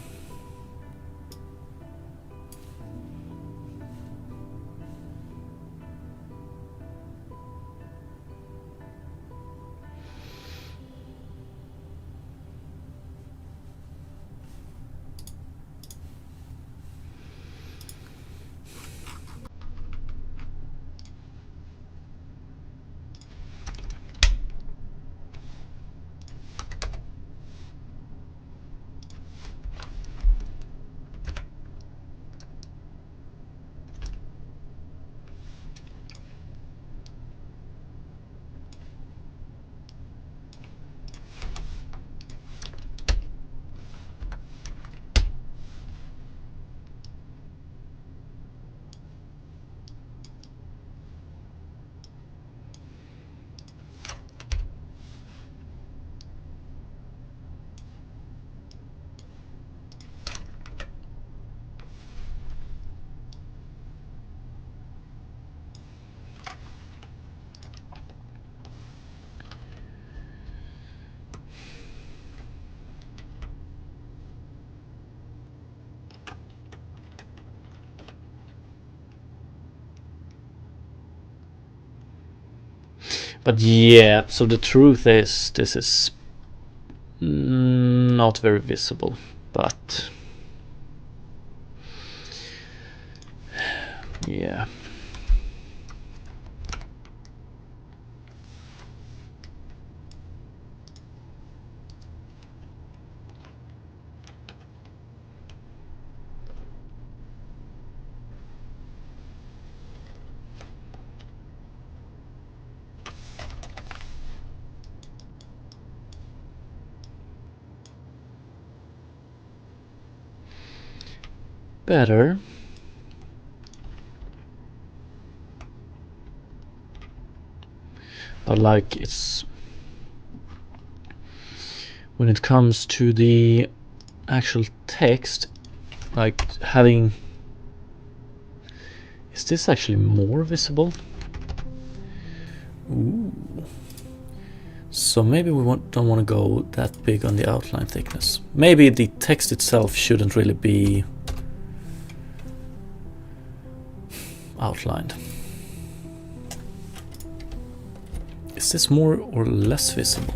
But yeah, so the truth is this is not very visible, but yeah. Better. But like, it's when it comes to the actual text, like having, is this actually more visible? Ooh. So maybe we don't want to go that big on the outline thickness. Maybe the text itself shouldn't really be outlined. Is this more or less visible?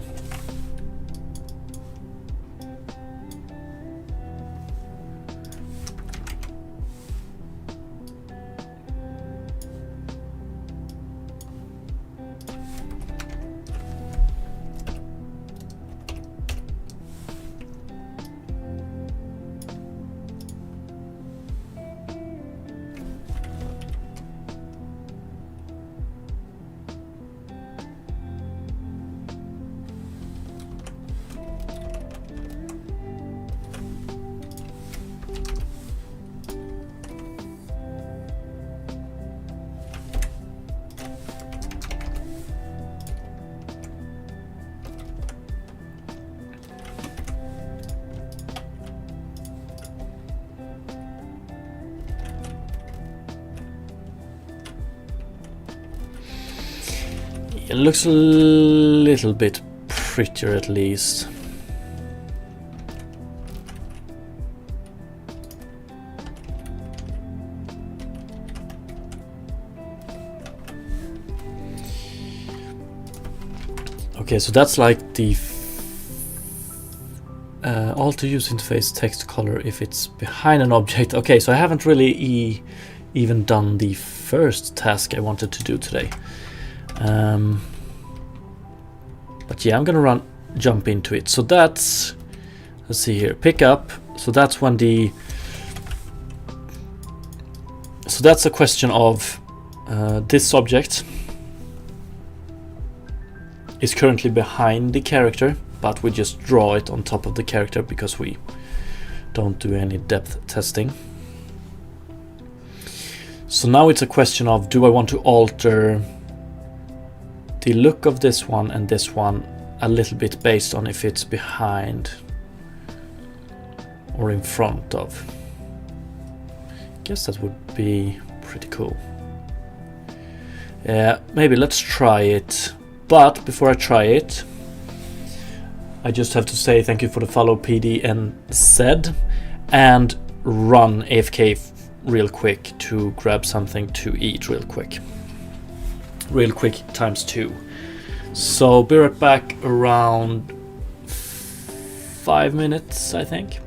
It looks a little bit prettier at least. Okay, so that's like the alter use interface text color if it's behind an object. Okay, so I haven't really even done the first task I wanted to do today. But yeah, I'm gonna jump into it. So that's, let's see here, pick up. So that's when so that's a question of this object is currently behind the character, but we just draw it on top of the character because we don't do any depth testing. So now it's a question of, do I want to alter the look of this one and this one a little bit based on if it's behind or in front of. Guess that would be pretty cool. Maybe let's try it. But before I try it, I just have to say thank you for the follow, PD and Zed, and run AFK real quick to grab something to eat real quick. Real quick ×2. So be right back around 5 minutes, I think.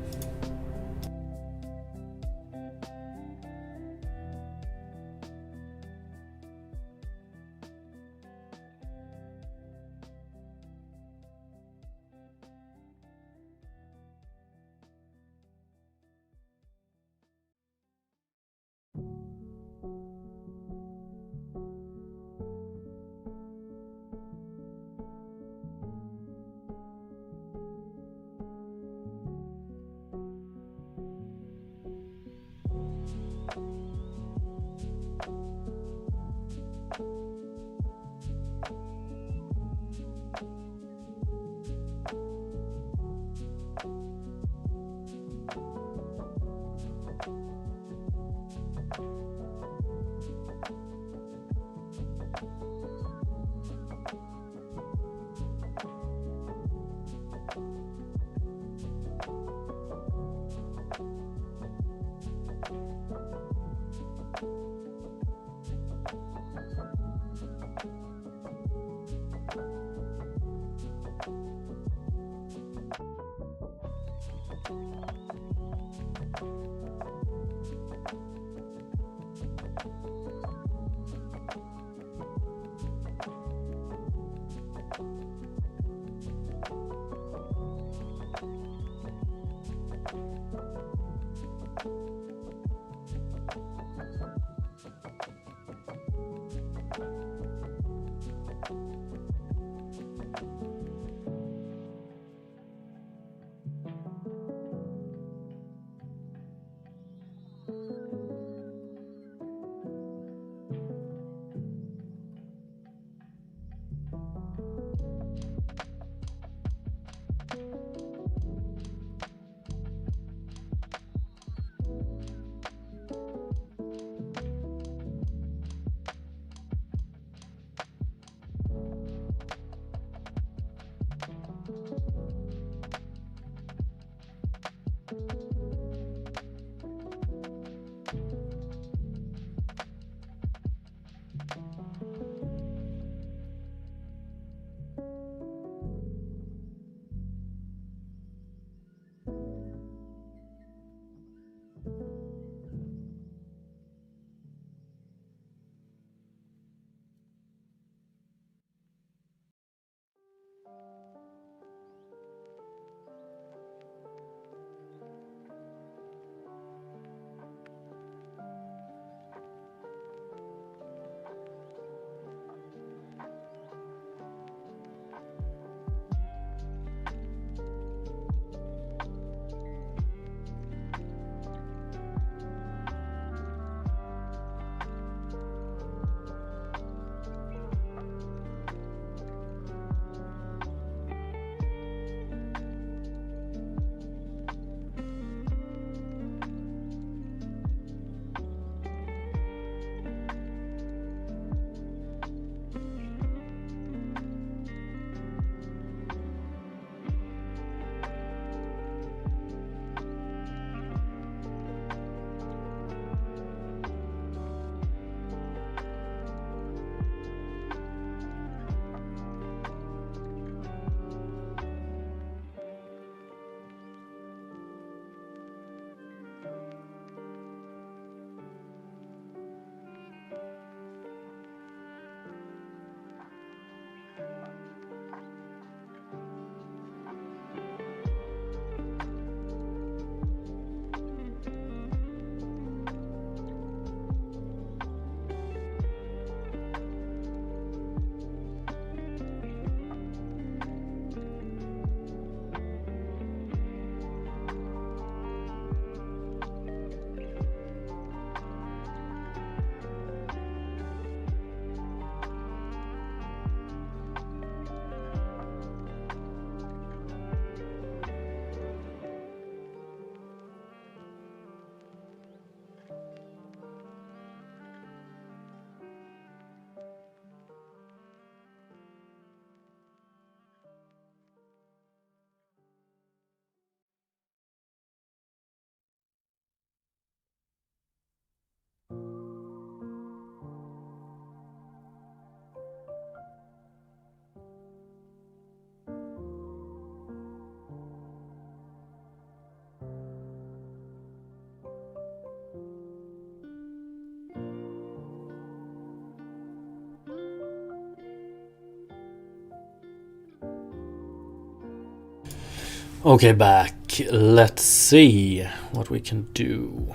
Okay, back. Let's see what we can do.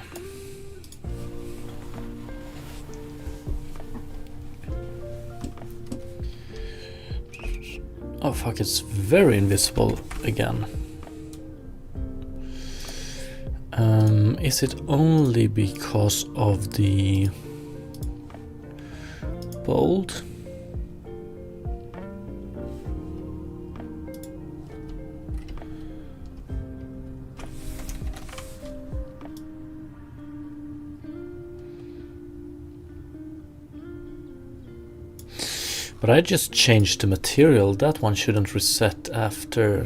Oh fuck, it's very invisible again. Is it only because of the bold? But I just changed the material. That one shouldn't reset after.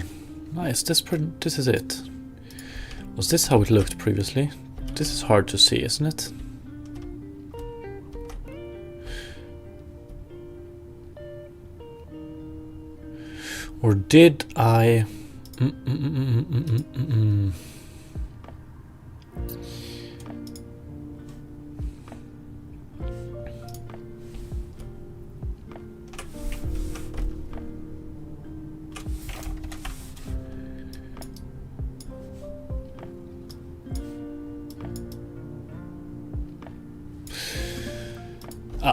Nice, this is it. Was this how it looked previously? This is hard to see, isn't it? Or did I...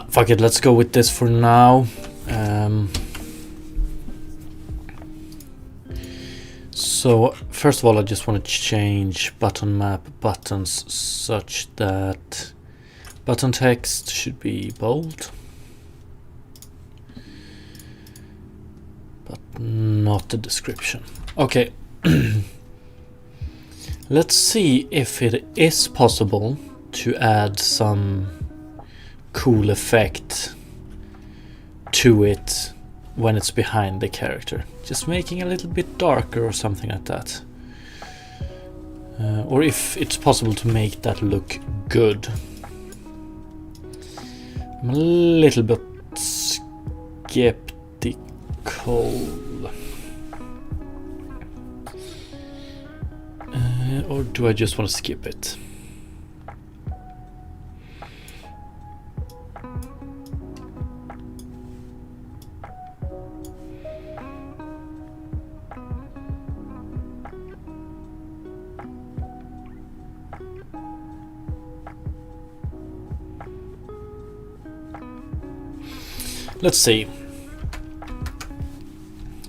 fuck it, let's go with this for now. So first of all, I just want to change button map buttons such that button text should be bold, but not the description. Okay. Let's see if it is possible to add some cool effect to it when it's behind the character, just making it a little bit darker or something like that, or if it's possible to make that look good. I'm a little bit skeptical, or do I just want to skip it? Let's see.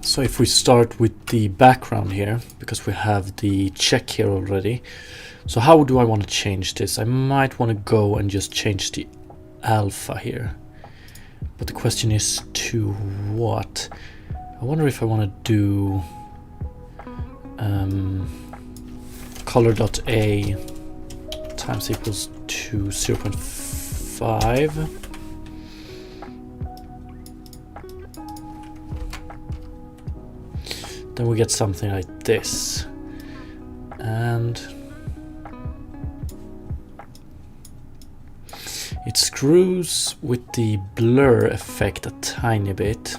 So if we start with the background here, because we have the check here already. So how do I want to change this? I might want to go and just change the alpha here. But the question is to what? I wonder if I want to do color.a times equals to 0.5. Then we get something like this, and it screws with the blur effect a tiny bit.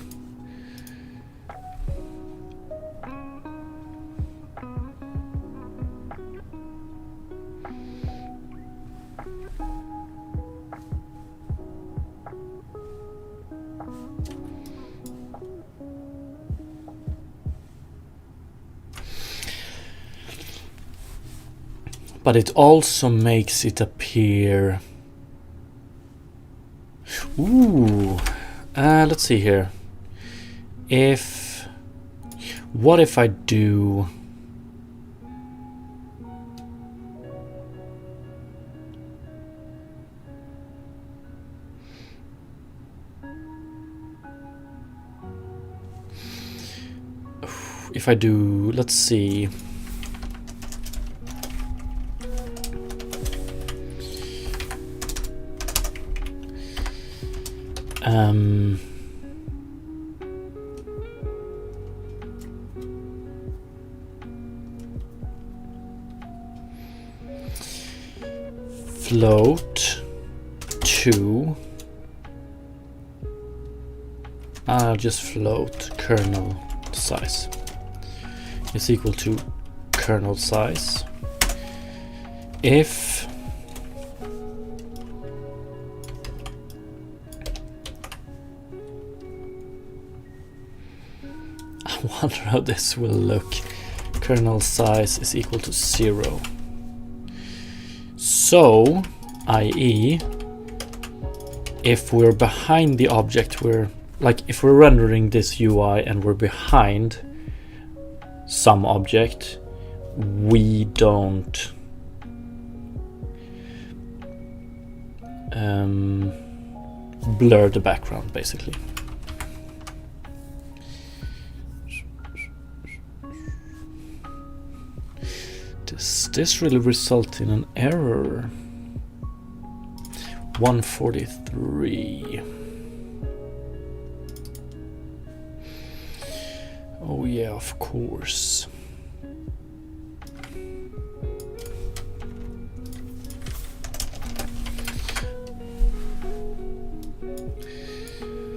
But it also makes it appear... Ooh, let's see here. What if I do... If I do, let's see... float to... I'll just float kernel size is equal to kernel size if I wonder how this will look kernel size is equal to 0. So, i.e., if we're behind the object, if we're rendering this UI and we're behind some object, we don't blur the background, basically. Does this really result in an error? 143. Oh yeah, of course.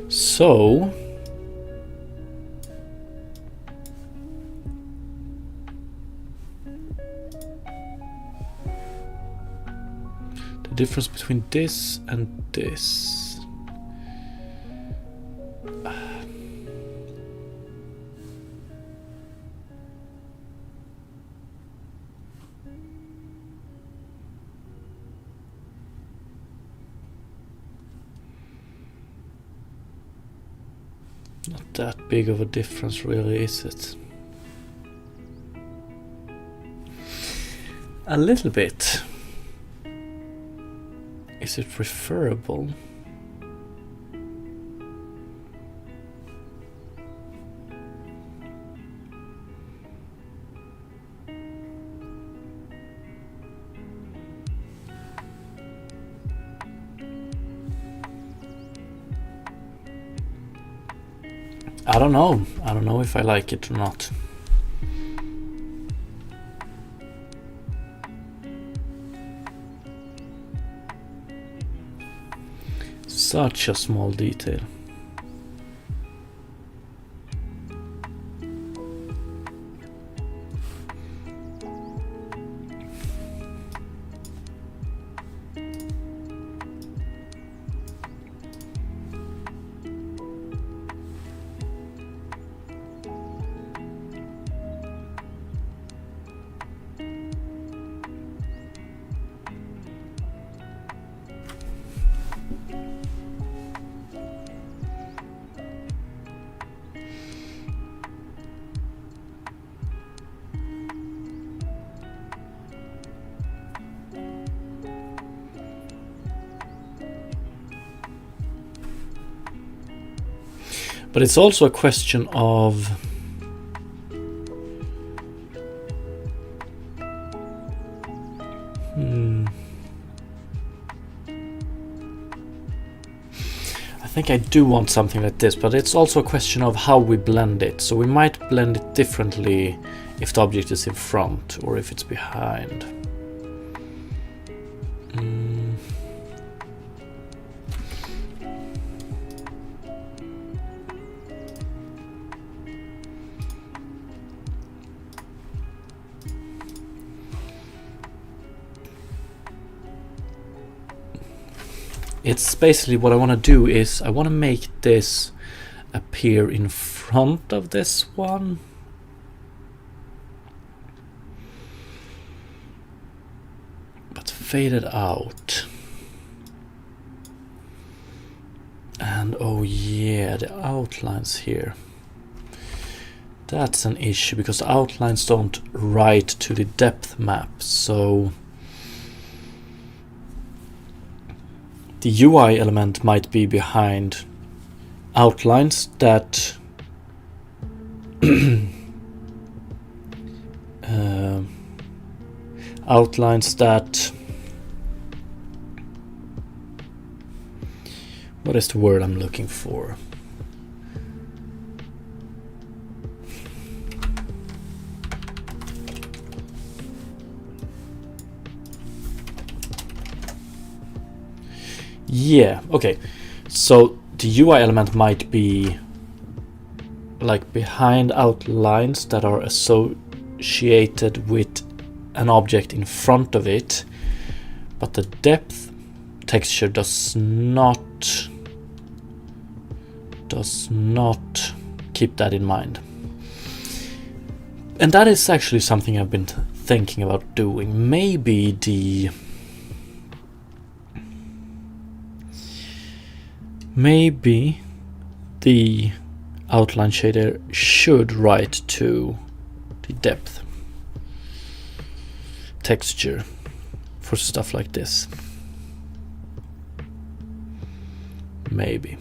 So the difference between this and this. Not that big of a difference, really, is it? A little bit. Is it preferable? I don't know. I don't know if I like it or not. Such a small detail. But it's also a question of I think I do want something like this, but it's also a question of how we blend it. So we might blend it differently if the object is in front or if it's behind. It's basically what I want to do is I want to make this appear in front of this one. But fade it out. And oh yeah, the outlines here. That's an issue because the outlines don't write to the depth map, so the UI element might be behind outlines that what is the word I'm looking for? Yeah, okay. So the UI element might be like behind outlines that are associated with an object in front of it, but the depth texture does not keep that in mind. And that is actually something I've been thinking about doing. Maybe the outline shader should write to the depth texture for stuff like this. Maybe.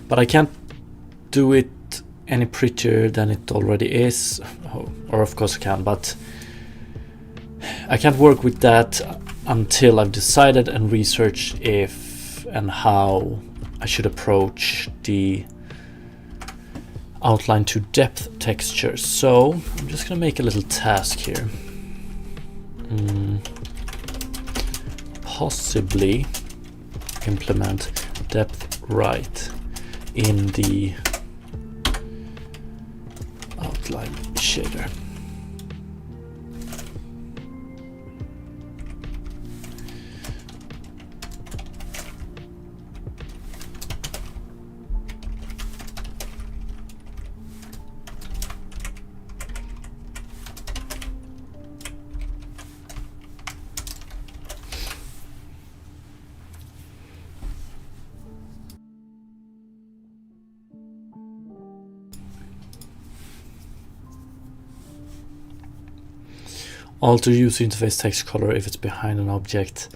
But I can't do it any prettier than it already is. Or of course I can, but I can't work with that until I've decided and researched if and how I should approach the outline to depth texture. So I'm just gonna make a little task here. Possibly implement depth right in the outline shader. Alter user interface text color if it's behind an object.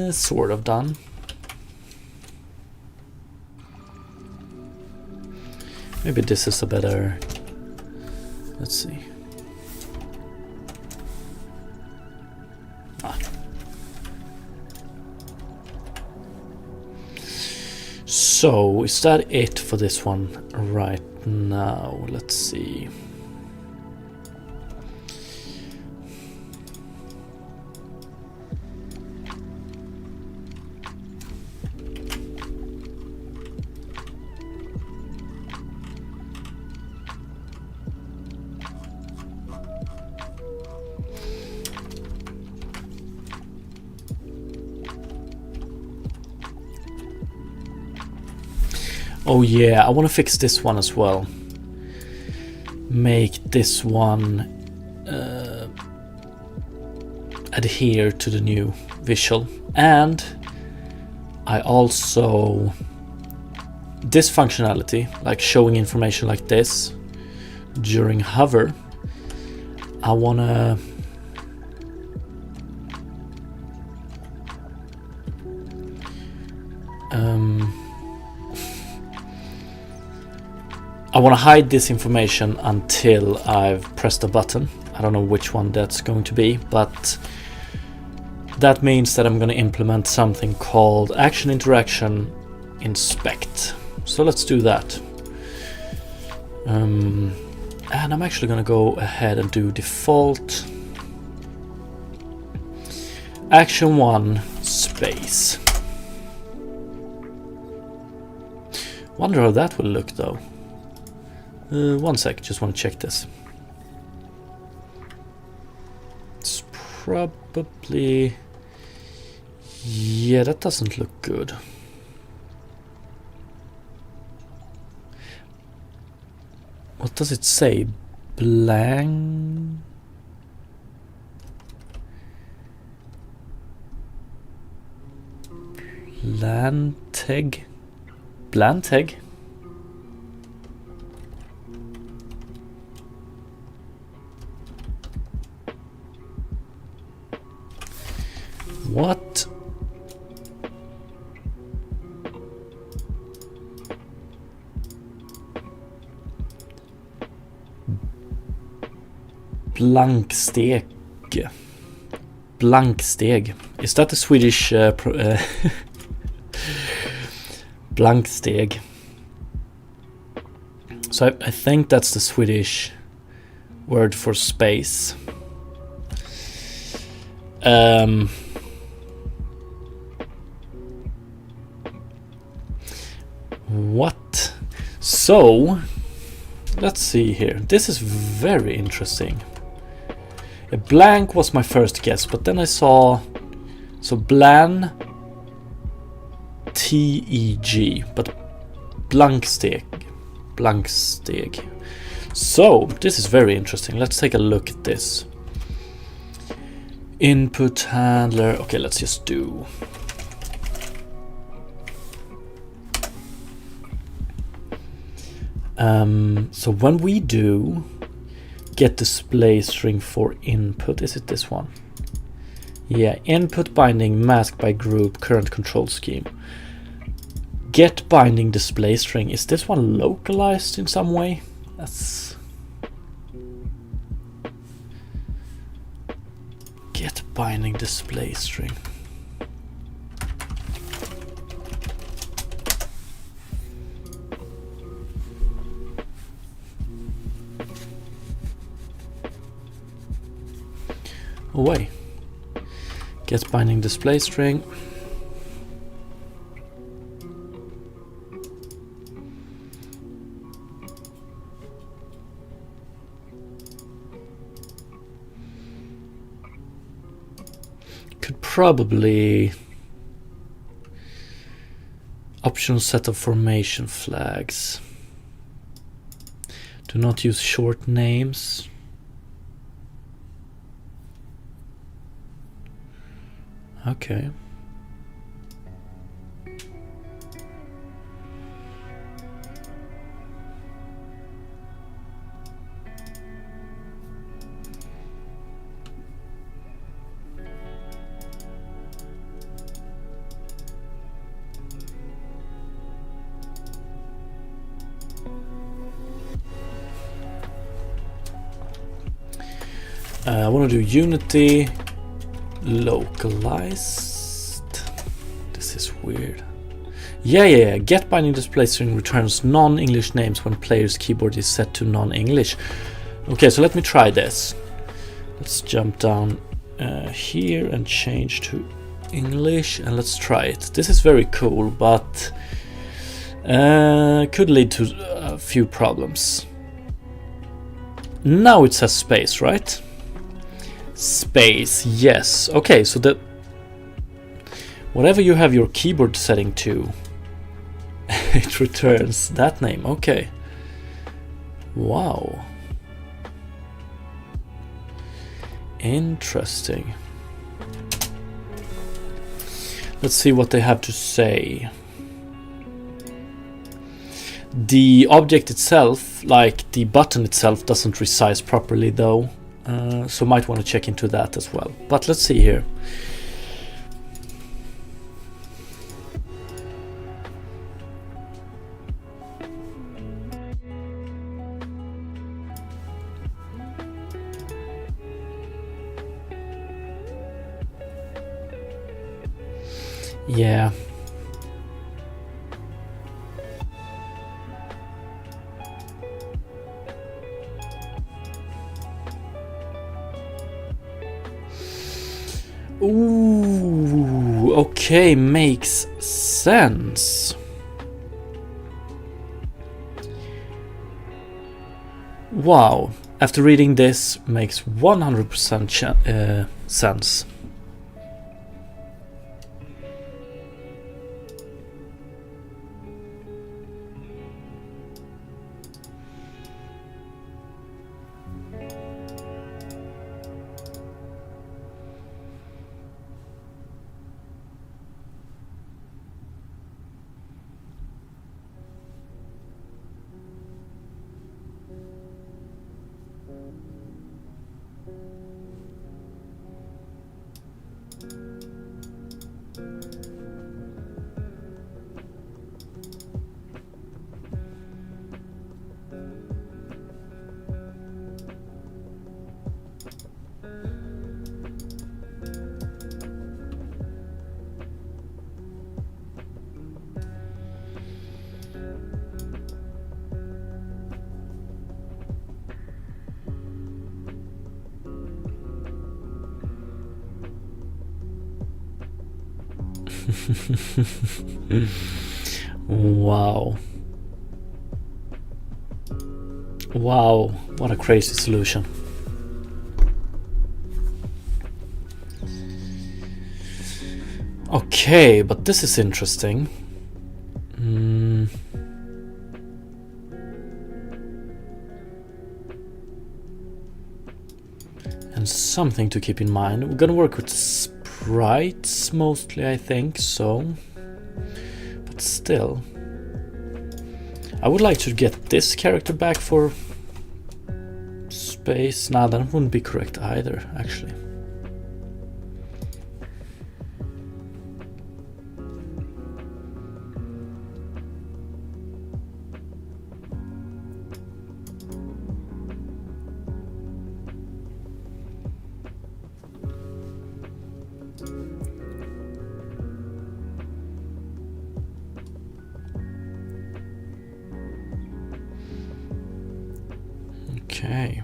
Sort of done. Maybe this is a better... Let's see. So, is that it for this one right now? Let's see. Oh yeah, I want to fix this one as well. Make this one adhere to the new visual. And I also... This functionality, like showing information like this during hover, I want to... I want to hide this information until I've pressed a button. I don't know which one that's going to be, but that means that I'm going to implement something called action interaction inspect. So let's do that. And I'm actually going to go ahead and do default action 1 space. Wonder how that will look though. One sec, just want to check this. It's probably... Yeah, that doesn't look good. What does it say? Blank... Blanteg? Blanteg? What? Blanksteg. Blanksteg. Is that the Swedish Blanksteg? So I think that's the Swedish word for space. What? So, let's see here. This is very interesting. A blank was my first guess, but then I saw... So blan TEG, but blanksteg. Blanksteg. So, this is very interesting. Let's take a look at this. Input handler. Okay, let's just do... so when we do get display string for input, is it this one? Yeah, input binding mask by group current control scheme. Get binding display string, is this one localized in some way? That's... Get binding display string. Away. Get binding display string. Could probably optional set of formation flags. Do not use short names. Okay. I want to do Unity localized. This is weird. Yeah. Get binding display string returns non-English names when player's keyboard is set to non-English. Okay, so let me try this. Let's jump down here and change to English, and let's try it. This is very cool, but could lead to a few problems. Now it says space, right? Space, yes. Okay, so the whatever you have your keyboard setting to, it returns that name. Okay. Wow. Interesting. Let's see what they have to say. The object itself, like the button itself, doesn't resize properly though. So might want to check into that as well. But let's see here. Yeah. Ooh, okay, makes sense. Wow, after reading this, makes 100% sense. Wow. Wow, what a crazy solution. Okay, but this is interesting. And something to keep in mind. We're gonna work with sprites mostly, I think, so. But still. I would like to get this character back for space. Nah, that wouldn't be correct either, actually. Okay.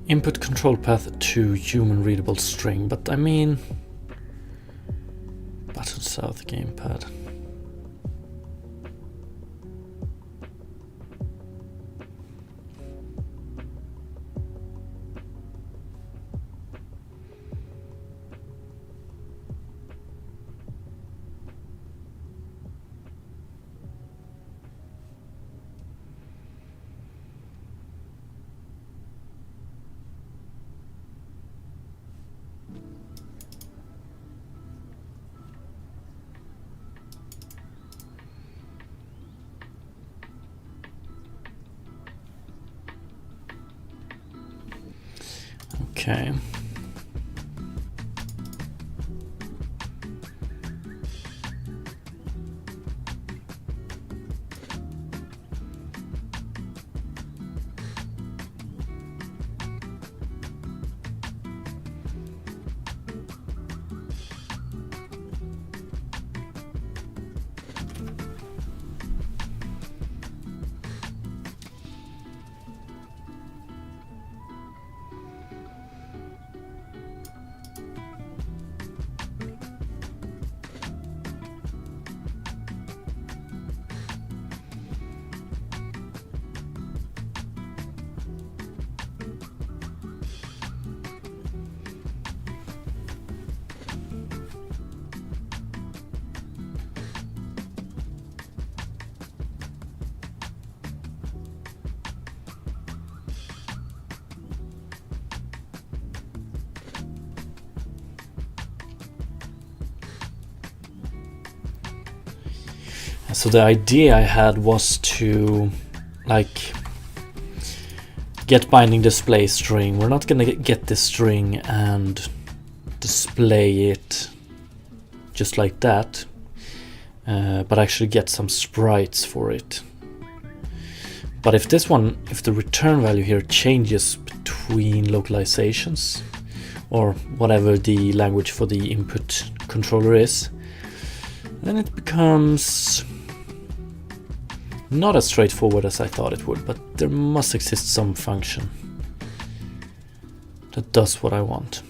Input control path to human readable string, but I mean button south gamepad. Okay. So the idea I had was to like get binding display string. We're not gonna get this string and display it just like that, but actually get some sprites for it. But if this one, if the return value here changes between localizations or whatever the language for the input controller is, then it becomes not as straightforward as I thought it would, but there must exist some function that does what I want.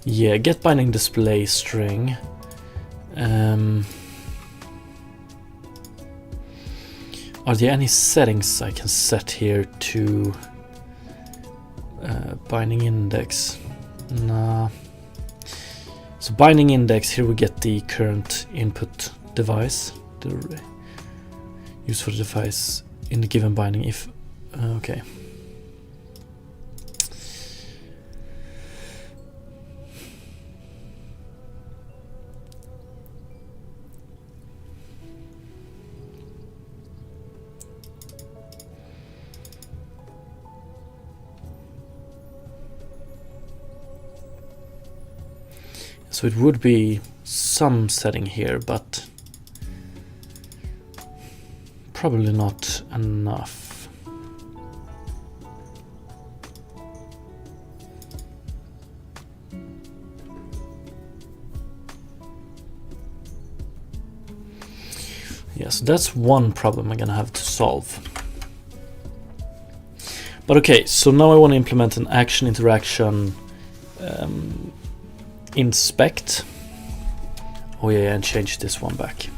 Yeah, get binding display string. Are there any settings I can set here to binding index? Nah. So binding index, here we get the current input device, the use for the device in the given binding if okay. So it would be some setting here, but probably not enough. Yeah, so that's one problem I'm gonna have to solve. But okay, so now I want to implement an action interaction inspect. Oh yeah, and change this one back.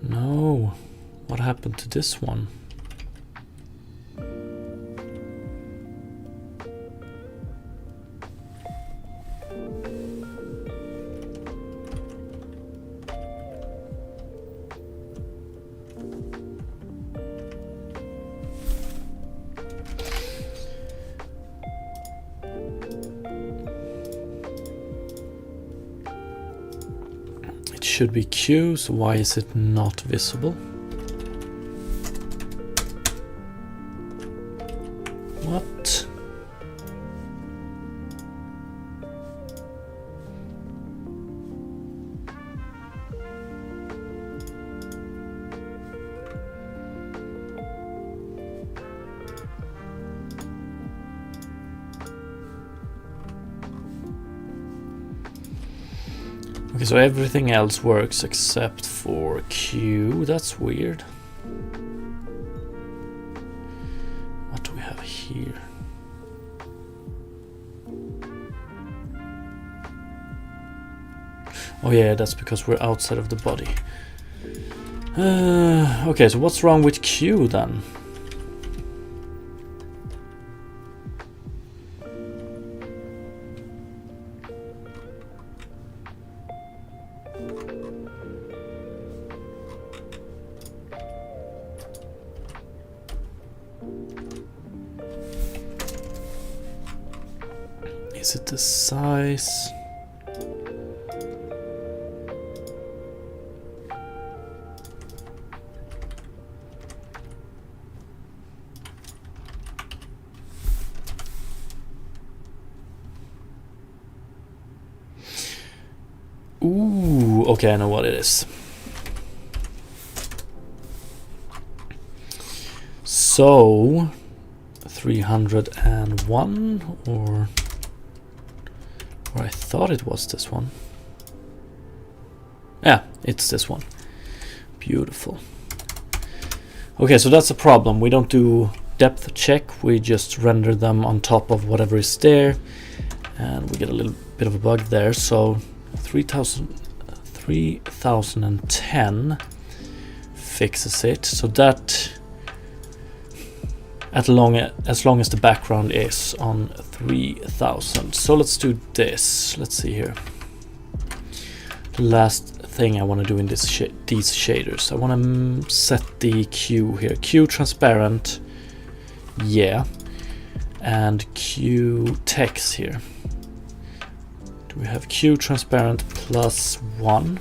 No, what happened to this one? Should be Q, so why is it not visible? What? Okay, so everything else works except for Q. That's weird. What do we have here? Oh yeah, that's because we're outside of the body. Okay, so what's wrong with Q then? Is it the size? Ooh, okay, I know what it is. So 301 or I thought it was this one. Yeah, it's this one. Beautiful. Okay, so that's a problem. We don't do depth check, we just render them on top of whatever is there, and we get a little bit of a bug there. So 3010 fixes it, so that as long as the background is on 3000. So let's do this. Let's see here. The last thing I want to do in this these shaders, I want to set the Q here. Q transparent, yeah. and Q text here. Do we have Q transparent +1?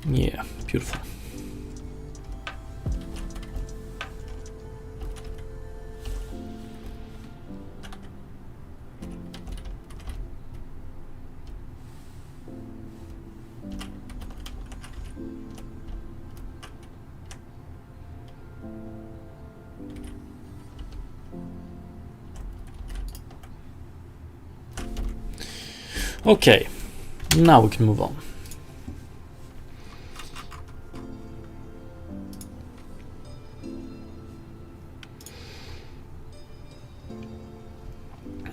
Yeah, beautiful. Okay, now we can move on.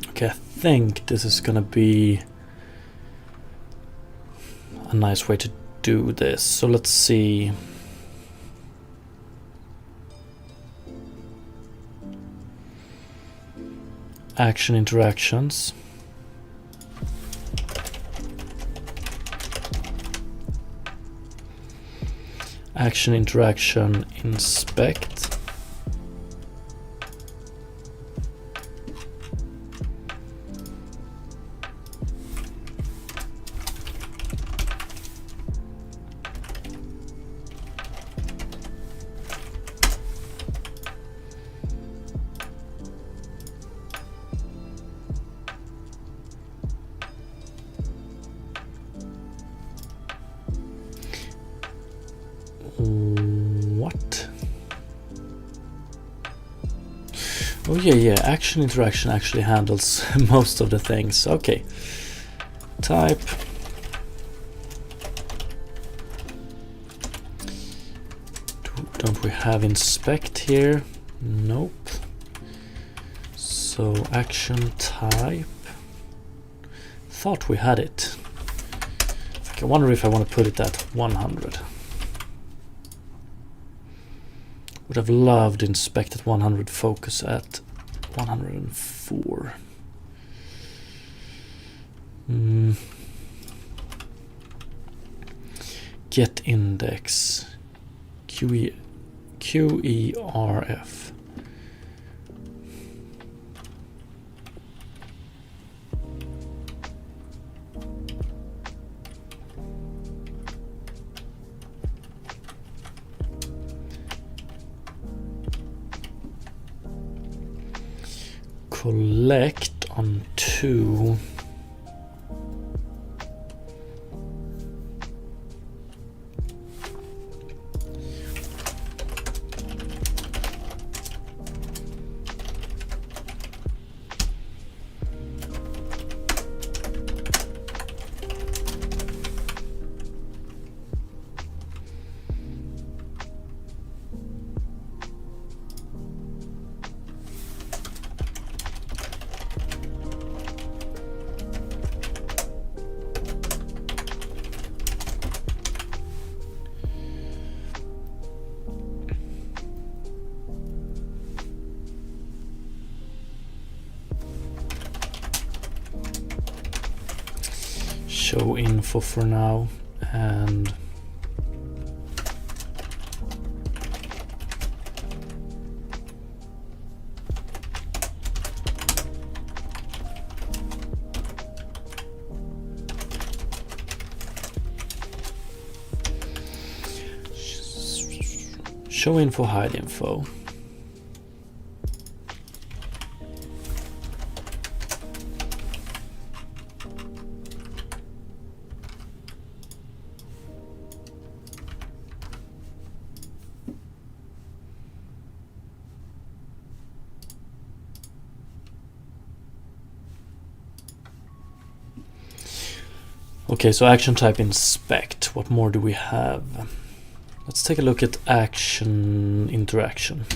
Okay, I think this is gonna be a nice way to do this. So let's see. Action interactions. Action interaction inspect. What? Oh yeah, action interaction actually handles most of the things. Okay. Type. Don't we have inspect here? Nope. So action type. Thought we had it. I wonder if I want to put it at 100. Would have loved inspect at 100, focus at 104. Get index QERF. Collect on 2. Show info for now, and show info, hide info. Okay, so action type inspect. What more do we have? Let's take a look at action interaction.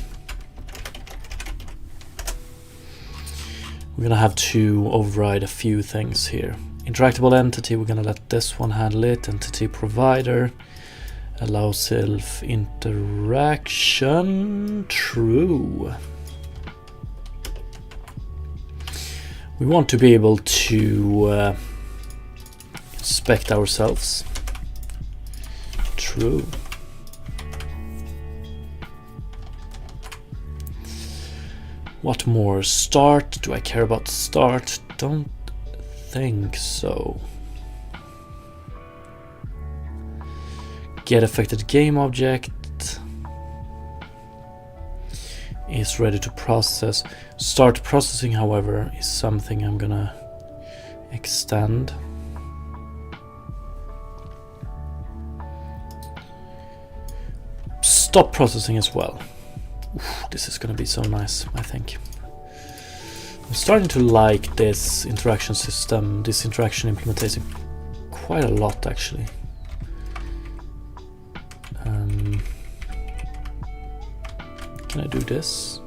We're gonna have to override a few things here. Interactable entity, we're gonna let this one handle it. Entity provider, allow self interaction, true. We want to be able to inspect ourselves. true. What more? Start. Do I care about start? Don't think so. Get affected game object is ready to process. Start processing, however, is something I'm gonna extend. Stop processing as well. Oof, this is gonna be so nice, I think. I'm starting to like this interaction system, this interaction implementation quite a lot actually. Can I do this?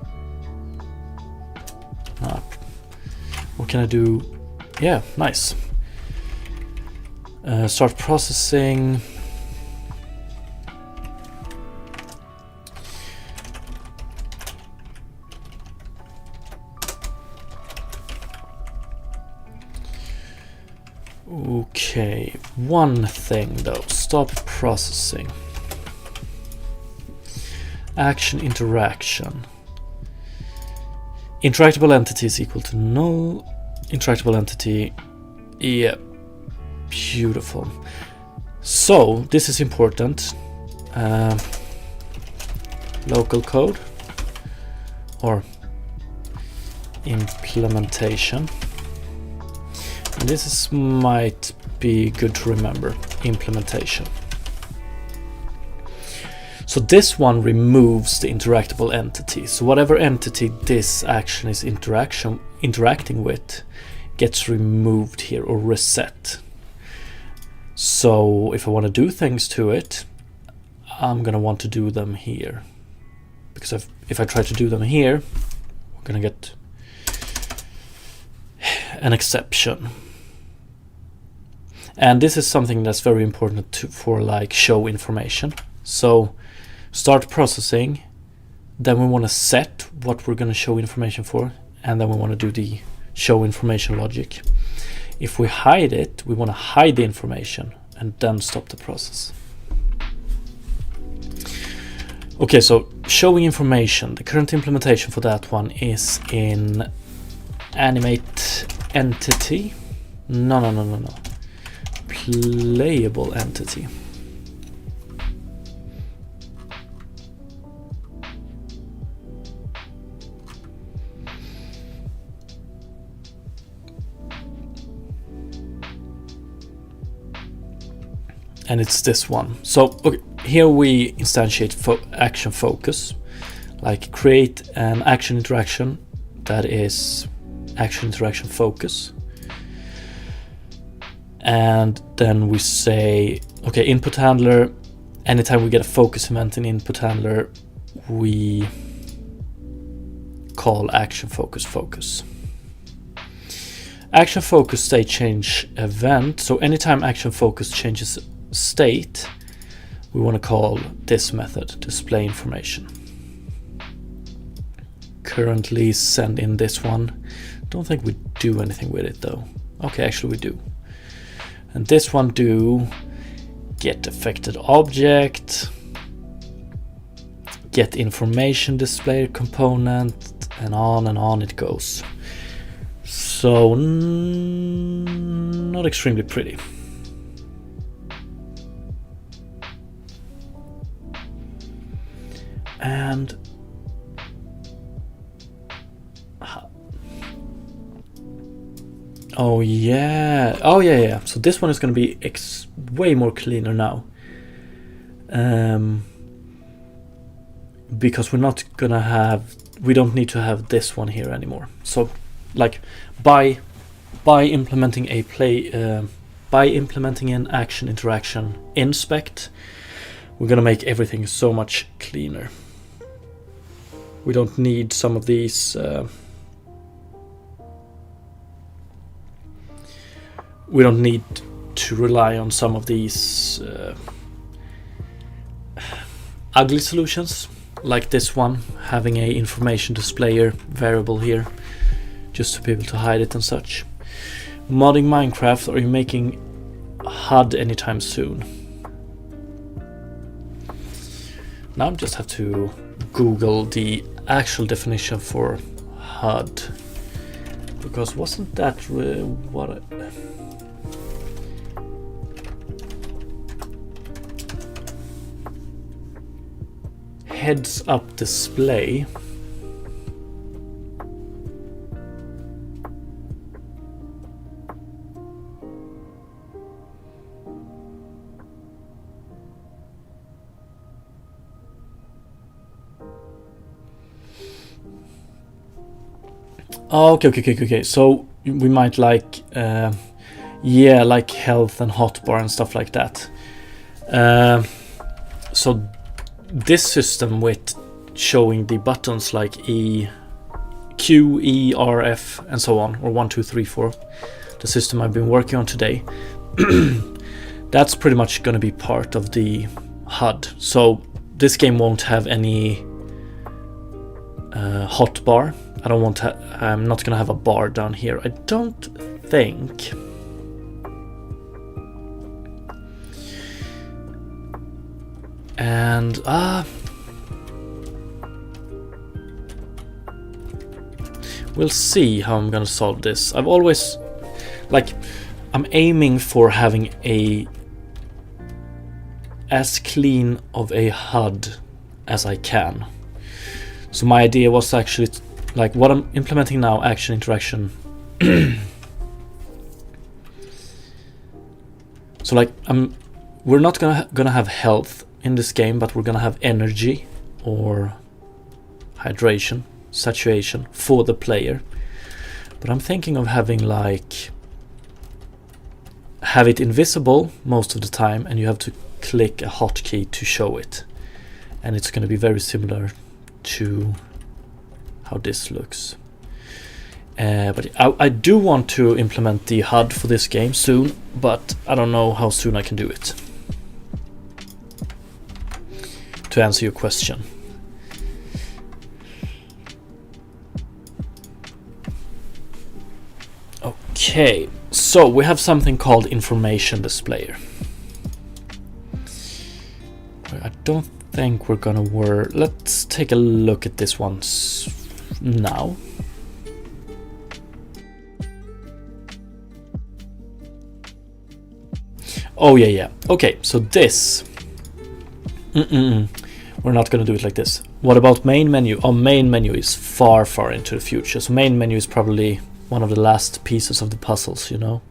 Ah. What can I do? Yeah, nice. Start processing. Okay, one thing though, stop processing. Action interaction. Interactable entity is equal to null. Interactable entity, yeah, beautiful. So this is important. Local code or implementation. And this might be good to remember. Implementation. So this one removes the interactable entity. So whatever entity this action is interacting with gets removed here or reset. So if I want to do things to it, I'm going to want to do them here. Because if I try to do them here, we're going to get an exception. And this is something that's very important for like show information. So start processing, then we want to set what we're going to show information for, and then we want to do the show information logic. If we hide it, we want to hide the information and then stop the process. Okay, so showing information, the current implementation for that one is in animate entity. No. Playable entity. And it's this one. So okay, here we instantiate action focus, like create an action interaction that is action interaction focus. And then we say, okay, input handler, anytime we get a focus event in input handler, we call action focus. Action focus state change event. So anytime action focus changes state, we want to call this method display information. Currently send in this one. Don't think we do anything with it though. Okay, actually we do. And this one do get affected object, get information display component, and on it goes. So not extremely pretty. And oh yeah. So this one is going to be way more cleaner now, because we don't need to have this one here anymore. So like by implementing by implementing an action interaction inspect, we're going to make everything so much cleaner. We don't need some of these we don't need to rely on some of these ugly solutions like this one, having a information displayer variable here just to be able to hide it and such. Modding Minecraft, are you making HUD anytime soon? Now I just have to Google the actual definition for HUD, because wasn't that what heads up display? Okay. So we might like, yeah, like health and hotbar and stuff like that. So this system with showing the buttons like Q, E, R, F, and so on, or 1, 2, 3, 4, the system I've been working on today, that's pretty much going to be part of the HUD. So this game won't have any hotbar. I'm not gonna have a bar down here, I don't think. And we'll see how I'm gonna solve this. I've always, I'm aiming for having as clean of a HUD as I can. So my idea was actually what I'm implementing now, action, interaction. So we're not gonna have health in this game, but we're gonna have energy or hydration, saturation for the player. But I'm thinking of having have it invisible most of the time, and you have to click a hotkey to show it, and it's gonna be very similar to how this looks. But I do want to implement the HUD for this game soon, but I don't know how soon I can do it. To answer your question. Okay, so we have something called information displayer. I don't think we're gonna work. Let's take a look at this one now. Oh yeah. Okay, so this. We're not gonna do it like this. What about main menu? Oh, main menu is far into the future. So main menu is probably one of the last pieces of the puzzles, you know.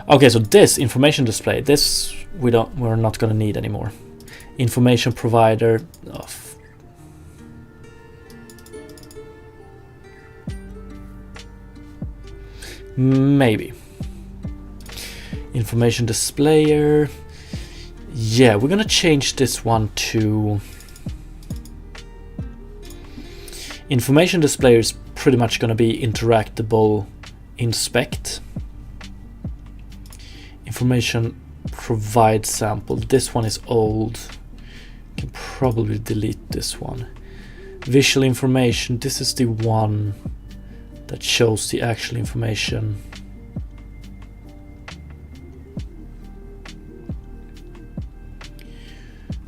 Okay, so this information display, this we're not gonna need anymore. Information provider. Maybe. Information displayer. Yeah, we're gonna change this one to information displayer is pretty much gonna be interactable inspect. Information provide sample. This one is old. Can probably delete this one. Visual information. This is the one that shows the actual information.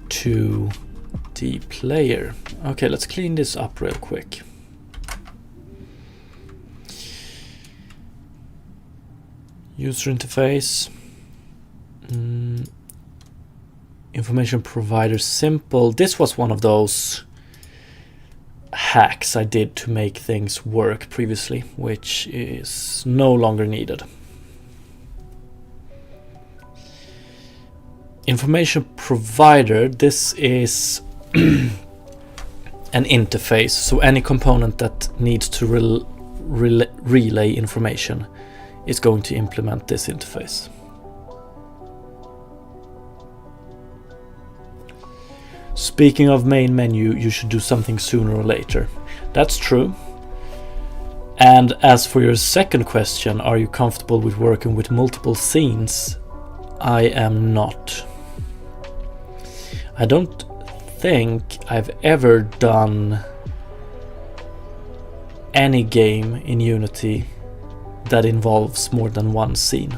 To the player. Okay, let's clean this up real quick. User interface. Information provider simple. This was one of those hacks I did to make things work previously, which is no longer needed. Information provider, this is an interface, so any component that needs to relay information is going to implement this interface. Speaking of main menu, you should do something sooner or later. That's true. And as for your second question, are you comfortable with working with multiple scenes? I am not. I don't think I've ever done any game in Unity that involves more than one scene.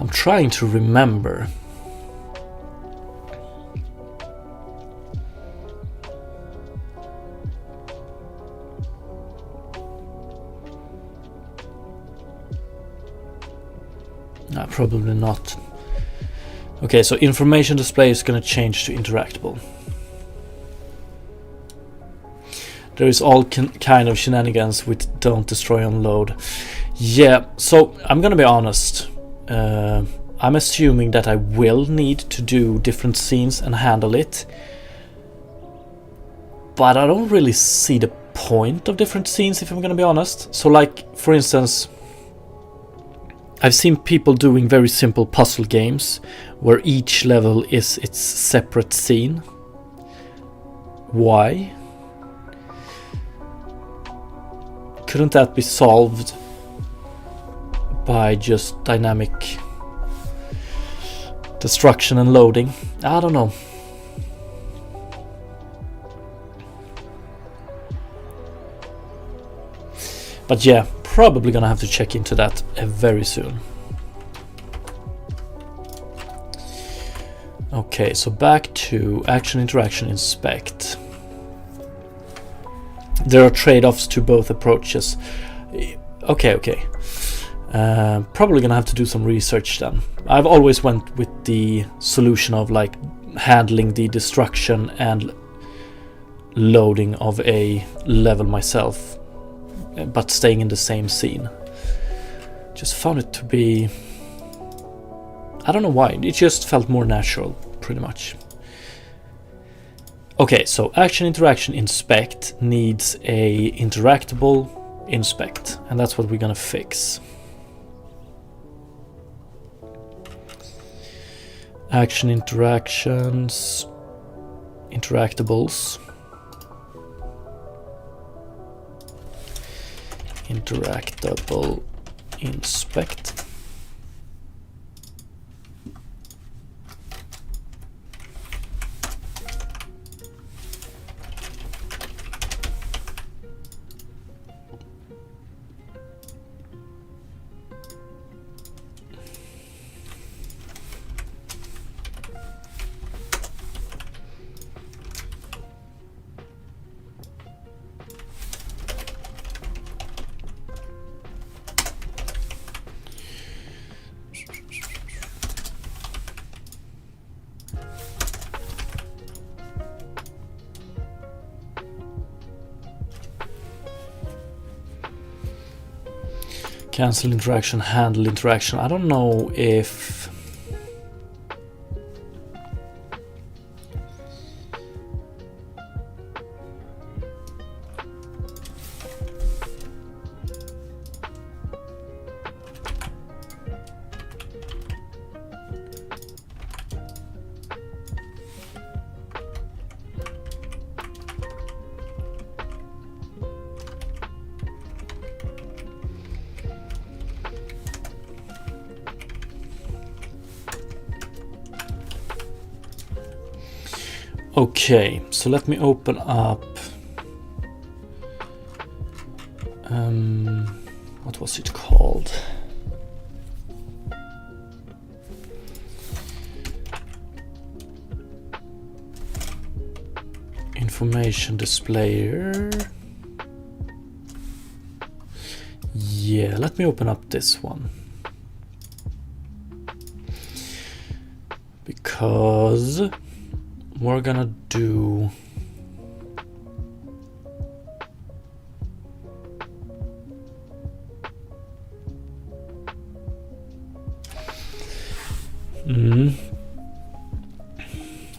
I'm trying to remember. No, probably not. Okay, so information display is going to change to interactable. There is all kind of shenanigans with don't destroy unload. Yeah, so I'm going to be honest. I'm assuming that I will need to do different scenes and handle it. But I don't really see the point of different scenes, if I'm going to be honest. So like, for instance, I've seen people doing very simple puzzle games where each level is its separate scene. Why? Couldn't that be solved by just dynamic destruction and loading? I don't know. But yeah, probably gonna have to check into that very soon. Okay, so back to action, interaction, inspect. There are trade-offs to both approaches. Okay. Probably gonna have to do some research then. I've always went with the solution of like handling the destruction and loading of a level myself, but staying in the same scene. Just found it to be, I don't know why, it just felt more natural, pretty much. Okay, so action, interaction, inspect needs a interactable inspect, and that's what we're gonna fix. Action, interactions, interactables. Interactable inspect. Cancel interaction, handle interaction. I don't know if okay, so let me open up what was it called? Information displayer. Yeah, let me open up this one. Because we're gonna do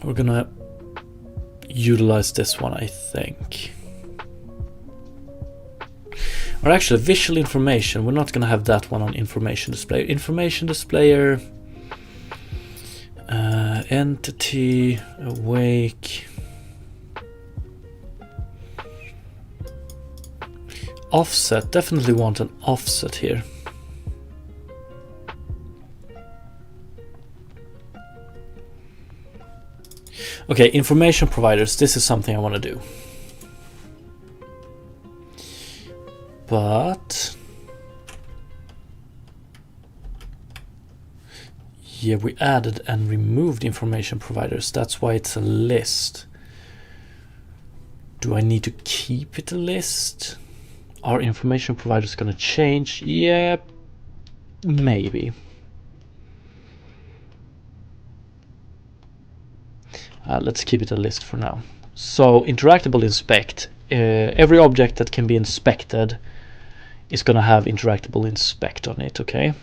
we're gonna utilize this one, I think. Or actually, visual information, we're not gonna have that one on information display. Information displayer, entity, awake, offset, definitely want an offset here. Okay, information providers, this is something I want to do. But Yeah, we added and removed information providers. That's why it's a list. Do I need to keep it a list? Are information providers going to change? Yeah, maybe. Let's keep it a list for now. So interactable inspect. Every object that can be inspected is going to have interactable inspect on it, okay?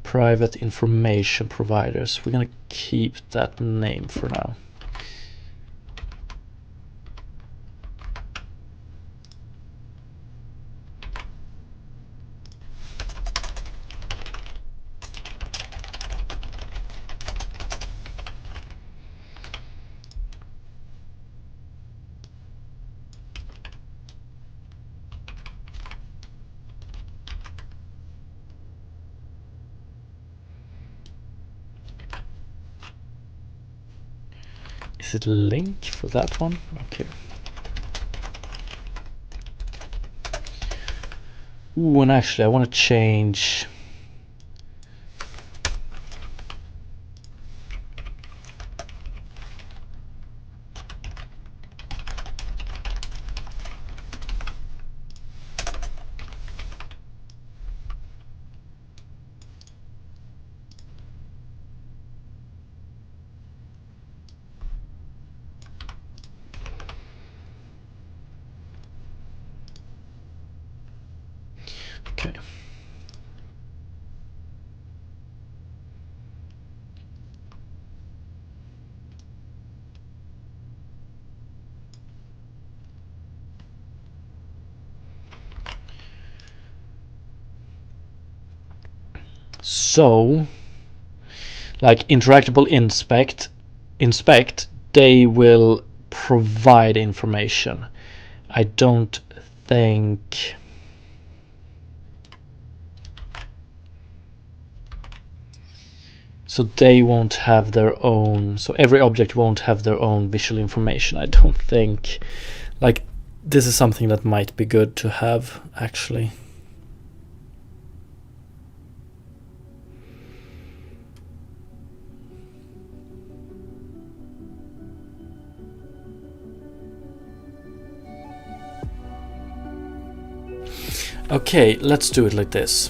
Private information providers. We're going to keep that name for now. Is it a link for that one? Okay. Ooh, and actually I want to change okay. So, like interactable inspect, they will provide information. I don't think so. They won't have their own. So every object won't have their own visual information. I don't think. Like, this is something that might be good to have, actually. Okay, let's do it like this.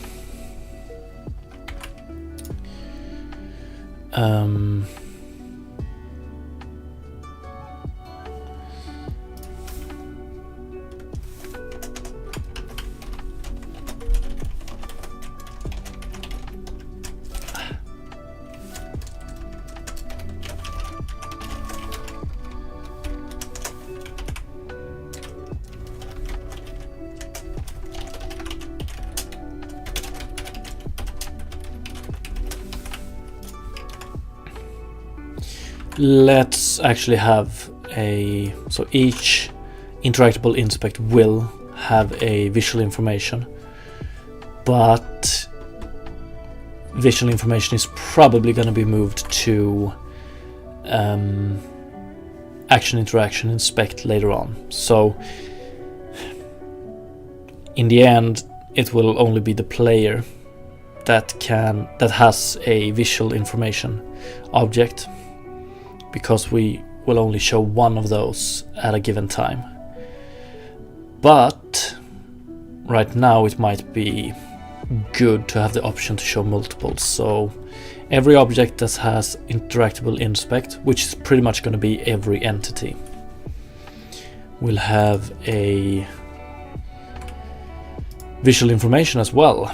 Let's actually have a, so each interactable inspect will have a visual information, but visual information is probably going to be moved to action, interaction, inspect later on. So in the end, it will only be the player that has a visual information object, because we will only show one of those at a given time. But right now it might be good to have the option to show multiples. So every object that has interactable inspect, which is pretty much going to be every entity, will have a visual information as well.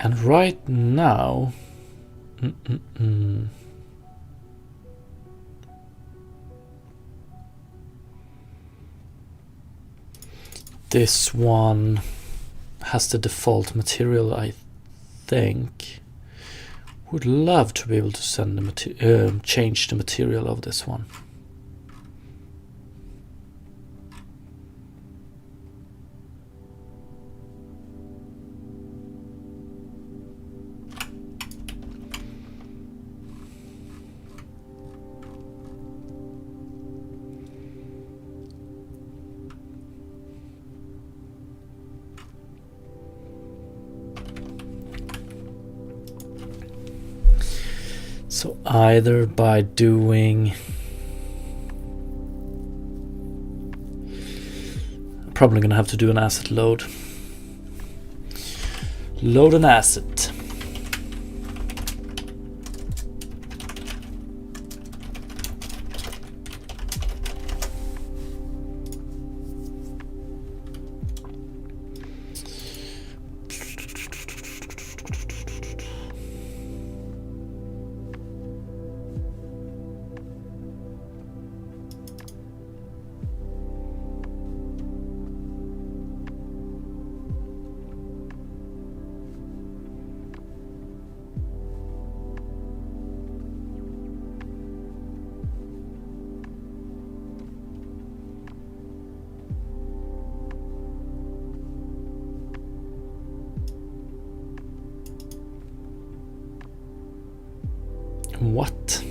And right now, this one has the default material, I think. Would love to be able to send change the material of this one. So either by doing, I'm probably gonna have to do an asset load. Load an asset. What?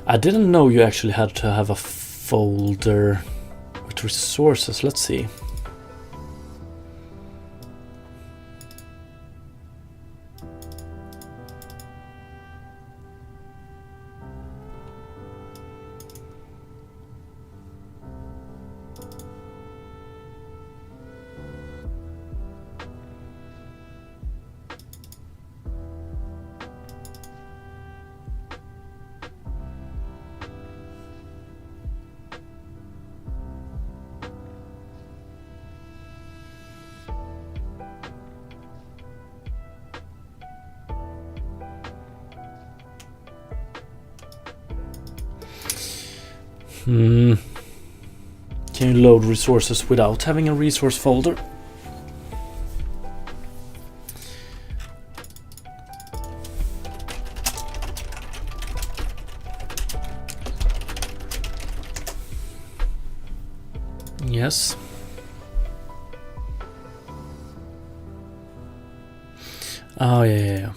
I didn't know you actually had to have a folder with resources. Let's see. Can you load resources without having a resource folder? Yes. Oh, yeah.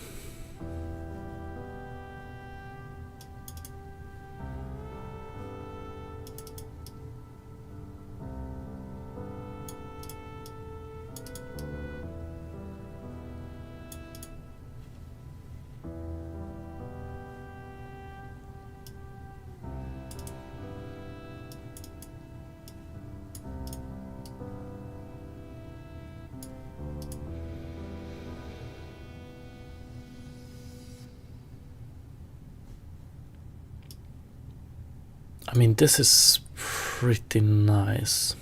I mean, this is pretty nice.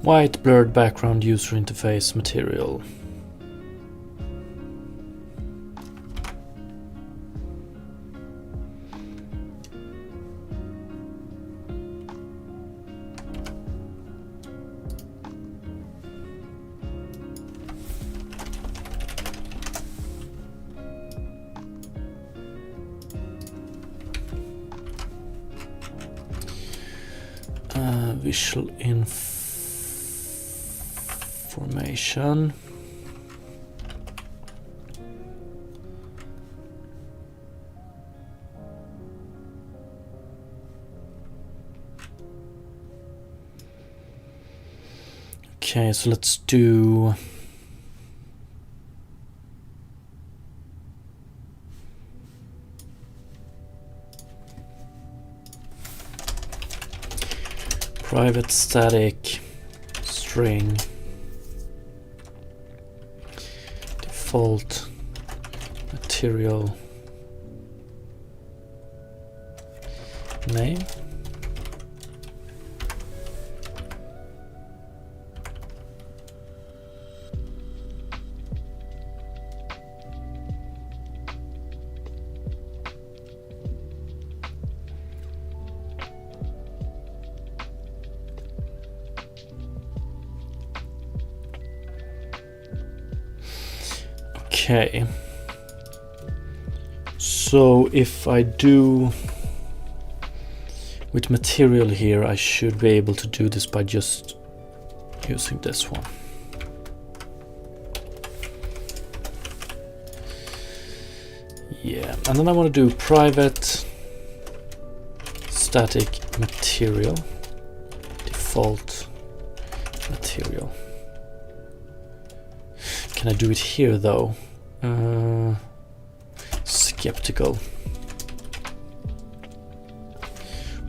White blurred background user interface material. Visual information. Okay, so let's do private static string default material name. Okay, so if I do with material here, I should be able to do this by just using this one. Yeah, and then I want to do private static material default material. Can I do it here though? Skeptical.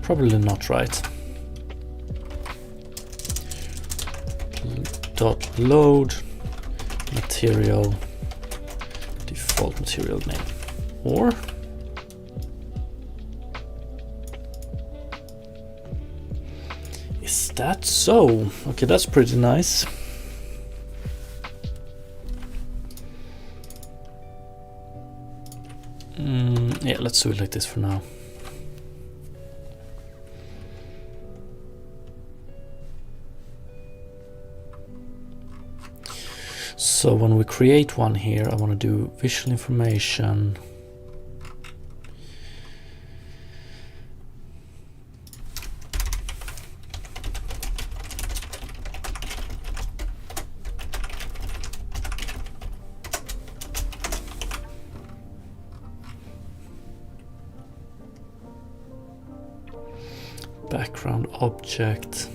Probably not, right? Dot load material default material name. Or is that so? Okay, that's pretty nice. Yeah, let's do it like this for now. So when we create one here, I want to do visual information. Background object.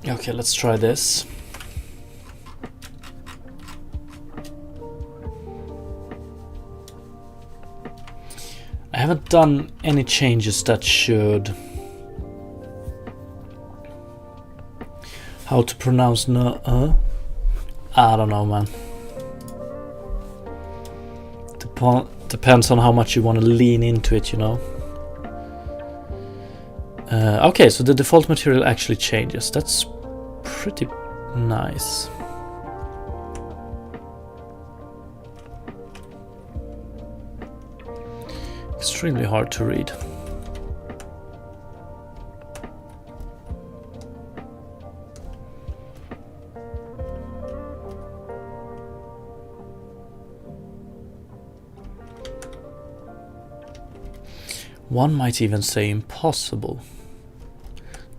Okay, let's try this. I haven't done any changes that should... How to pronounce no? I don't know, man. Depends on how much you want to lean into it, you know. Okay, so the default material actually changes. That's pretty nice. Extremely hard to read. One might even say impossible.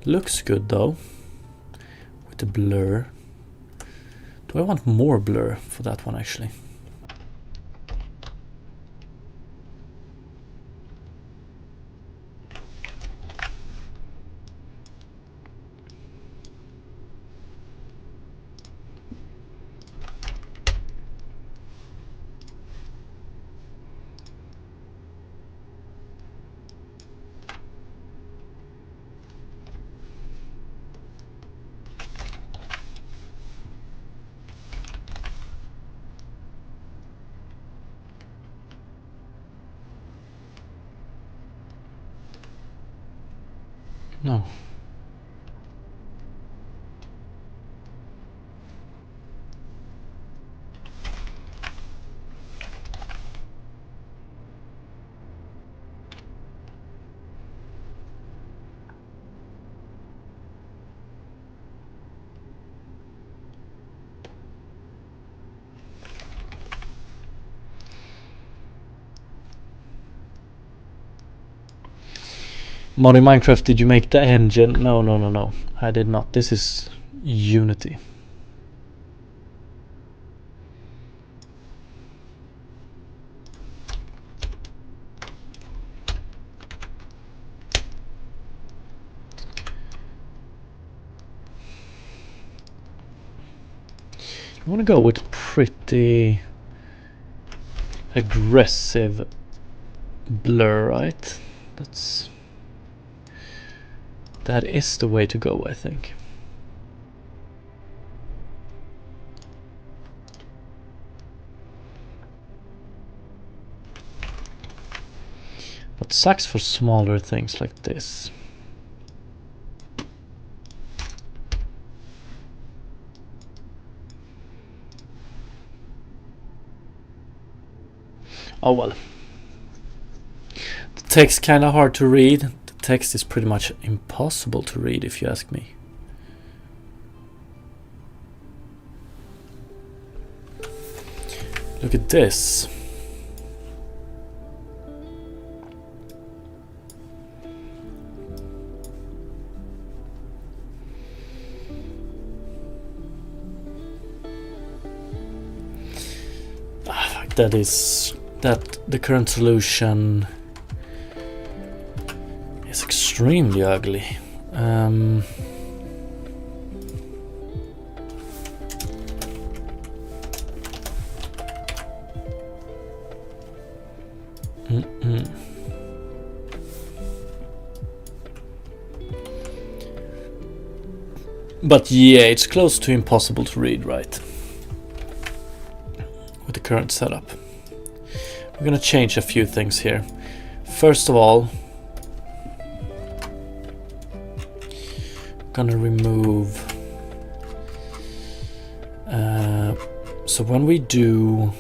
Looks good though, with the blur. Do I want more blur for that one actually? No. Mod in Minecraft, did you make the engine? No. I did not. This is Unity. I want to go with pretty aggressive blur, right? That is the way to go, I think. But sucks for smaller things like this. Oh well. The text kinda hard to read. The text is pretty much impossible to read if you ask me. Look at this. That the current solution is extremely ugly. But yeah, it's close to impossible to read, right? With the current setup. We're gonna change a few things here. First of all, gonna remove so when we do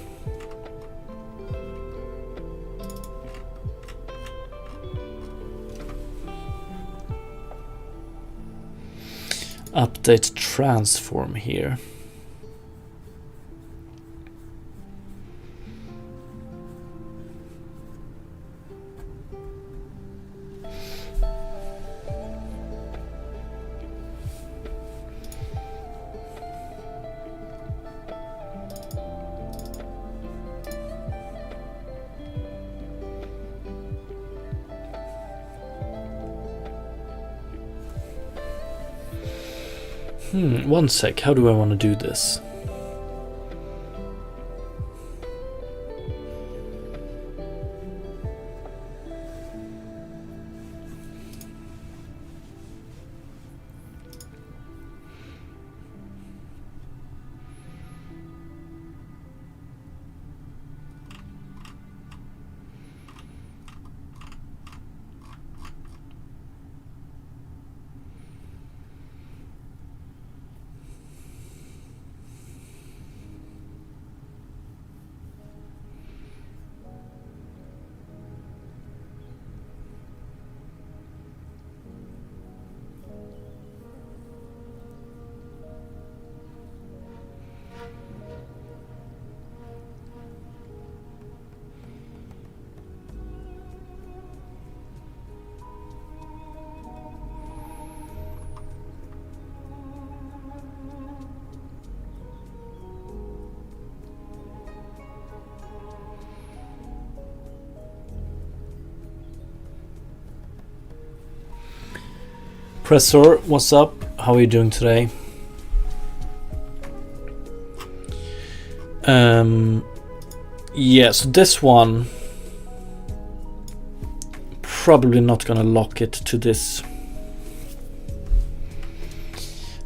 update transform here, one sec, how do I want to do this? Pressor, what's up? How are you doing today? Yeah, so this one probably not gonna lock it to this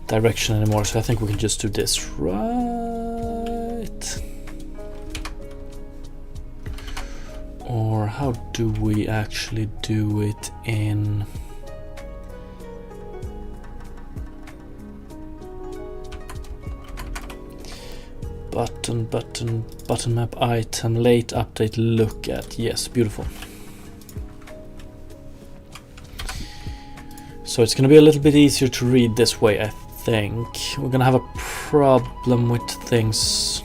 direction anymore, so I think we can just do this right. Or how do we actually do it in button map item late update look at? Yes, beautiful. So it's gonna be a little bit easier to read this way, I think. We're gonna have a problem with things.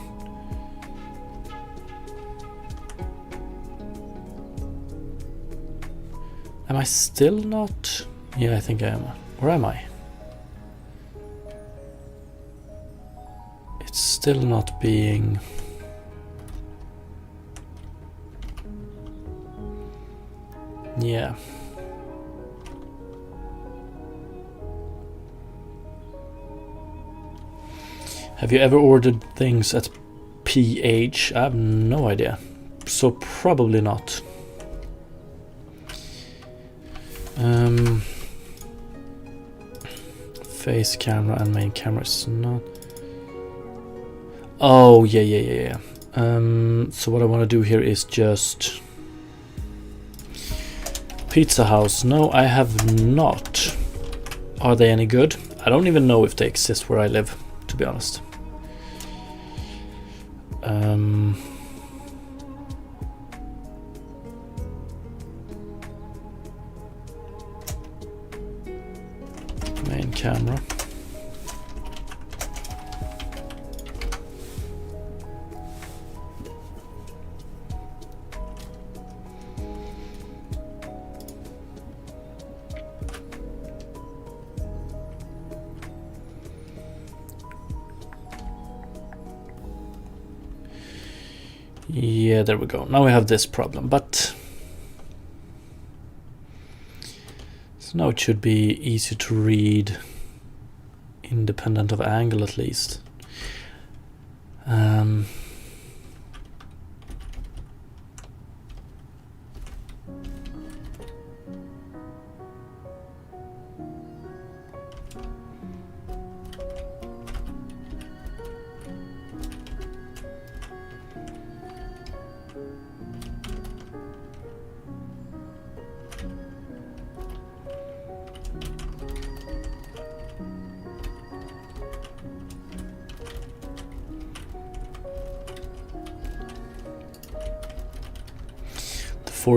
Am I still not? Yeah, I think I am. Where am I? It's still not being... Yeah. Have you ever ordered things at PH? I have no idea. So probably not. Face camera and main camera is not... Oh, yeah. So what I want to do here is just... Pizza House. No, I have not. Are they any good? I don't even know if they exist where I live, to be honest. Main camera. Yeah, there we go. Now we have this problem, but so now it should be easier to read, independent of angle at least.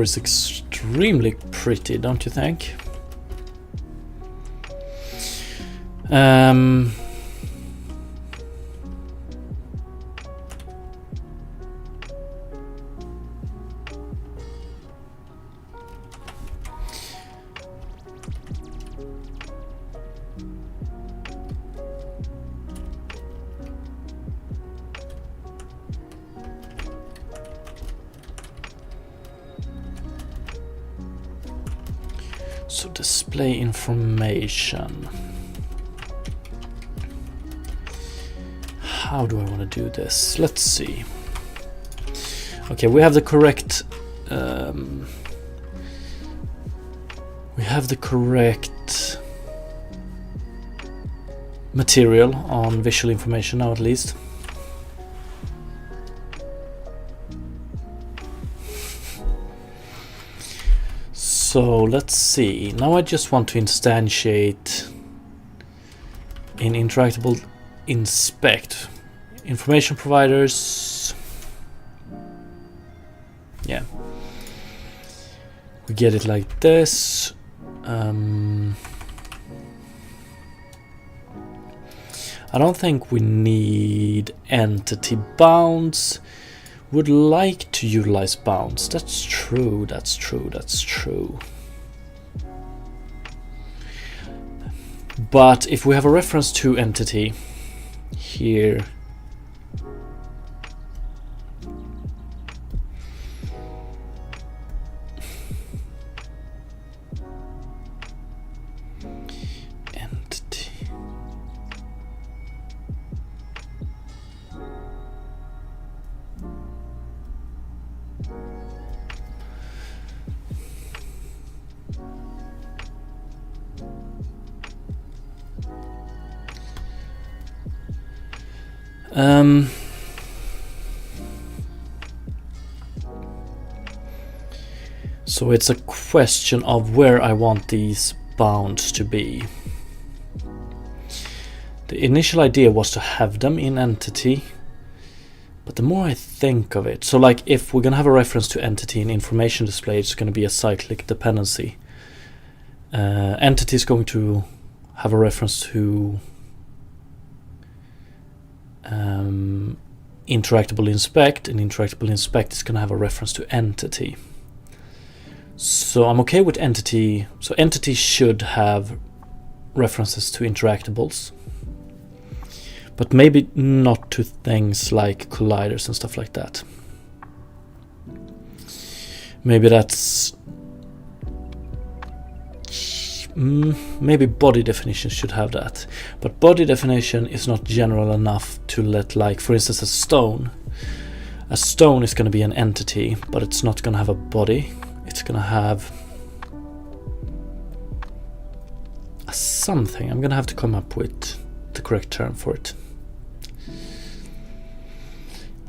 Is extremely pretty, don't you think? So display information. How do I want to do this? Let's see. Okay, we have the correct material on visual information now, at least. So let's see. Now I just want to instantiate in interactable inspect information providers. Yeah, we get it like this. I don't think we need entity bounds. Would like to utilize bounds. That's true. But if we have a reference to entity here, So it's a question of where I want these bounds to be. The initial idea was to have them in entity, but the more I think of it, so like if we're gonna have a reference to entity in information display, it's gonna be a cyclic dependency. Entity is going to have a reference to interactable inspect, and interactable inspect is gonna have a reference to entity. So I'm okay with entity. So entity should have references to interactables, but maybe not to things like colliders and stuff like that. Maybe that's maybe body definition should have that, but body definition is not general enough to let, like, for instance, a stone. A stone is going to be an entity, but it's not going to have a body. It's gonna have a something. I'm gonna have to come up with the correct term for it.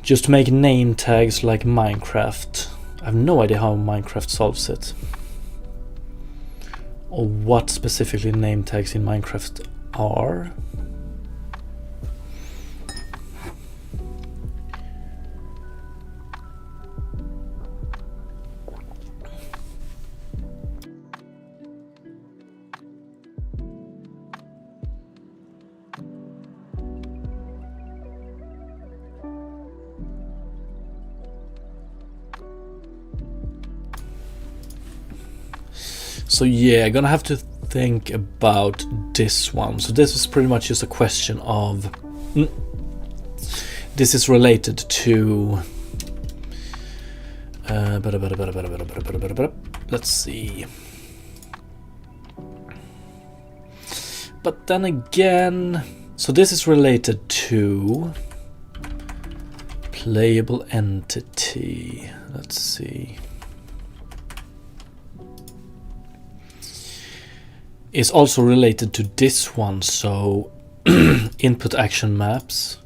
Just make name tags like Minecraft. I have no idea how Minecraft solves it, or what specifically name tags in Minecraft are. So yeah, I'm gonna have to think about this one. So this is pretty much just a question of this is related to let's see. But then again, so this is related to playable entity. Let's see. Is also related to this one, so input action maps,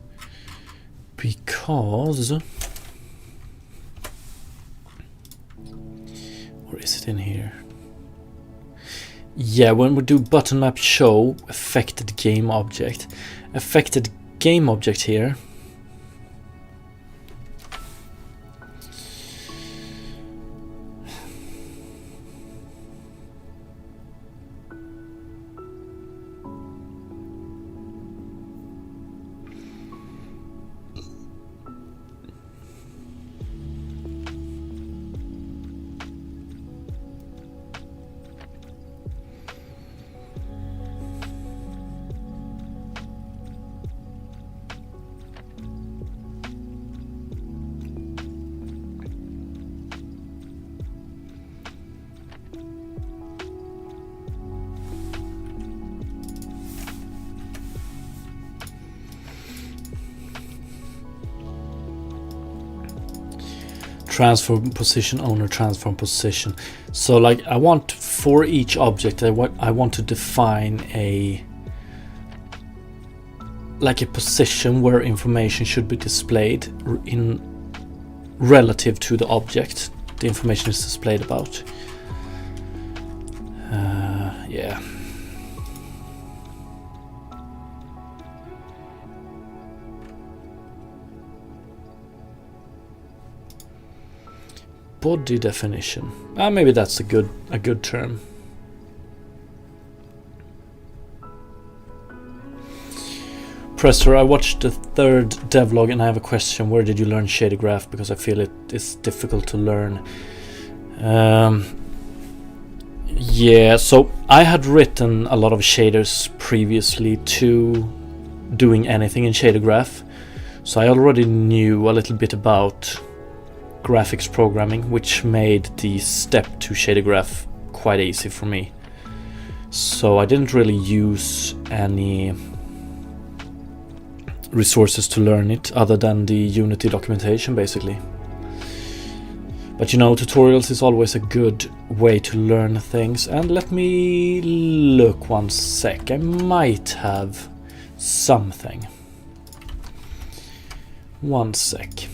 because, or is it in here? Yeah, when we do button map show affected game object here, transform position owner, transform position. So like I want for each object I want to define a position where information should be displayed in relative to the object the information is displayed about. Yeah. Body definition. Maybe that's a good term. Presser, I watched the third devlog and I have a question. Where did you learn shader graph? Because I feel it is difficult to learn. Yeah, so I had written a lot of shaders previously to doing anything in shader graph, so I already knew a little bit about graphics programming, which made the step to shader graph quite easy for me. So I didn't really use any resources to learn it other than the Unity documentation basically. But you know, tutorials is always a good way to learn things. And let me look one sec, I might have something. 1 sec.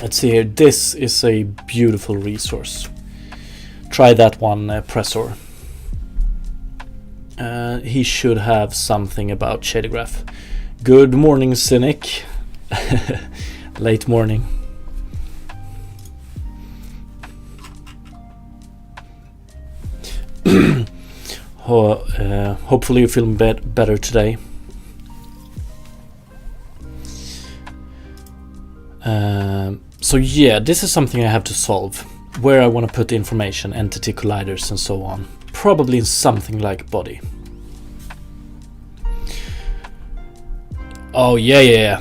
Let's see here. This is a beautiful resource. Try that one, Pressor. He should have something about Shadowgraph. Good morning, Cynic. Late morning. Hopefully you feel better today. So yeah, this is something I have to solve. Where I want to put the information, entity colliders and so on. Probably in something like body. Oh yeah.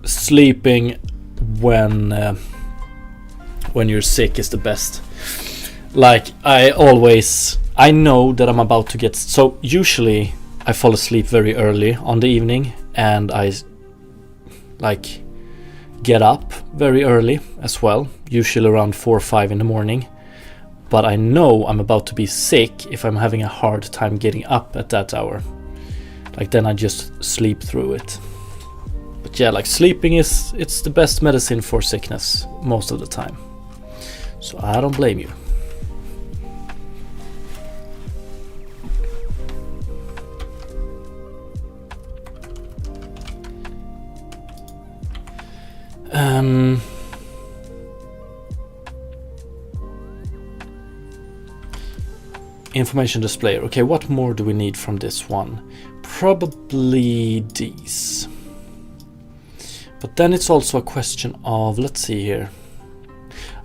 Sleeping when you're sick is the best. Like I know that I'm about to get. So usually I fall asleep very early on the evening, and I like get up very early as well, usually around 4 or 5 in the morning. But I know I'm about to be sick if I'm having a hard time getting up at that hour. Like then I just sleep through it. But yeah, like sleeping it's the best medicine for sickness most of the time. So I don't blame you. Information displayer. Okay, what more do we need from this one? Probably these. But then it's also a question of, let's see here.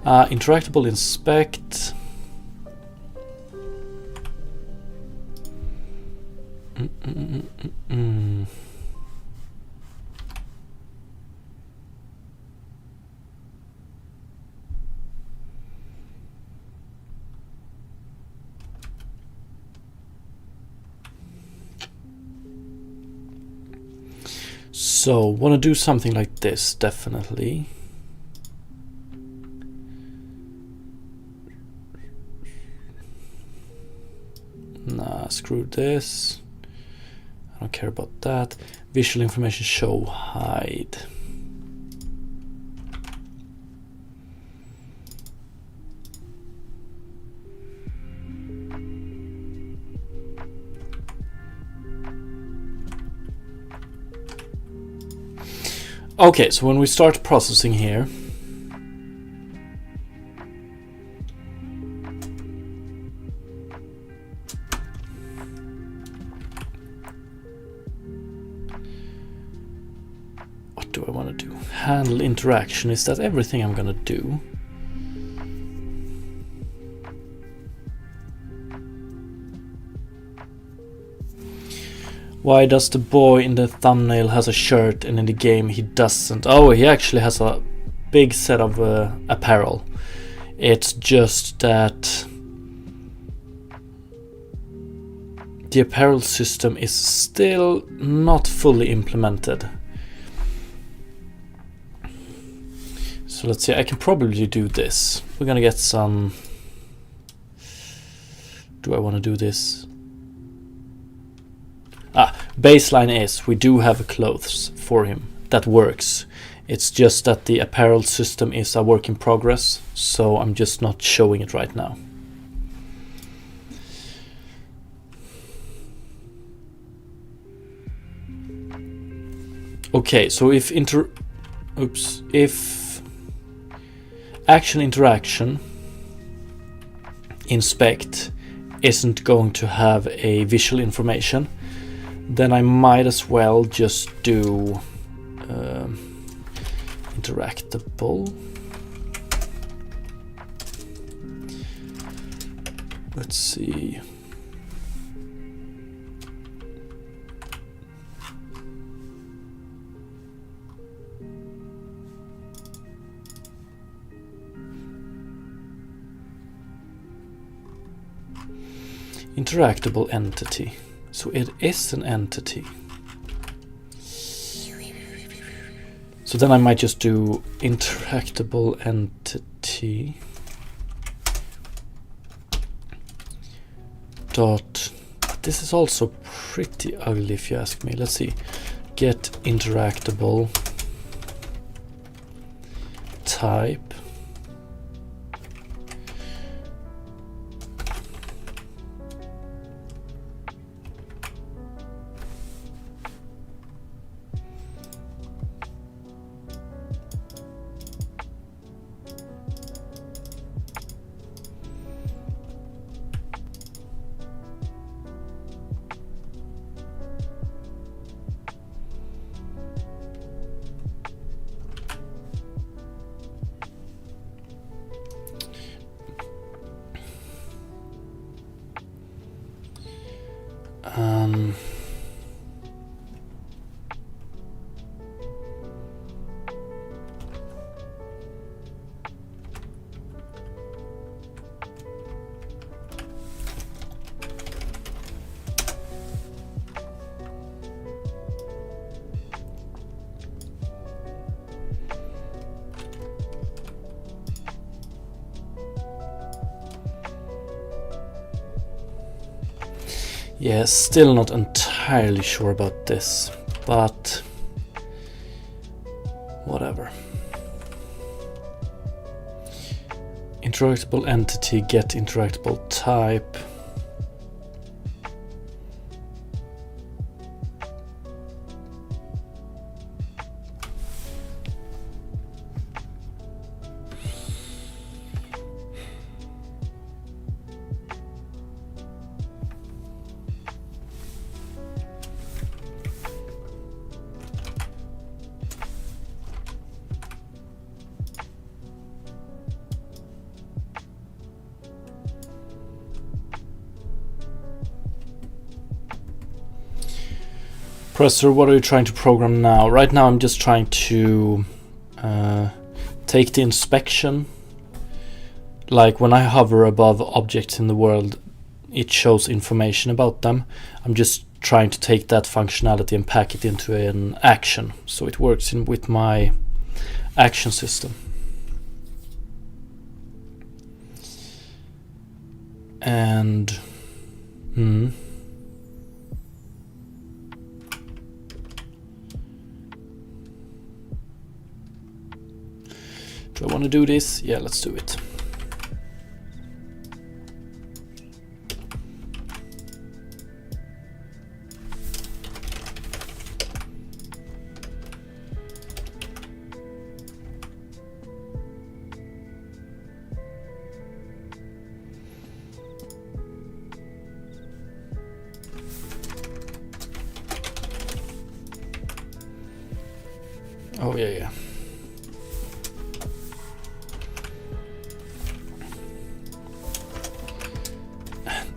Interactable inspect. So, want to do something like this, definitely. Nah, screw this. I don't care about that. Visual information show hide. Okay, so when we start processing here, what do I want to do? Handle interaction, is that everything I'm gonna do? Why does the boy in the thumbnail has a shirt and in the game he doesn't? Oh, he actually has a big set of apparel. It's just that the apparel system is still not fully implemented. So let's see, I can probably do this. We're gonna get some... Do I want to do this? Baseline is we do have clothes for him that works. It's just that the apparel system is a work in progress, so I'm just not showing it right now. Okay, so if action interaction inspect isn't going to have a visual information, then I might as well just do interactable. Let's see. Interactable entity. So it is an entity. So then I might just do interactable entity dot. This is also pretty ugly if you ask me. Let's see. Get interactable type. Yeah, still not entirely sure about this, but whatever. Interactable entity, get interactable type. Professor, what are you trying to program now? Right now I'm just trying to take the inspection. Like when I hover above objects in the world, it shows information about them. I'm just trying to take that functionality and pack it into an action, so it works with my action system. And do I want to do this? Yeah, let's do it. Oh, yeah.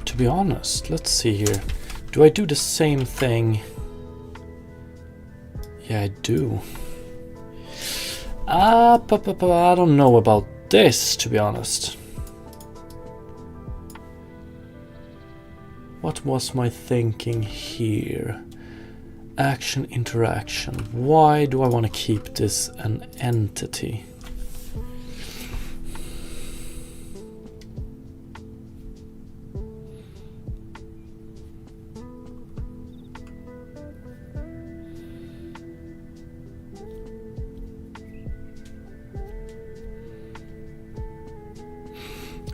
To be honest, let's see here. Do I do the same thing? Yeah, I do. I don't know about this, to be honest. What was my thinking here? Action, interaction. Why do I want to keep this an entity?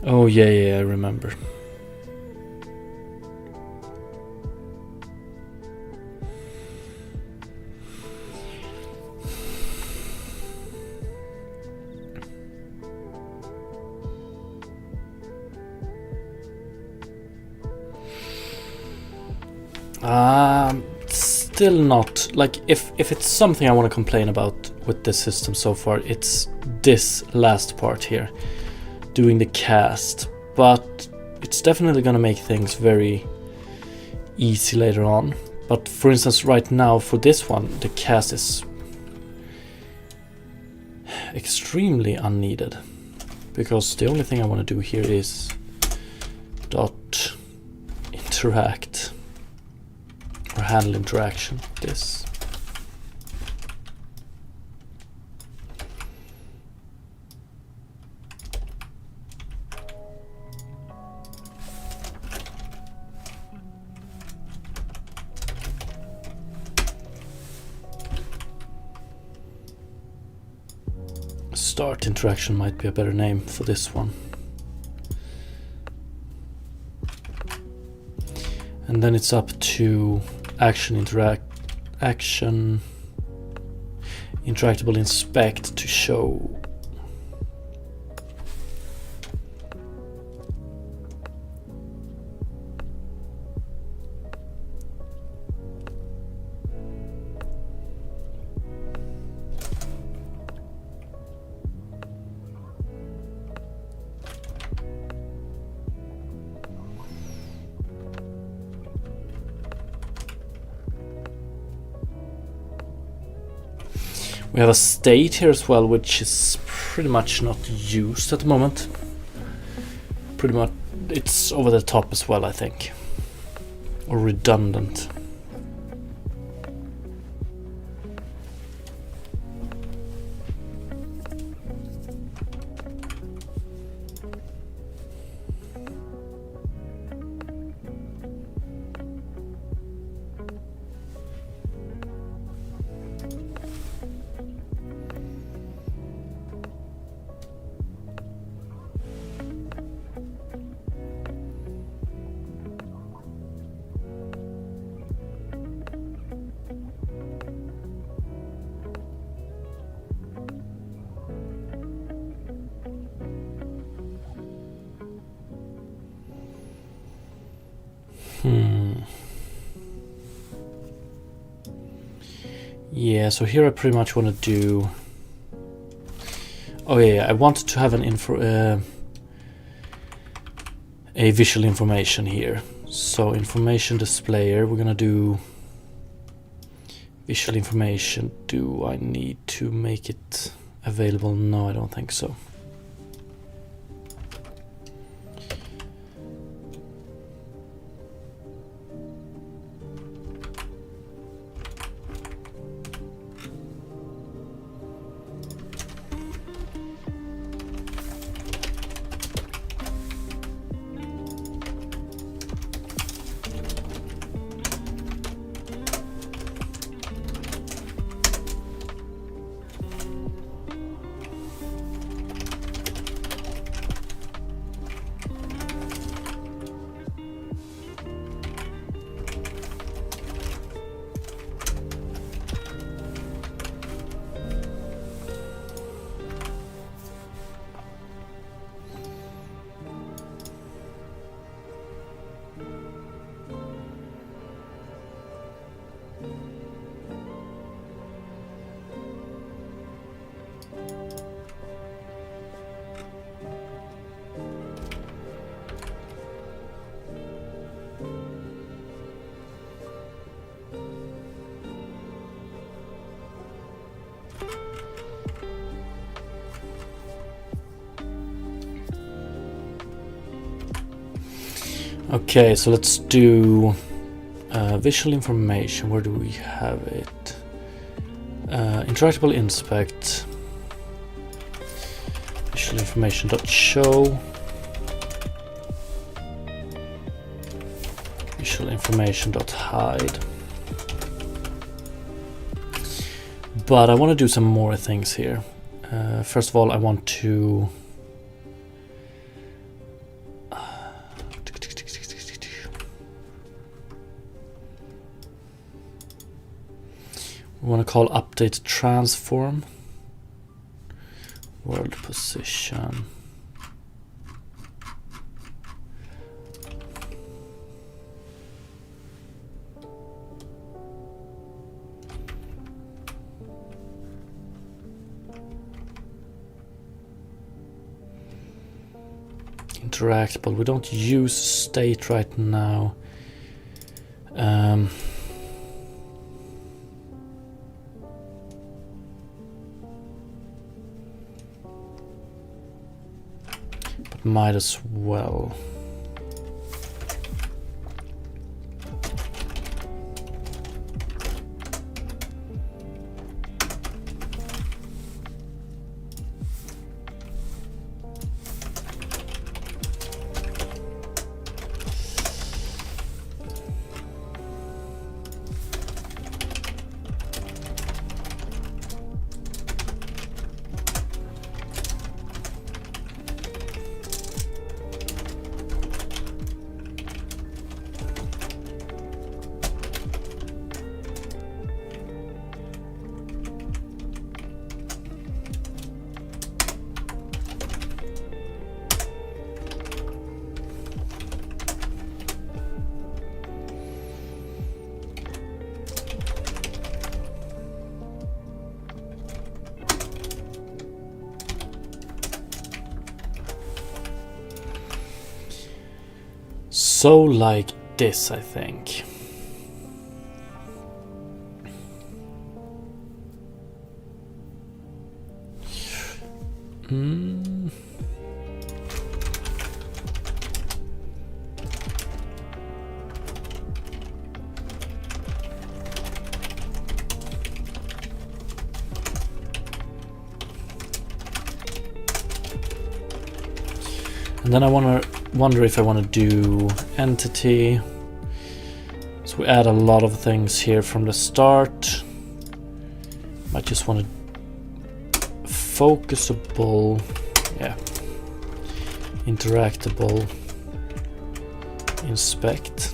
Oh, yeah, I remember. Still not. Like, if it's something I want to complain about with this system so far, it's this last part here, doing the cast. But it's definitely going to make things very easy later on. But for instance, right now for this one, the cast is extremely unneeded, because the only thing I want to do here is dot interact or handle interaction. This. Start interaction might be a better name for this one. And then it's up to action interactable inspect to show. We have a state here as well, which is pretty much not used at the moment. Pretty much it's over the top as well, I think. Or redundant. Yeah, so here I pretty much want to do... Oh yeah, I wanted to have an a visual information here. So information displayer, we're gonna do visual information. Do I need to make it available? No, I don't think so. Okay, so let's do visual information. Where do we have it? Interactable inspect. Visual information dot show. Visual information dot hide. But I want to do some more things here. First of all, I want to we want to call update transform world position. interactable. We don't use state right now. But might as well. So like this, I think. And then I wonder if I want to do entity. So we add a lot of things here from the start. Might just want to focusable, yeah, interactable, inspect.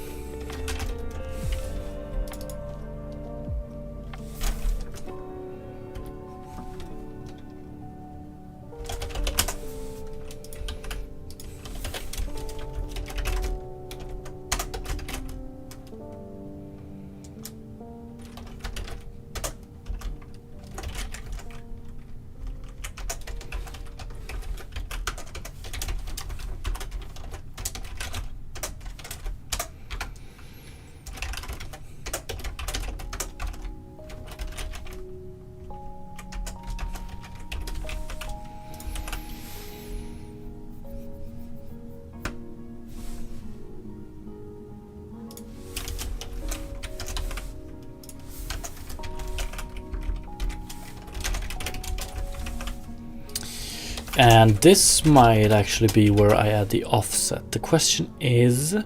And this might actually be where I add the offset. The question is,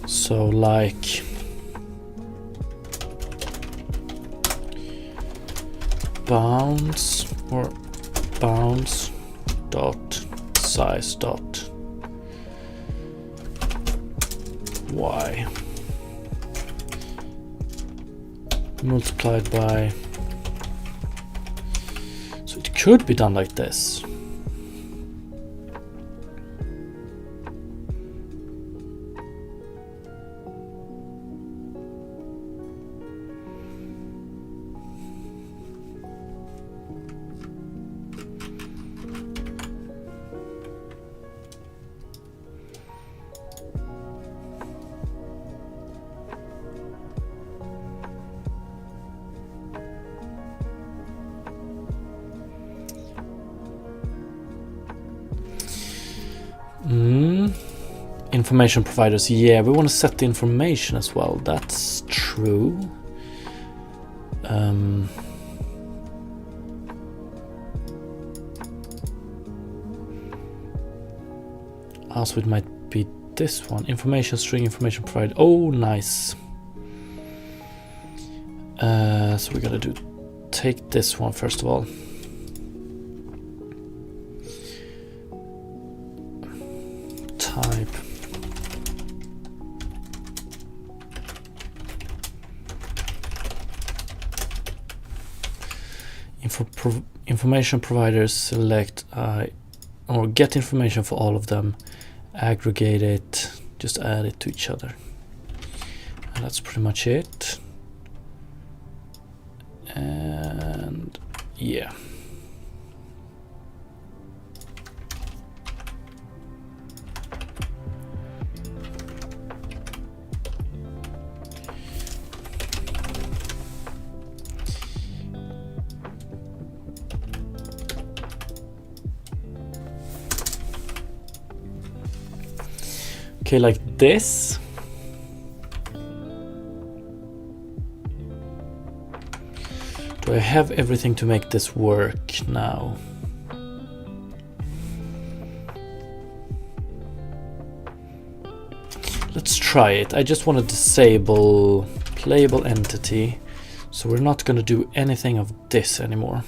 so like bounds or bounds dot size dot y multiplied by, so it could be done like this. Information providers, yeah, we want to set the information as well. That's true. Also, it might be this one. Information string, information provided. Oh, nice. So we gotta take this one first of all. Type. Information providers, select or get information for all of them, aggregate it, just add it to each other. that's pretty much it. And yeah. Okay, like this. Do I have everything to make this work now? Let's try it. I just want to disable playable entity, so we're not going to do anything of this anymore.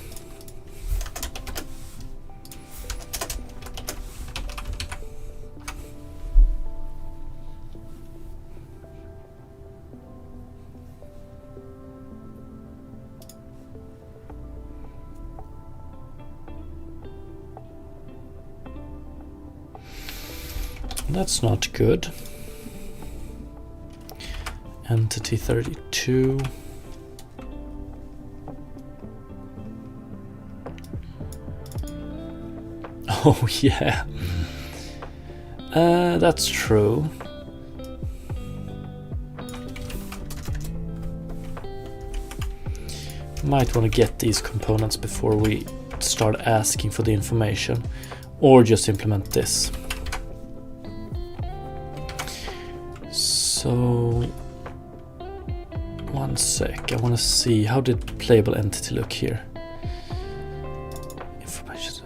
That's not good. Entity 32. Oh yeah. That's true. Might want to get these components before we start asking for the information, or just implement this. So, one sec, I want to see, how did playable entity look here? Information.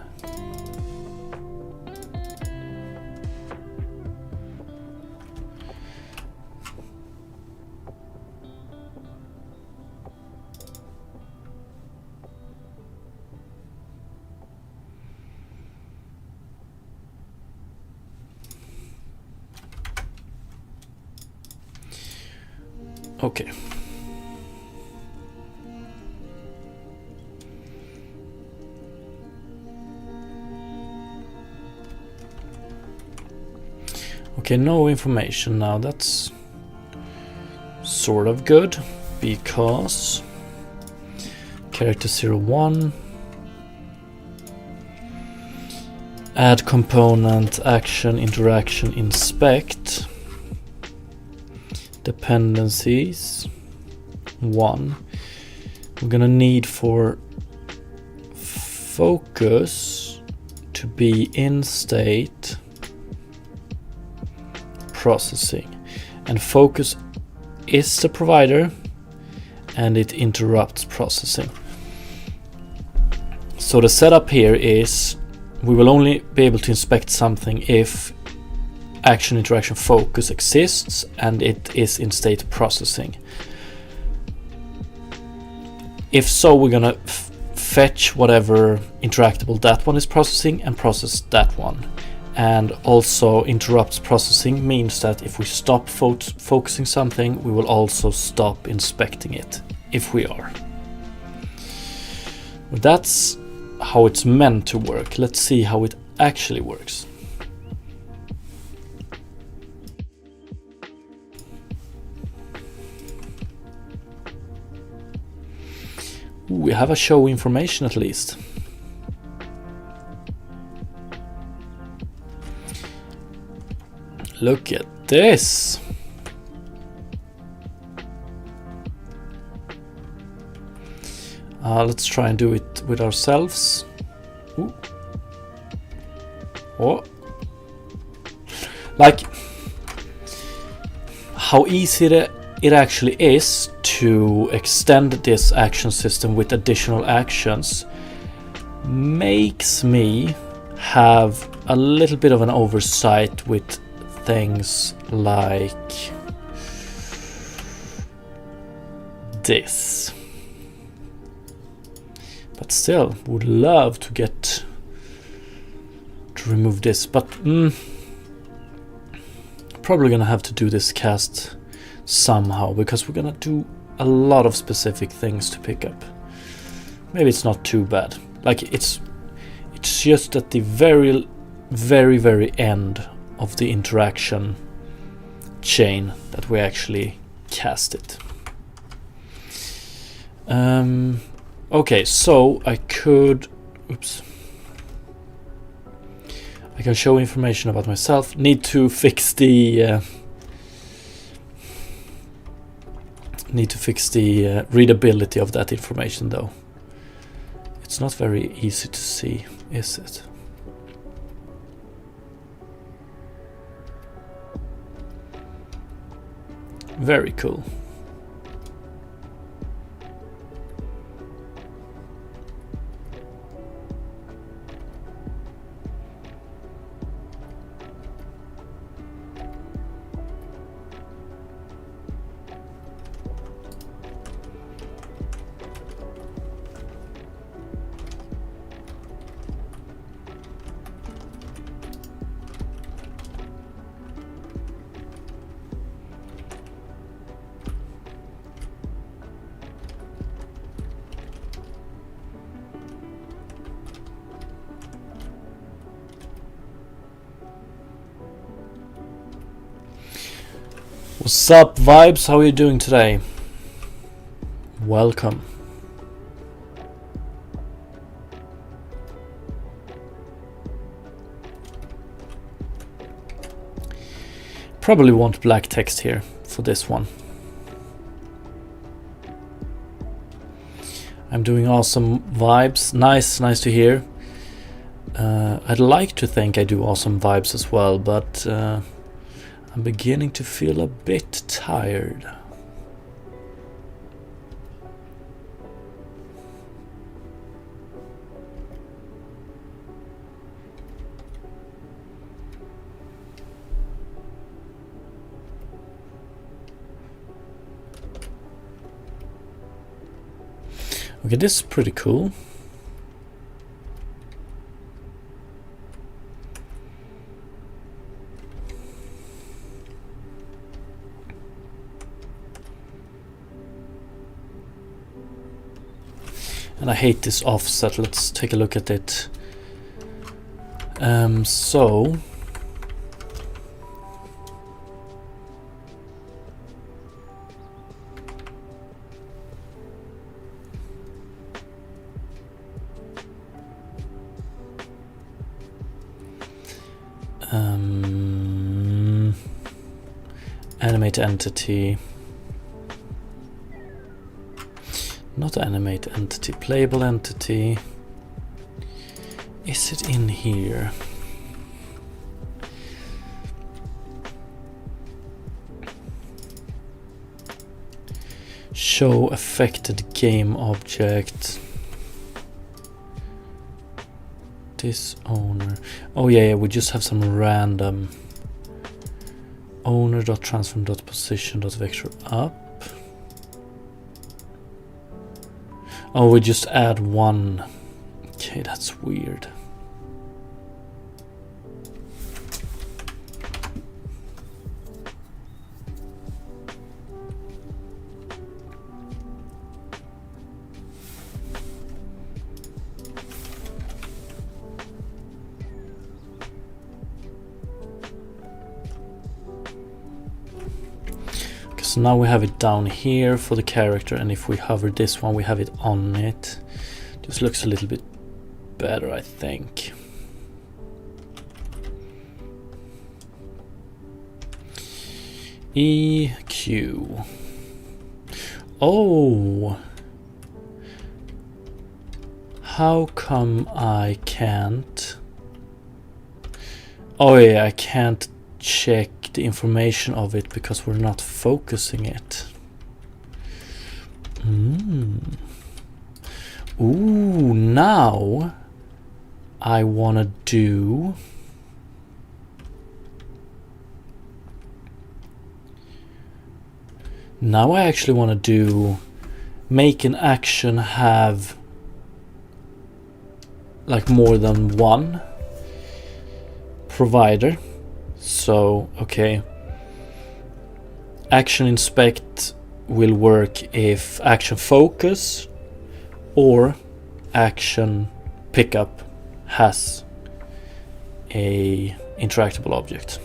Okay. Okay, no information now. That's sort of good, because character 01, add component, action, interaction, inspect. Dependencies 1. We're gonna need for focus to be in state processing, and focus is the provider and it interrupts processing. So the setup here is we will only be able to inspect something if action, interaction, focus exists and it is in state processing. If so, we're gonna fetch whatever interactable that one is processing and process that one. And also interrupts processing means that if we stop focusing something, we will also stop inspecting it, if we are. Well, that's how it's meant to work. Let's see how it actually works. We have a show information at least. Look at this. Let's try and do it with ourselves. Ooh. Oh. Like how easy it actually is to extend this action system with additional actions makes me have a little bit of an oversight with things like this. But still, would love to get to remove this, but probably gonna have to do this cast somehow, because we're gonna do a lot of specific things to pick up. Maybe it's not too bad. Like it's just at the very end of the interaction chain that we actually cast it. Okay, so I could, oops, I can show information about myself. Need to fix the readability of that information though. It's not very easy to see, is it? Very cool. What's up, vibes? How are you doing today? Welcome. Probably want black text here for this one. I'm doing awesome vibes. Nice to hear. I'd like to think I do awesome vibes as well, but I'm beginning to feel a bit tired. Okay, this is pretty cool. And I hate this offset. Let's take a look at it. Animate entity. Not animate entity, playable entity. Is it in here? Show affected game object. This owner. Oh yeah, we just have some random owner.transform.position.vector up. Oh, we just add one. Okay, that's weird. So now we have it down here for the character, and if we hover this one, we have it on it. Just looks a little bit better, I think. EQ. Oh, how come I can't? Oh yeah, I can't check the information of it because we're not focusing it. Ooh, now I wanna do now I actually want to do make an action have like more than one provider. So, okay, action inspect will work if action focus or action pickup has a interactable object.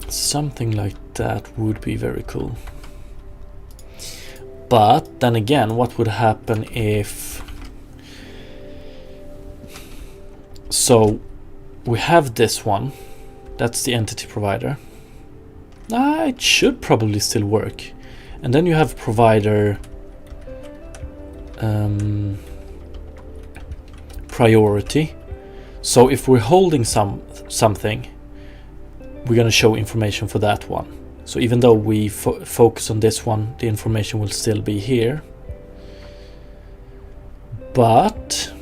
Something like that would be very cool. But then again, what would happen if... So we have this one. That's the entity provider. It should probably still work. And then you have provider priority. So if we're holding something, we're going to show information for that one. So even though we focus on this one, the information will still be here. But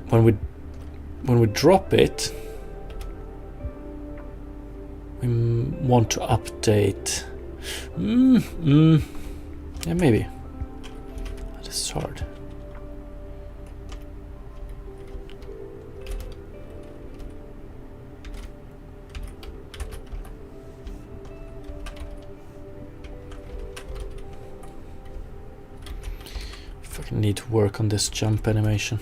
when we drop it, we want to update. Yeah, maybe. That is hard. Fucking need to work on this jump animation.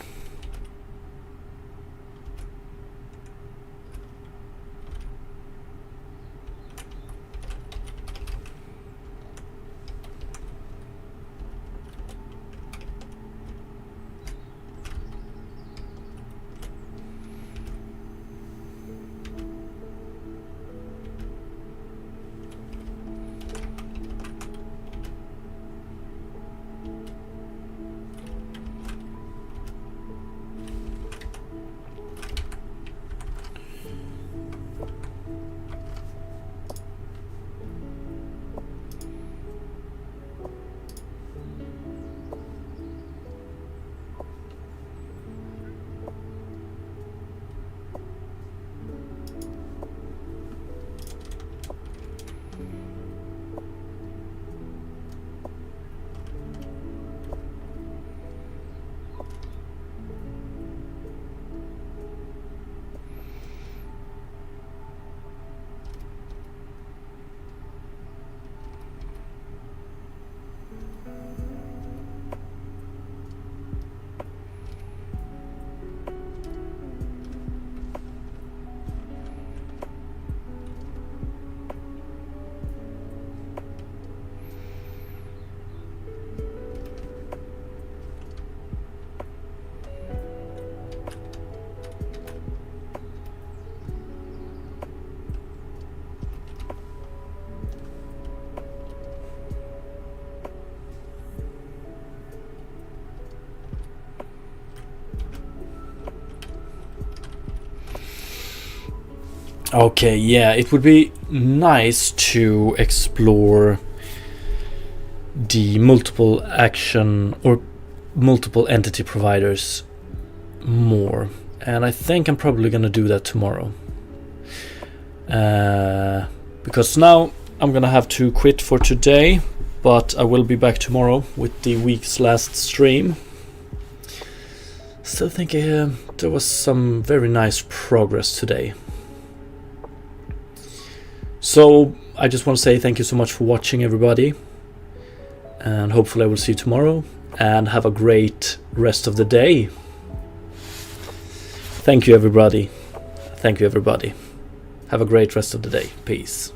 Okay, yeah, it would be nice to explore the multiple action or multiple entity providers more, and I think I'm probably gonna do that tomorrow, because now I'm gonna have to quit for today, but I will be back tomorrow with the week's last stream. Still think there was some very nice progress today. So I just want to say thank you so much for watching, everybody, and hopefully I will see you tomorrow, and have a great rest of the day. Thank you, everybody. Thank you, everybody. Have a great rest of the day. Peace.